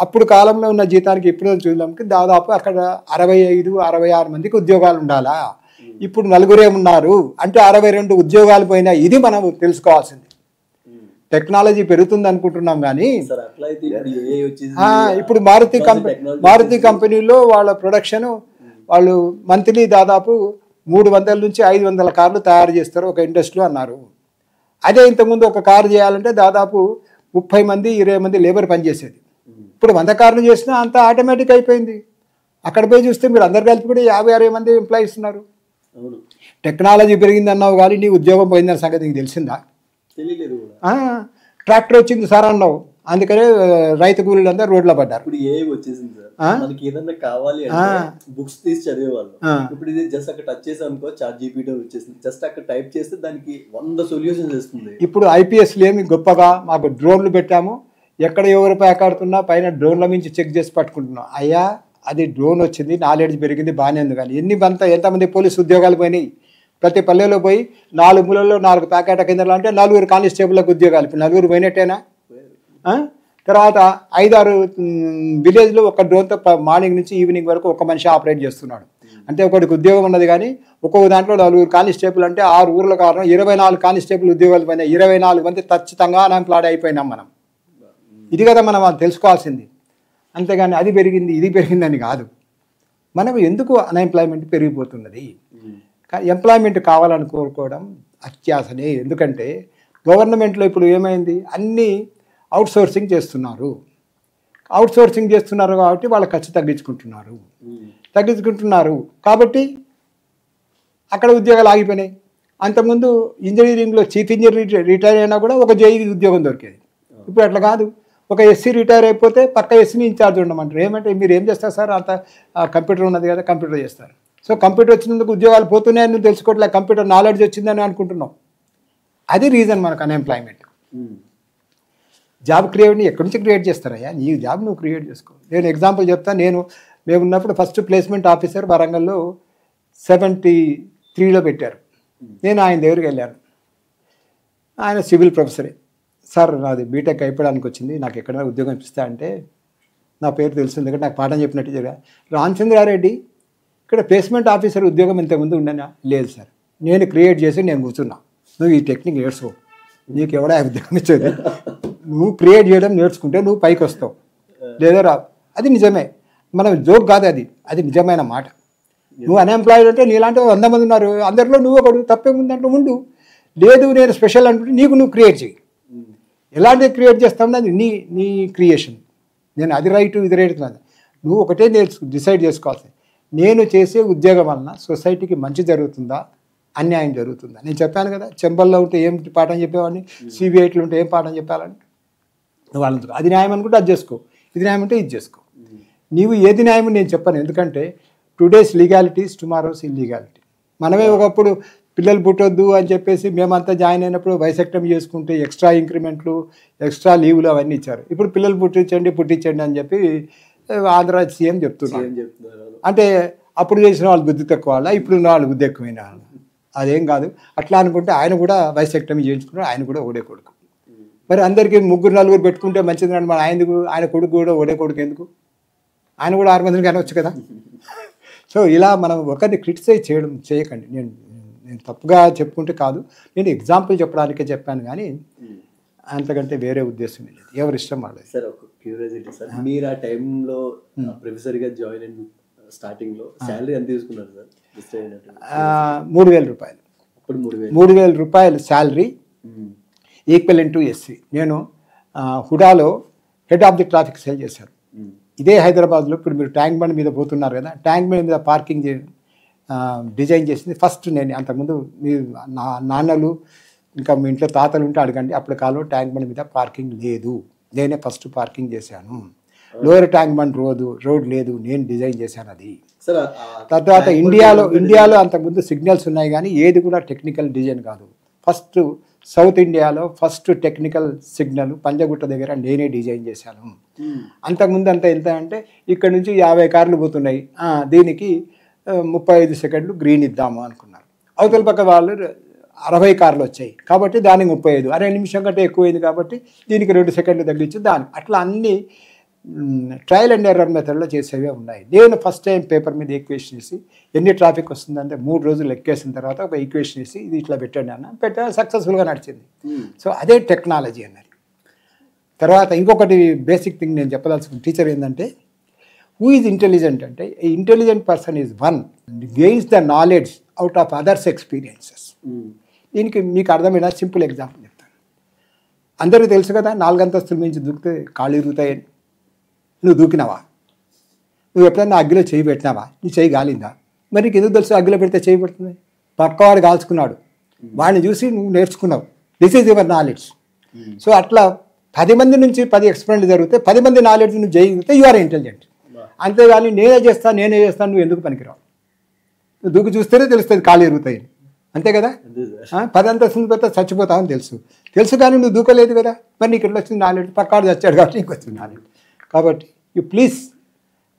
అప్పుడు కాలంలో ఉన్న జీతానికి ఎప్పుడో చూడడానికి దాదాపు అక్కడ 65-66 మందికి ఉద్యోగాలు ఉండాలా. ఇప్పుడు 4 ఉన్నారు అంటే 62 ఉద్యోగాలు పోయినా. ఇది మనం తెలుసుకోవాల్సింది. టెక్నాలజీ పెరుగుతుంది అనుకుంటున్నాం కానీ ఇప్పుడు మారుతి కంపెనీలో వాళ్ళ ప్రొడక్షన్, వాళ్ళు మంత్లీ దాదాపు 300 నుంచి 500 కార్లు తయారు చేస్తారు ఒక ఇండస్ట్రీలో అన్నారు. అదే ఇంతకుముందు ఒక కారు చేయాలంటే దాదాపు 30 మంది 20 మంది లేబర్ పనిచేసేది. ఇప్పుడు 100 కార్లు చేసినా అంతా ఆటోమేటిక్ అయిపోయింది. అక్కడ పోయి చూస్తే మీరు అందరు కలిపి కూడా 50-60 మంది ఎంప్లాయీస్ ఉన్నారు. టెక్నాలజీ పెరిగింది అన్నావు కానీ నీ ఉద్యోగం పోయిందన్న సంగతి నీకు తెలిసిందా? ట్రాక్టర్ వచ్చింది సార్ అన్నావు, అందుకనే రైతు కూలీలు అందరూ రోడ్లో పడ్డారు. ఇప్పుడు ఏ వచ్చేసింది సార్, మనకి ఏదన్నా కావాలి బుక్స్ తీసి చదివేవాళ్ళు. ఇప్పుడు ఇది జస్ట్ అక్కడ టచ్ చేసాం అనుకో, ChatGPT వచ్చేసింది. జస్ట్ అక్కడ టైప్ చేస్తే దానికి 100 సొల్యూషన్స్ ఇస్తుంది. ఇప్పుడు IPSలు ఏమి గొప్పగా మాకు డ్రోన్లు పెట్టాము, ఎక్కడ ఎవరు ప్యాకాడుతున్నా పైన డ్రోన్ల నుంచి చెక్ చేసి పట్టుకుంటున్నాం. అయ్యా అది డ్రోన్ వచ్చింది, నాలెడ్జ్ పెరిగింది, బాగానే ఉంది. కానీ ఎంతమంది పోలీసు ఉద్యోగాలు పోయినాయి. ప్రతి పల్లెలో పోయి 4 మూలల్లో 4 ప్యాకెట్ కేంద్రాలు అంటే 4 కానిస్టేబుల్లకు ఉద్యోగాలు. ఇప్పుడు 4 పోయినట్టేనా? తర్వాత 5-6 విలేజ్లో ఒక డ్రోన్తో మార్నింగ్ నుంచి ఈవినింగ్ వరకు ఒక మనిషి ఆపరేట్ చేస్తున్నాడు. అంటే ఒకటికి ఉద్యోగం ఉన్నది. కానీ ఒక్కొక్క దాంట్లో 4 కానిస్టేబుల్ అంటే 6 ఊర్ల కారణం 24 కానిస్టేబుల్ ఉద్యోగాలు పోయినాయి. 24 మంది ఖచ్చితంగా అన్ఎంప్లాయిడ్ అయిపోయినాం మనం. ఇది కదా మనం తెలుసుకోవాల్సింది. అంతేగాని అది పెరిగింది ఇది పెరిగిందని కాదు. మనం ఎందుకు అన్ఎంప్లాయ్మెంట్ పెరిగిపోతున్నది? ఎంప్లాయ్మెంట్ కావాలని కోరుకోవడం అత్యాసనే. ఎందుకంటే గవర్నమెంట్లో ఇప్పుడు ఏమైంది, అన్నీ అవుట్సోర్సింగ్ చేస్తున్నారు కాబట్టి వాళ్ళ ఖర్చు తగ్గించుకుంటున్నారు కాబట్టి అక్కడ ఉద్యోగాలు ఆగిపోయినాయి. అంతకుముందు ఇంజనీరింగ్లో చీఫ్ ఇంజనీర్ రిటైర్ అయినా కూడా ఒక జేఈ ఉద్యోగం దొరికేది. ఇప్పుడు అట్లా కాదు. ఒక ఎస్సీ రిటైర్ అయిపోతే పక్క ఎస్సీని ఇన్ఛార్జ్ ఉండమంటారు. ఏమంటే మీరు ఏం చేస్తారు సార్, అంత కంప్యూటర్ ఉన్నది కదా, కంప్యూటర్ చేస్తారు. సో కంప్యూటర్ వచ్చినందుకు ఉద్యోగాలు పోతున్నాయని నువ్వు తెలుసుకోవట్లే, కంప్యూటర్ నాలెడ్జ్ వచ్చిందని అనుకుంటున్నావు. అది రీజన్ మనకు అన్ఎంప్లాయ్మెంట్. జాబ్ క్రియేట్ని ఎక్కడి నుంచి క్రియేట్ చేస్తారయ్యా? నీ జాబ్ నువ్వు క్రియేట్ చేసుకో. నేను ఎగ్జాంపుల్ చెప్తాను. మేము ఉన్నప్పుడు ఫస్ట్ ప్లేస్మెంట్ ఆఫీసర్ వరంగల్లో 73లో పెట్టారు. నేను ఆయన దగ్గరికి వెళ్ళాను. ఆయన సివిల్ ప్రొఫెసరే. సార్ నాది బీటెక్ అయిపోవడానికి వచ్చింది, నాకు ఎక్కడైనా ఉద్యోగం ఇప్పిస్తా అంటే నా పేరు తెలుసు, ఎందుకంటే నాకు పాఠం చెప్పినట్టు జరిగా. రామచంద్రారెడ్డి ఇక్కడ ప్లేస్మెంట్ ఆఫీసర్ ఉద్యోగం ఇంతకుముందు ఉండనా? లేదు సార్, నేను క్రియేట్ చేసి నేను కూర్చున్నా. నువ్వు ఈ టెక్నిక్ నేర్చుకో, నీకు ఎవడా ఉద్యోగం ఇచ్చేది? నువ్వు క్రియేట్ చేయడం నేర్చుకుంటే నువ్వు పైకి వస్తావు, లేదా రా. అది నిజమే, మనం జోక్ కాదు, అది నిజమైన మాట. నువ్వు అన్ఎంప్లాయిడ్ అంటే నీలాంటి 100 మంది ఉన్నారు, అందరిలో నువ్వు ఒకడు, తప్పేముందంటే ఉండు. లేదు నేను స్పెషల్ అంటుంటే నువ్వు క్రియేట్ చేయి. ఎలాంటి క్రియేట్ చేస్తావు అది నీ క్రియేషన్. నేను అది రైట్ ఇది రైట్ కాదు, నువ్వు ఒకటే డిసైడ్ చేసుకోవాల్సి. నేను చేసే ఉద్యోగం వలన సొసైటీకి మంచి జరుగుతుందా, అన్యాయం జరుగుతుందా? నేను చెప్పాను కదా, చెంబల్లో ఉంటే ఏం పాఠం చెప్పేవాడిని, CBIలో ఉంటే ఏం పాఠం చెప్పాలని. వాళ్ళందుకు అది న్యాయం అనుకుంటే అది చేసుకో, ఇది న్యాయం అంటే ఇది చేసుకో. నీవు ఏది న్యాయం నేను చెప్పను, ఎందుకంటే టుడేస్ లీగాలిటీస్ టుమారోస్ ఇల్లీగాలిటీ. మనమే ఒకప్పుడు పిల్లలు పుట్టొద్దు అని చెప్పేసి మేమంతా జాయిన్ అయినప్పుడు వైసెక్టమీ చేసుకుంటే ఎక్స్ట్రా ఇంక్రిమెంట్లు, ఎక్స్ట్రా లీవులు అవన్నీ ఇచ్చారు. ఇప్పుడు పిల్లలు పుట్టించండి అని చెప్పి ఆంధ్ర సీఎం చెప్తున్నారు. అంటే అప్పుడు చేసిన వాళ్ళు బుద్ధి తక్కువ వాళ్ళ, ఇప్పుడు ఉన్న వాళ్ళు బుద్ధి ఎక్కువైన వాళ్ళు. అదేం కాదు. అట్లా అనుకుంటే ఆయన కూడా వైసెక్టమీ చేయించుకున్నాడు, ఆయన కూడా ఒకడే కొడుకు. మరి అందరికీ 3-4 పెట్టుకుంటే మంచిది అండి. మన ఆయన కొడుకు కూడా ఒకడే కొడుకు ఎందుకు? ఆయన కూడా 6 మందిని కనవచ్చు కదా. సో ఇలా మనం ఒకరిని క్రిటిసైజ్ చేయకండి. నేను తప్పుగా చెప్పుకుంటే కాదు, నేను ఎగ్జాంపుల్ చెప్పడానికే చెప్పాను కానీ అంతకంటే వేరే ఉద్దేశం లేదు. ఎవరి ఇష్టం వాళ్ళది. సార్ ఒక క్యూరియాసిటీ సార్, మీరు ఆ టైంలో ప్రొఫెసర్గా జాయిన్ అయిన స్టార్టింగ్లో శాలరీ ఎంత తీసుకున్నారు సార్? 3,000 రూపాయలు. అప్పుడు 3,000 రూపాయలు శాలరీ ఈక్వలెంట్ టు ఎస్సీ. నేను హుడాలో head of the traffic cell చేశాను. ఇదే హైదరాబాద్లో. ఇప్పుడు మీరు ట్యాంక్ బండ్ మీద పోతున్నారు కదా, ట్యాంక్ బండ్ మీద పార్కింగ్ డిజైన్ చేసింది ఫస్ట్ నేను. అంతకుముందు మీ నాన్నలు ఇంకా మీ ఇంట్లో తాతలు ఉంటే అడగండి, అప్పుడు కాలంలో ట్యాంక్ బండ్ మీద పార్కింగ్ లేదు, నేనే ఫస్ట్ పార్కింగ్ చేశాను. లోయర్ ట్యాంక్ బండ్ రోడ్ లేదు, నేను డిజైన్ చేశాను అది. తర్వాత ఇండియాలో అంతకుముందు సిగ్నల్స్ ఉన్నాయి కానీ ఏది కూడా టెక్నికల్ డిజైన్ కాదు. ఫస్ట్ సౌత్ ఇండియాలో ఫస్ట్ టెక్నికల్ సిగ్నల్ పంజగుట్ట దగ్గర నేనే డిజైన్ చేశాను. అంతకుముందు అంతా ఎంత అంటే ఇక్కడ నుంచి 50 కార్లు పోతున్నాయి, దీనికి 35 సెకండ్లు గ్రీన్ ఇద్దాము అనుకున్నారు. అవతల పక్క వాళ్ళు 60 కార్లు వచ్చాయి కాబట్టి దానికి 35, అరే నిమిషం కంటే ఎక్కువైంది కాబట్టి దీనికి 2 సెకండ్లు తగ్గించి అట్లా అన్ని ట్రయల్ అండ్ ఎర్రర్ మెథడ్లో చేసేవే ఉన్నాయి. నేను ఫస్ట్ టైం పేపర్ మీద ఈక్వేషన్ వేసి ఎన్ని ట్రాఫిక్ వస్తుందంటే 3 రోజులు ఎక్కేసిన తర్వాత ఒక ఈక్వేషన్ వేసి ఇది ఇట్లా పెట్టా సక్సెస్ఫుల్గా నడిచింది. సో అదే టెక్నాలజీ అన్నది. తర్వాత ఇంకొకటి బేసిక్ థింగ్ నేను చెప్పదలుచుకున్న టీచర్ ఏంటంటే, హూ ఈజ్ ఇంటెలిజెంట్ అంటే intelligent person is one gains the knowledge out of others experiences. దీనికి మీకు అర్థమైన సింపుల్ ఎగ్జాంపుల్ చెప్తాను. అందరికీ తెలుసు కదా 4 అంతస్తుల నుంచి దూకితే కాళ్ళు ఇరుగుతాయని. నువ్వు దూకినావా? నువ్వు ఎప్పుడన్నా అగ్గిలో చేయి పెట్టినావా? నీ చేయి గాలిందా? మరి నీకు ఎందుకు తెలుసు అగ్గిలో పెడితే చేయి పెడుతుంది? పక్కవాడు కాల్చుకున్నాడు, వాడిని చూసి నువ్వు నేర్చుకున్నావు. This is your knowledge. So అట్లా 10 మంది నుంచి 10 ఎక్స్పెరిమెంట్ జరిగితే 10 మంది నాలెడ్జ్ నువ్వు చేయగలిగితే యు ఆర్ ఇంటెలిజెంట్. అంతేగాని నేనే చేస్తాను నువ్వు ఎందుకు పనికిరావు? నువ్వు దూకి చూస్తేనే తెలుస్తుంది కాళ్ళు ఎరుగుతాయని, అంతే కదా. 10 అంతస్తులు పెడితే చచ్చిపోతావని తెలుసు కానీ నువ్వు దూకలేదు కదా. మరి నీకు ఎట్లా వచ్చింది నాలెడ్జ్? పక్కాడు చచ్చాడు కాబట్టి నీకు వచ్చింది నాలెడ్జ్. కాబట్టి you please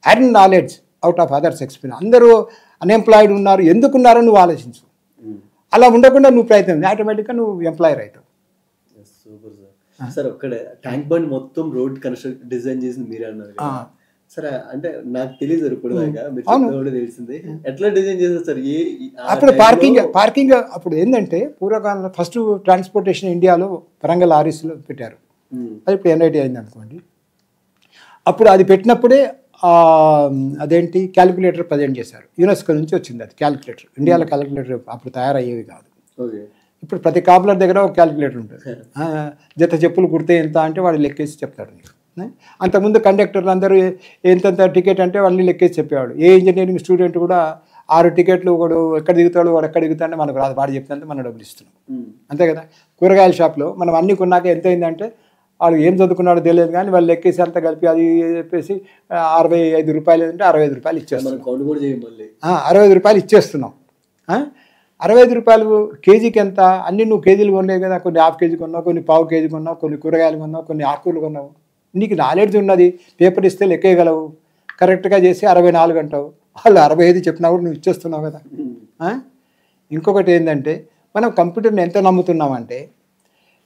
earn knowledge out of others experience. అందరూ అన్ఎంప్లాయిడ్ ఉన్నారు, ఎందుకున్నారో నువ్వు ఆలోచించు. అలా ఉండకుండా నువ్వు ప్రయత్నం ఆటోమేటిక్గా నువ్వు ఎంప్లాయర్ అవుతావు. Super sir. సార్ ఒక్కడే ట్యాంక్ బండ్ మొత్తం రోడ్ కన్స్ట్రక్ట్ డిజైన్ చేసింది మీరే అన్నారు సరే. అంటే నాకు తెలియదు ఇప్పుడు తెలిసింది ఎట్లా డిజైన్ చేశారు సార్? అప్పుడు పార్కింగ్ అప్పుడు ఏంటంటే పూర్వకాలంలో ఫస్ట్ ట్రాన్స్పోర్టేషన్ ఇండియాలో వరంగల్ ఆర్ఎస్లో పెట్టారు. అది ఇప్పుడు ఎన్ఐటీ అయింది అనుకోండి. అప్పుడు అది పెట్టినప్పుడే అదేంటి క్యాలిక్యులేటర్ ప్రజెంట్ చేశారు. యునెస్కో నుంచి వచ్చింది అది క్యాలిక్యులేటర్. ఇండియాలో క్యాలిక్యులేటర్ అప్పుడు తయారయ్యేవి కాదు. ఇప్పుడు ప్రతి కాపులర్ దగ్గర ఒక క్యాలిక్యులేటర్ ఉంటుంది. జత చెప్పులు కుడితే ఎంత అంటే వాడు లెక్కేసి చెప్తాడు నీకు. అంతకుముందు కండక్టర్లు అందరూ ఎంతెంత టికెట్ అంటే వాళ్ళని లెక్కేసి చెప్పేవాడు. ఏ ఇంజనీరింగ్ స్టూడెంట్ కూడా 6 టికెట్లు వాడు ఎక్కడ దిగుతాడు, వాడు ఎక్కడ దిగుతాడంటే మనకు రాదు, వాడు చెప్తే మనం డబ్బులు ఇస్తున్నాం, అంతే కదా. కూరగాయల షాప్లో మనం అన్ని కొన్నాక ఎంత అయిందంటే వాడు ఏం చదువుకున్నాడో తెలియదు కానీ వాళ్ళు లెక్కేసి అంతా కలిపి అది చెప్పేసి 65 రూపాయలు అంటే 65 రూపాయలు ఇచ్చేస్తున్నాం. 65 రూపాయలు ఇచ్చేస్తున్నాం. 65 రూపాయలు కేజీకి ఎంత? అన్ని నువ్వు కేజీలు కొనలేవు కదా. కొన్ని ½ కేజీ కొన్నావు, కొన్ని పావు కేజీ కొన్నావు, కొన్ని కూరగాయలు కొన్నావు, కొన్ని ఆకుకూరలు కొన్నావు. నీకు నాలెడ్జ్ ఉన్నది, పేపర్ ఇస్తే లెక్కేయగలవు, కరెక్ట్గా చేసి 64 అంటావు. వాళ్ళు 65 చెప్పినా కూడా నువ్వు ఇచ్చేస్తున్నావు కదా. ఇంకొకటి ఏంటంటే మనం కంప్యూటర్ని ఎంత నమ్ముతున్నామంటే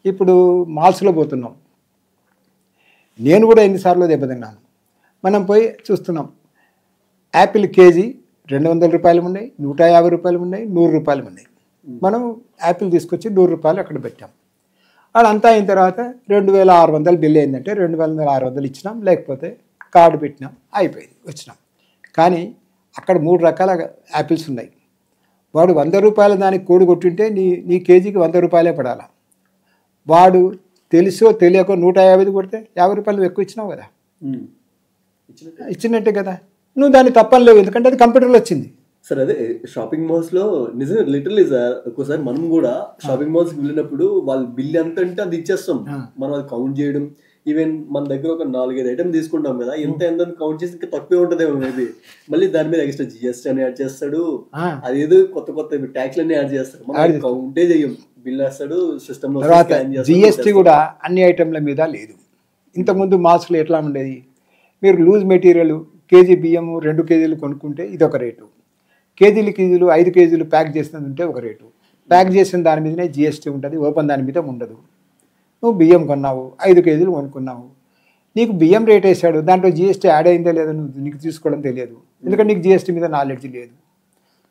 ఇప్పుడు మాల్స్లో పోతున్నాం. నేను కూడా ఎన్నిసార్లు దెబ్బతిన్నాను. మనం పోయి చూస్తున్నాం, యాపిల్ కేజీ 200 రూపాయలు ఉన్నాయి, 150 రూపాయలు ఉన్నాయి, 100 రూపాయలు ఉన్నాయి. మనం యాపిల్ తీసుకొచ్చి 100 రూపాయలు అక్కడ పెట్టాం. అదంతా అయిన తర్వాత 2600 బిల్ అయిందంటే 2600 ఇచ్చినాం, లేకపోతే కార్డు పెట్టినాం, అయిపోయింది, వచ్చినాం. కానీ అక్కడ 3 రకాల యాపిల్స్ ఉన్నాయి. వాడు 100 రూపాయల దానికి కోడి కొట్టుంటే నీ కేజీకి 100 రూపాయలే పడాలా. వాడు తెలుసో తెలియకో 150 కొడితే 50 రూపాయలు నువ్వు ఎక్కువ ఇచ్చినావు కదా, ఇచ్చినట్టే కదా. నువ్వు దాన్ని తప్పనిలేవు, ఎందుకంటే అది కంప్యూటర్లో వచ్చింది. సార్ అదే షాపింగ్ మాల్స్ లో నిజంగా లిటరల్లీ సార్ ఒక్కోసారి మనం కూడా షాపింగ్ మాల్స్ వెళ్ళినప్పుడు వాళ్ళు బిల్ ఎంత అంటే అది ఇచ్చేస్తాం, మనం అది కౌంట్ చేయడం ఈవెన్ మన దగ్గర ఒక 4-5 ఐటమ్ తీసుకుంటాం కదా, ఎంత ఎంత కౌంట్ చేసి ఇంకా తక్కువే ఉంటదేమో మేబీ. మళ్ళీ దాని మీద ఎక్స్ట్రా జిఎస్టీ అని యాడ్ చేస్తాడు, అదేదో కొత్త కొత్త ట్యాక్స్ అన్ని యాడ్ చేస్తాడు, మనం కౌంటే చెయ్యం, బిల్ వేస్తాడు సిస్టమ్ లో. తర్వాత జిఎస్టీ కూడా అన్ని ఐటెంల మీద లేదు. ఇంతకుముందు మాస్క్లు ఎట్లా ఉండేది, మీరు లూజ్ మెటీరియల్ కేజీ బియ్యము 2 కేజీలు కొనుక్కుంటే ఇది ఒక రేటు, కేజీలు 5 కేజీలు ప్యాక్ చేసినది ఉంటే ఒక రేటు, ప్యాక్ చేసిన దాని మీదనే జిఎస్టీ ఉంటుంది, ఓపెన్ దాని మీద ఉండదు. నువ్వు బియ్యం కొన్నావు 5 కేజీలు కొనుక్కున్నావు, నీకు బియ్యం రేట్ వేసాడు, దాంట్లో జిఎస్టీ యాడ్ అయిందో లేదో నీకు తీసుకోవడం తెలియదు, ఎందుకంటే నీకు జిఎస్టీ మీద నాలెడ్జ్ లేదు.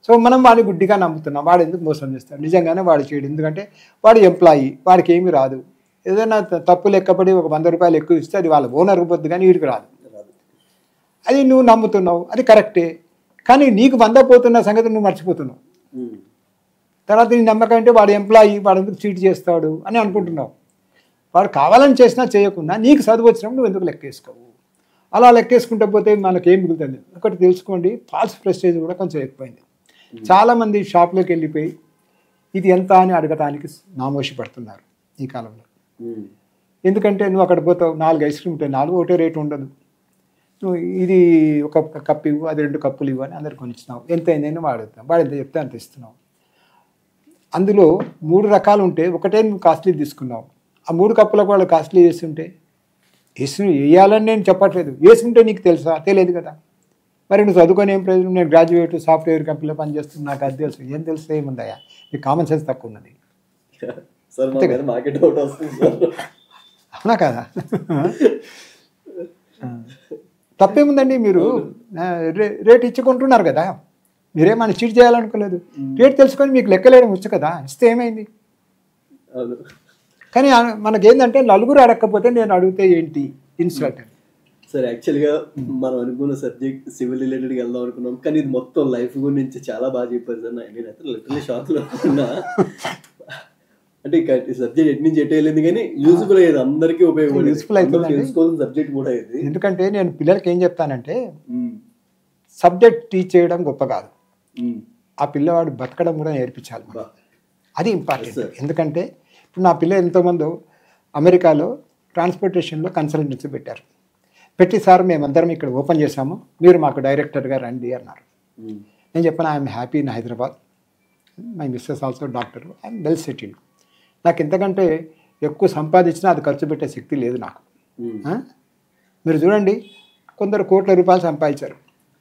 సో మనం వాడిని గుడ్డిగా నమ్ముతున్నాం, వాడు ఎందుకు మోసం చేస్తాడు, నిజంగానే వాడు చేయడు, ఎందుకంటే వాడు ఎంప్లాయీ, వాడికి ఏమీ రాదు. ఏదైనా తప్పు లెక్కపడి ఒక 100 రూపాయలు ఎక్కువ ఇస్తే అది వాళ్ళ ఓనర్కి పోద్దు కానీ వీడికి రాదు. అది నువ్వు నమ్ముతున్నావు, అది కరెక్టే, కానీ నీకు 100 పోతున్న సంగతి నువ్వు మర్చిపోతున్నావు. తర్వాత నీ నమ్మకం అంటే వాడు ఎంప్లాయీ, వాడు ఎందుకు చీట్ చేస్తాడు అని అనుకుంటున్నావు. వాడు కావాలని చేసినా చేయకుండా నీకు చదువు వచ్చినప్పుడు నువ్వు ఎందుకు లెక్కేసుకోవు. అలా లెక్కేసుకుంటే పోతే మనకేం మిగులుతుంది. ఒకటి తెలుసుకోండి, ఫాల్స్ ప్రెస్టేజ్ కూడా కొంచెం ఎక్కువైంది. చాలామంది షాప్లోకి వెళ్ళిపోయి ఇది ఎంత అని అడగటానికి నామోషి పడుతున్నారు ఈ కాలంలో. ఎందుకంటే నువ్వు అక్కడ పోతావు, 4 ఐస్ క్రీమ్ ఉంటాయి, 4 ఒకటే రేటు ఉండదు. నువ్వు ఇది ఒక కప్పు ఇవ్వు, అది 2 కప్పులు ఇవ్వు అని అందరికి కొనిచ్చినావు, ఎంత అయిందని వాడుతాం, వాడు ఎంత చెప్తే అంత ఇస్తున్నావు. అందులో 3 రకాలు ఉంటే ఒకటే నువ్వు కాస్ట్లీ తీసుకున్నావు, ఆ 3 కప్పులకు వాళ్ళు కాస్ట్లీ చేస్తుంటే వేయాలని నేను చెప్పట్లేదు, వేసుకుంటే నీకు తెలుసా, తెలియదు కదా. మరి నువ్వు చదువుకొని ఏం ప్రయోజనం, నేను గ్రాడ్యుయేట్ సాఫ్ట్వేర్ కంపెనీలో పనిచేస్తున్నా, నాకు అది తెలుసు, ఏం తెలుసు, ఏముందయా, నీకు కామన్ సెన్స్ తక్కువ ఉన్నది. అవునా కదా, తప్పేముందండి, మీరు రేట్ ఇచ్చుకుంటున్నారు కదా, మీరేమైనా చీట్ చేయాలనుకోలేదు, రేట్ తెలుసుకొని మీకు లెక్కలేయడం వచ్చు కదా, ఇస్తే ఏమైంది. కానీ మనకేంటంటే నలుగురు అడగకపోతే నేను అడిగితే ఏంటి ఇన్స్ట్రక్ట్. సరే, యాక్చువల్గా మనం అనుకున్న సబ్జెక్ట్ సివిల్ రిలేటెడ్గా వెళ్దాం అనుకున్నాం, కానీ ఇది మొత్తం లైఫ్ గురించి చాలా బాగా చెప్పారు సార్. నేనైతే లిటరల్లీ షాక్లో ఉన్నా. అంటే సబ్జెక్ట్ ఎటు నుంచి ఎటు వెళ్ళింది కానీ యూస్ఫుల్ అయ్యేది, అందరికీ ఉపయోగపడేది, యూస్ఫుల్ అవుతుంది, తెలుసుకోవాల్సిన సబ్జెక్ట్ కూడా అయ్యేది. ఎందుకంటే నేను పిల్లలకి ఏం చెప్తానంటే సబ్జెక్ట్ టీచ్ చేయడం గొప్ప కాదు, ఆ పిల్లవాడు బతకడం కూడా నేర్పించాలి, అది ఇంపార్టెంట్. ఎందుకంటే ఇప్పుడు నా పిల్లలు ఎంతోమంది అమెరికాలో ట్రాన్స్పోర్టేషన్లో కన్సల్టెన్సీ పెట్టారు, పెట్టి సార్ మేమందరం ఇక్కడ ఓపెన్ చేశాము, మీరు మాకు డైరెక్టర్గా రండి అన్నారు. నేను చెప్పాను I'm happy in Hyderabad, my missus also doctor, I'm well settled. నాకు ఎంతకంటే ఎక్కువ సంపాదించినా అది ఖర్చు పెట్టే శక్తి లేదు నాకు. మీరు చూడండి, కొందరు కోట్ల రూపాయలు సంపాదించారు,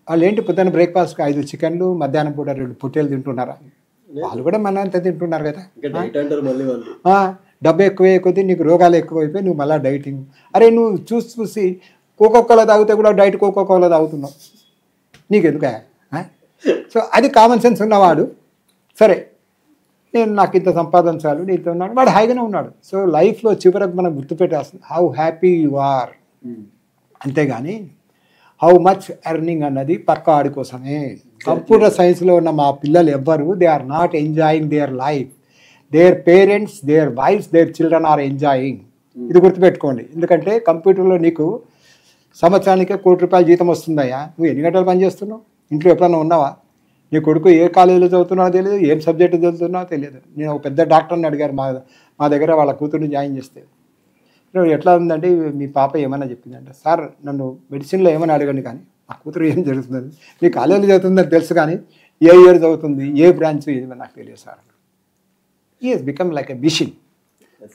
వాళ్ళు ఏంటి పొద్దున్న బ్రేక్ఫాస్ట్కి 5 చికెన్లు, మధ్యాహ్నం పూట 2 పొట్టేలు తింటున్నారా, వాళ్ళు కూడా మన అంత తింటున్నారు కదా. డబ్బు ఎక్కువ కొద్దీ నీకు రోగాలు ఎక్కువైపోయి నువ్వు మళ్ళీ డైటింగ్. అరే నువ్వు చూసి కోకోకోలా తాగితే కూడా డైట్ కోకోకోలా తాగుతున్నావు, నీకెందుక. సో అది కామన్ సెన్స్ ఉన్నవాడు సరే నేను నాకు ఇంత సంపాదించాలి, నీతో ఉన్నాడు, వాడు హాయిగానే ఉన్నాడు. సో లైఫ్లో చివరకు మనం గుర్తుపెట్టాల్సింది హౌ హ్యాపీ యు ఆర్, అంతేగాని హౌ మచ్ ఎర్నింగ్ అన్నది పక్క ఆడి కోసమే. కంప్యూటర్ సైన్స్లో ఉన్న మా పిల్లలు ఎవ్వరు they are not enjoying their life, their parents, their wives, their children are enjoying. ఇది గుర్తుపెట్టుకోండి. ఎందుకంటే కంప్యూటర్లో నీకు సంవత్సరానికే ₹1,00,00,000 జీతం వస్తుందయ్యా, నువ్వు ఎన్ని గంటలు పనిచేస్తున్నావు, ఇంట్లో ఎప్పుడన్నా ఉన్నావా, నీ కొడుకు ఏ కాలేజీలో చదువుతున్నావో తెలియదు, ఏం సబ్జెక్టు చదువుతున్నావో తెలియదు. నేను ఒక పెద్ద డాక్టర్ని అడిగారు మా దగ్గర వాళ్ళ కూతుర్ని జాయిన్ చేస్తే, ఎట్లా ఉందంటే మీ పాప ఏమైనా చెప్పిందంటే, సార్ నన్ను మెడిసిన్లో ఏమైనా అడగండి కానీ నా కూతురు ఏం జరుగుతుంది, మీ కాలేజీలో చదువుతుందని తెలుసు కానీ ఏ ఇయర్ చదువుతుంది, ఏ బ్రాంచ్ ఇది నాకు తెలియదు sir. He he's become like a machine.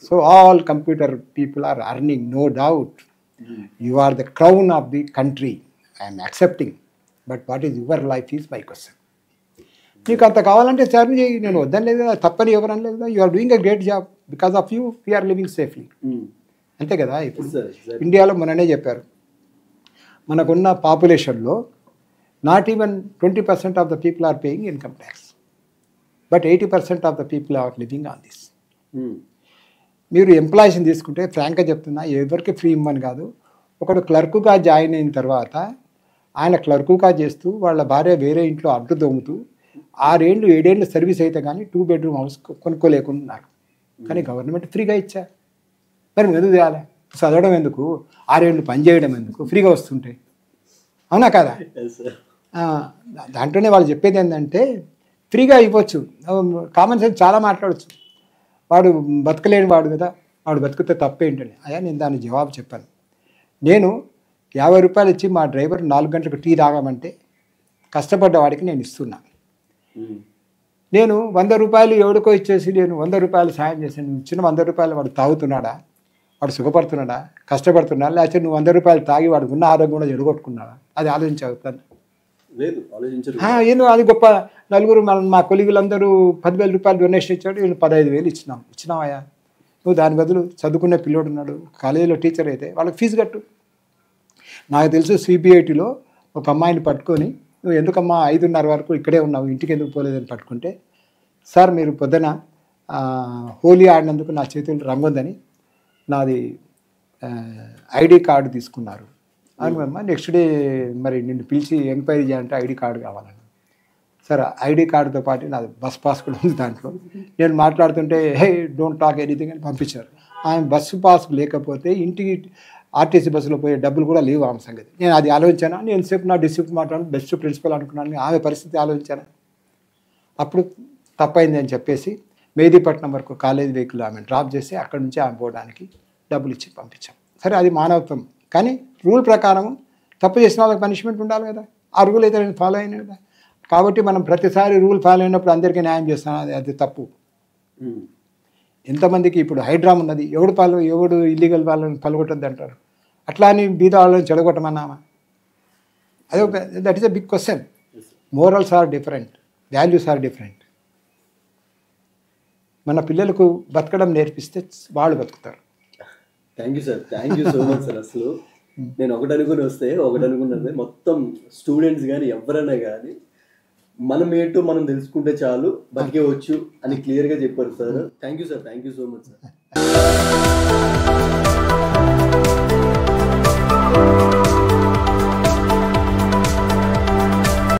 So all computer people are earning, no doubt. You are the crown of the country, I'm accepting, but what is your life is my question. నీకు అంత కావాలంటే serve చేయి, నేను వద్దని లేదు కదా, తప్పని ఎవరని లేదు కదా. You are doing a great job, because of you we're living safely. అంతే కదా. ఇప్పుడు ఇండియాలో మొన్ననే చెప్పారు, మనకున్న పాపులేషన్లో not even 20% of the people are paying income tax, but 80% of the people are living on this. మీరు ఎంప్లాయీస్ని తీసుకుంటే ఫ్రాంక్గా చెప్తున్నా, ఎవరికి ఫ్రీ ఇవ్వని కాదు. ఒకడు క్లర్కుగా జాయిన్ అయిన తర్వాత ఆయన క్లర్కుగా చేస్తూ వాళ్ళ భార్య వేరే ఇంట్లో అడ్డు దొమ్ముతూ 6 ఏళ్ళు 7 ఏళ్ళు సర్వీస్ అయితే కానీ 2 బెడ్రూమ్ హౌస్ కొనుక్కోలేకున్నారు. కానీ గవర్నమెంట్ ఫ్రీగా ఇచ్చా, మరి ఎందుకు చేయాలి, చదవడం ఎందుకు, 6 ఏళ్ళు పని చేయడం ఎందుకు, ఫ్రీగా వస్తుంటాయి, అవునా కదా. దాంట్లోనే వాళ్ళు చెప్పేది ఏంటంటే ఫ్రీగా ఇవ్వచ్చు, కామన్ సెన్స్ చాలా మాట్లాడచ్చు. వాడు బతకలేని వాడు కదా, వాడు బతికితే తప్పేంటని. అయ్యా నేను దాని జవాబు చెప్పాను. నేను 50 రూపాయలు ఇచ్చి మా డ్రైవర్ 4 గంటలకు టీ తాగమంటే కష్టపడ్డ వాడికి నేను ఇస్తున్నా. నేను 100 రూపాయలు ఎవడికో ఇచ్చేసి నేను 100 రూపాయలు సాయం చేశాను. ఇచ్చిన 100 రూపాయలు వాడు తాగుతున్నాడా, వాడు సుఖపడుతున్నాడా, కష్టపడుతున్నాడా, లేకపోతే నువ్వు 100 రూపాయలు తాగి వాడు ఉన్న ఆరోగ్యం కూడా చెడగొట్టుకున్నాడా? అది ఆలోచించవుతాను. ఏను అది గొప్ప. నలుగురు మా కొలీగులందరూ 10,000 రూపాయలు డొనేషన్ ఇచ్చాడు, వీళ్ళు 15,000 ఇచ్చినావయ్యా. నువ్వు దాని బదులు చదువుకునే పిల్లోడు ఉన్నాడు, కాలేజీలో టీచర్ అయితే వాళ్ళకి ఫీజు కట్టు. నాకు తెలుసు సిబిఐటిలో ఒక అమ్మాయిని పట్టుకొని, నువ్వు ఎందుకమ్మా 5:30 వరకు ఇక్కడే ఉన్నావు, ఇంటికి ఎందుకు పోలేదని పట్టుకుంటే, సార్ మీరు పొద్దున హోలీ ఆడినందుకు నా చేతులు రంగుందని నాది ఐడి కార్డు తీసుకున్నారు అనుమమ్మ. నెక్స్ట్ డే మరి నిన్ను పిలిచి ఎంక్వైరీ చేయాలంటే ఐడి కార్డు కావాలని. సరే ఐడి కార్డుతో పాటు నాది బస్ పాస్ కూడా ఉంది దాంట్లో. నేను మాట్లాడుతుంటే హే డోంట్ టాక్ ఎనీథింగ్ అని పంపించారు. ఆమె బస్సు పాస్ లేకపోతే ఇంటికి ఆర్టీసీ బస్సులో పోయే డబ్బులు కూడా లేవు ఆమె సంగతి. నేను అది ఆలోచించాను. నేను సేపు నా డిస్ట్రిక్ట్ మాట్లాడి బెస్ట్ ప్రిన్సిపల్ అనుకున్నాను. ఆమె పరిస్థితి ఆలోచించాను. అప్పుడు తప్పైంది అని చెప్పేసి మెహదీపట్నం వరకు కాలేజ్ వెహికల్ ఆమె డ్రాప్ చేసి అక్కడి నుంచి ఆమె పోవడానికి డబ్బులు ఇచ్చి పంపించాం. సరే అది మానవత్వం, కానీ రూల్ ప్రకారం తప్పు చేసిన వాళ్ళకి పనిష్మెంట్ ఉండాలి కదా. ఆ రూల్ అయితే నేను ఫాలో అయినా కదా. కాబట్టి మనం ప్రతిసారి రూల్ ఫాలో అయినప్పుడు అందరికీ న్యాయం చేస్తాం, అది తప్పు. ఎంతమందికి ఇప్పుడు హైడ్రామ్ ఉన్నది, ఎవడు ఇల్లీగల్ వాళ్ళని పలగొట్టద్దు అంటారు. అట్లా అని బీద వాళ్ళని చెడగొట్టమన్నామా? అదే that is a big question. Morals are different, values are different. మన పిల్లలకు బతకడం నేర్పిస్తే వాళ్ళు బతుకుతారు. Thank you sir, thank you so much sir. అసలు నేను ఒకటి అనుకున్నది మొత్తం స్టూడెంట్స్ కానీ ఎవరైనా కానీ మనం ఏంటో మనం తెలుసుకుంటే చాలు, బతికేవచ్చు అని క్లియర్గా చెప్పారు sir. Thank you sir, thank you so much sir.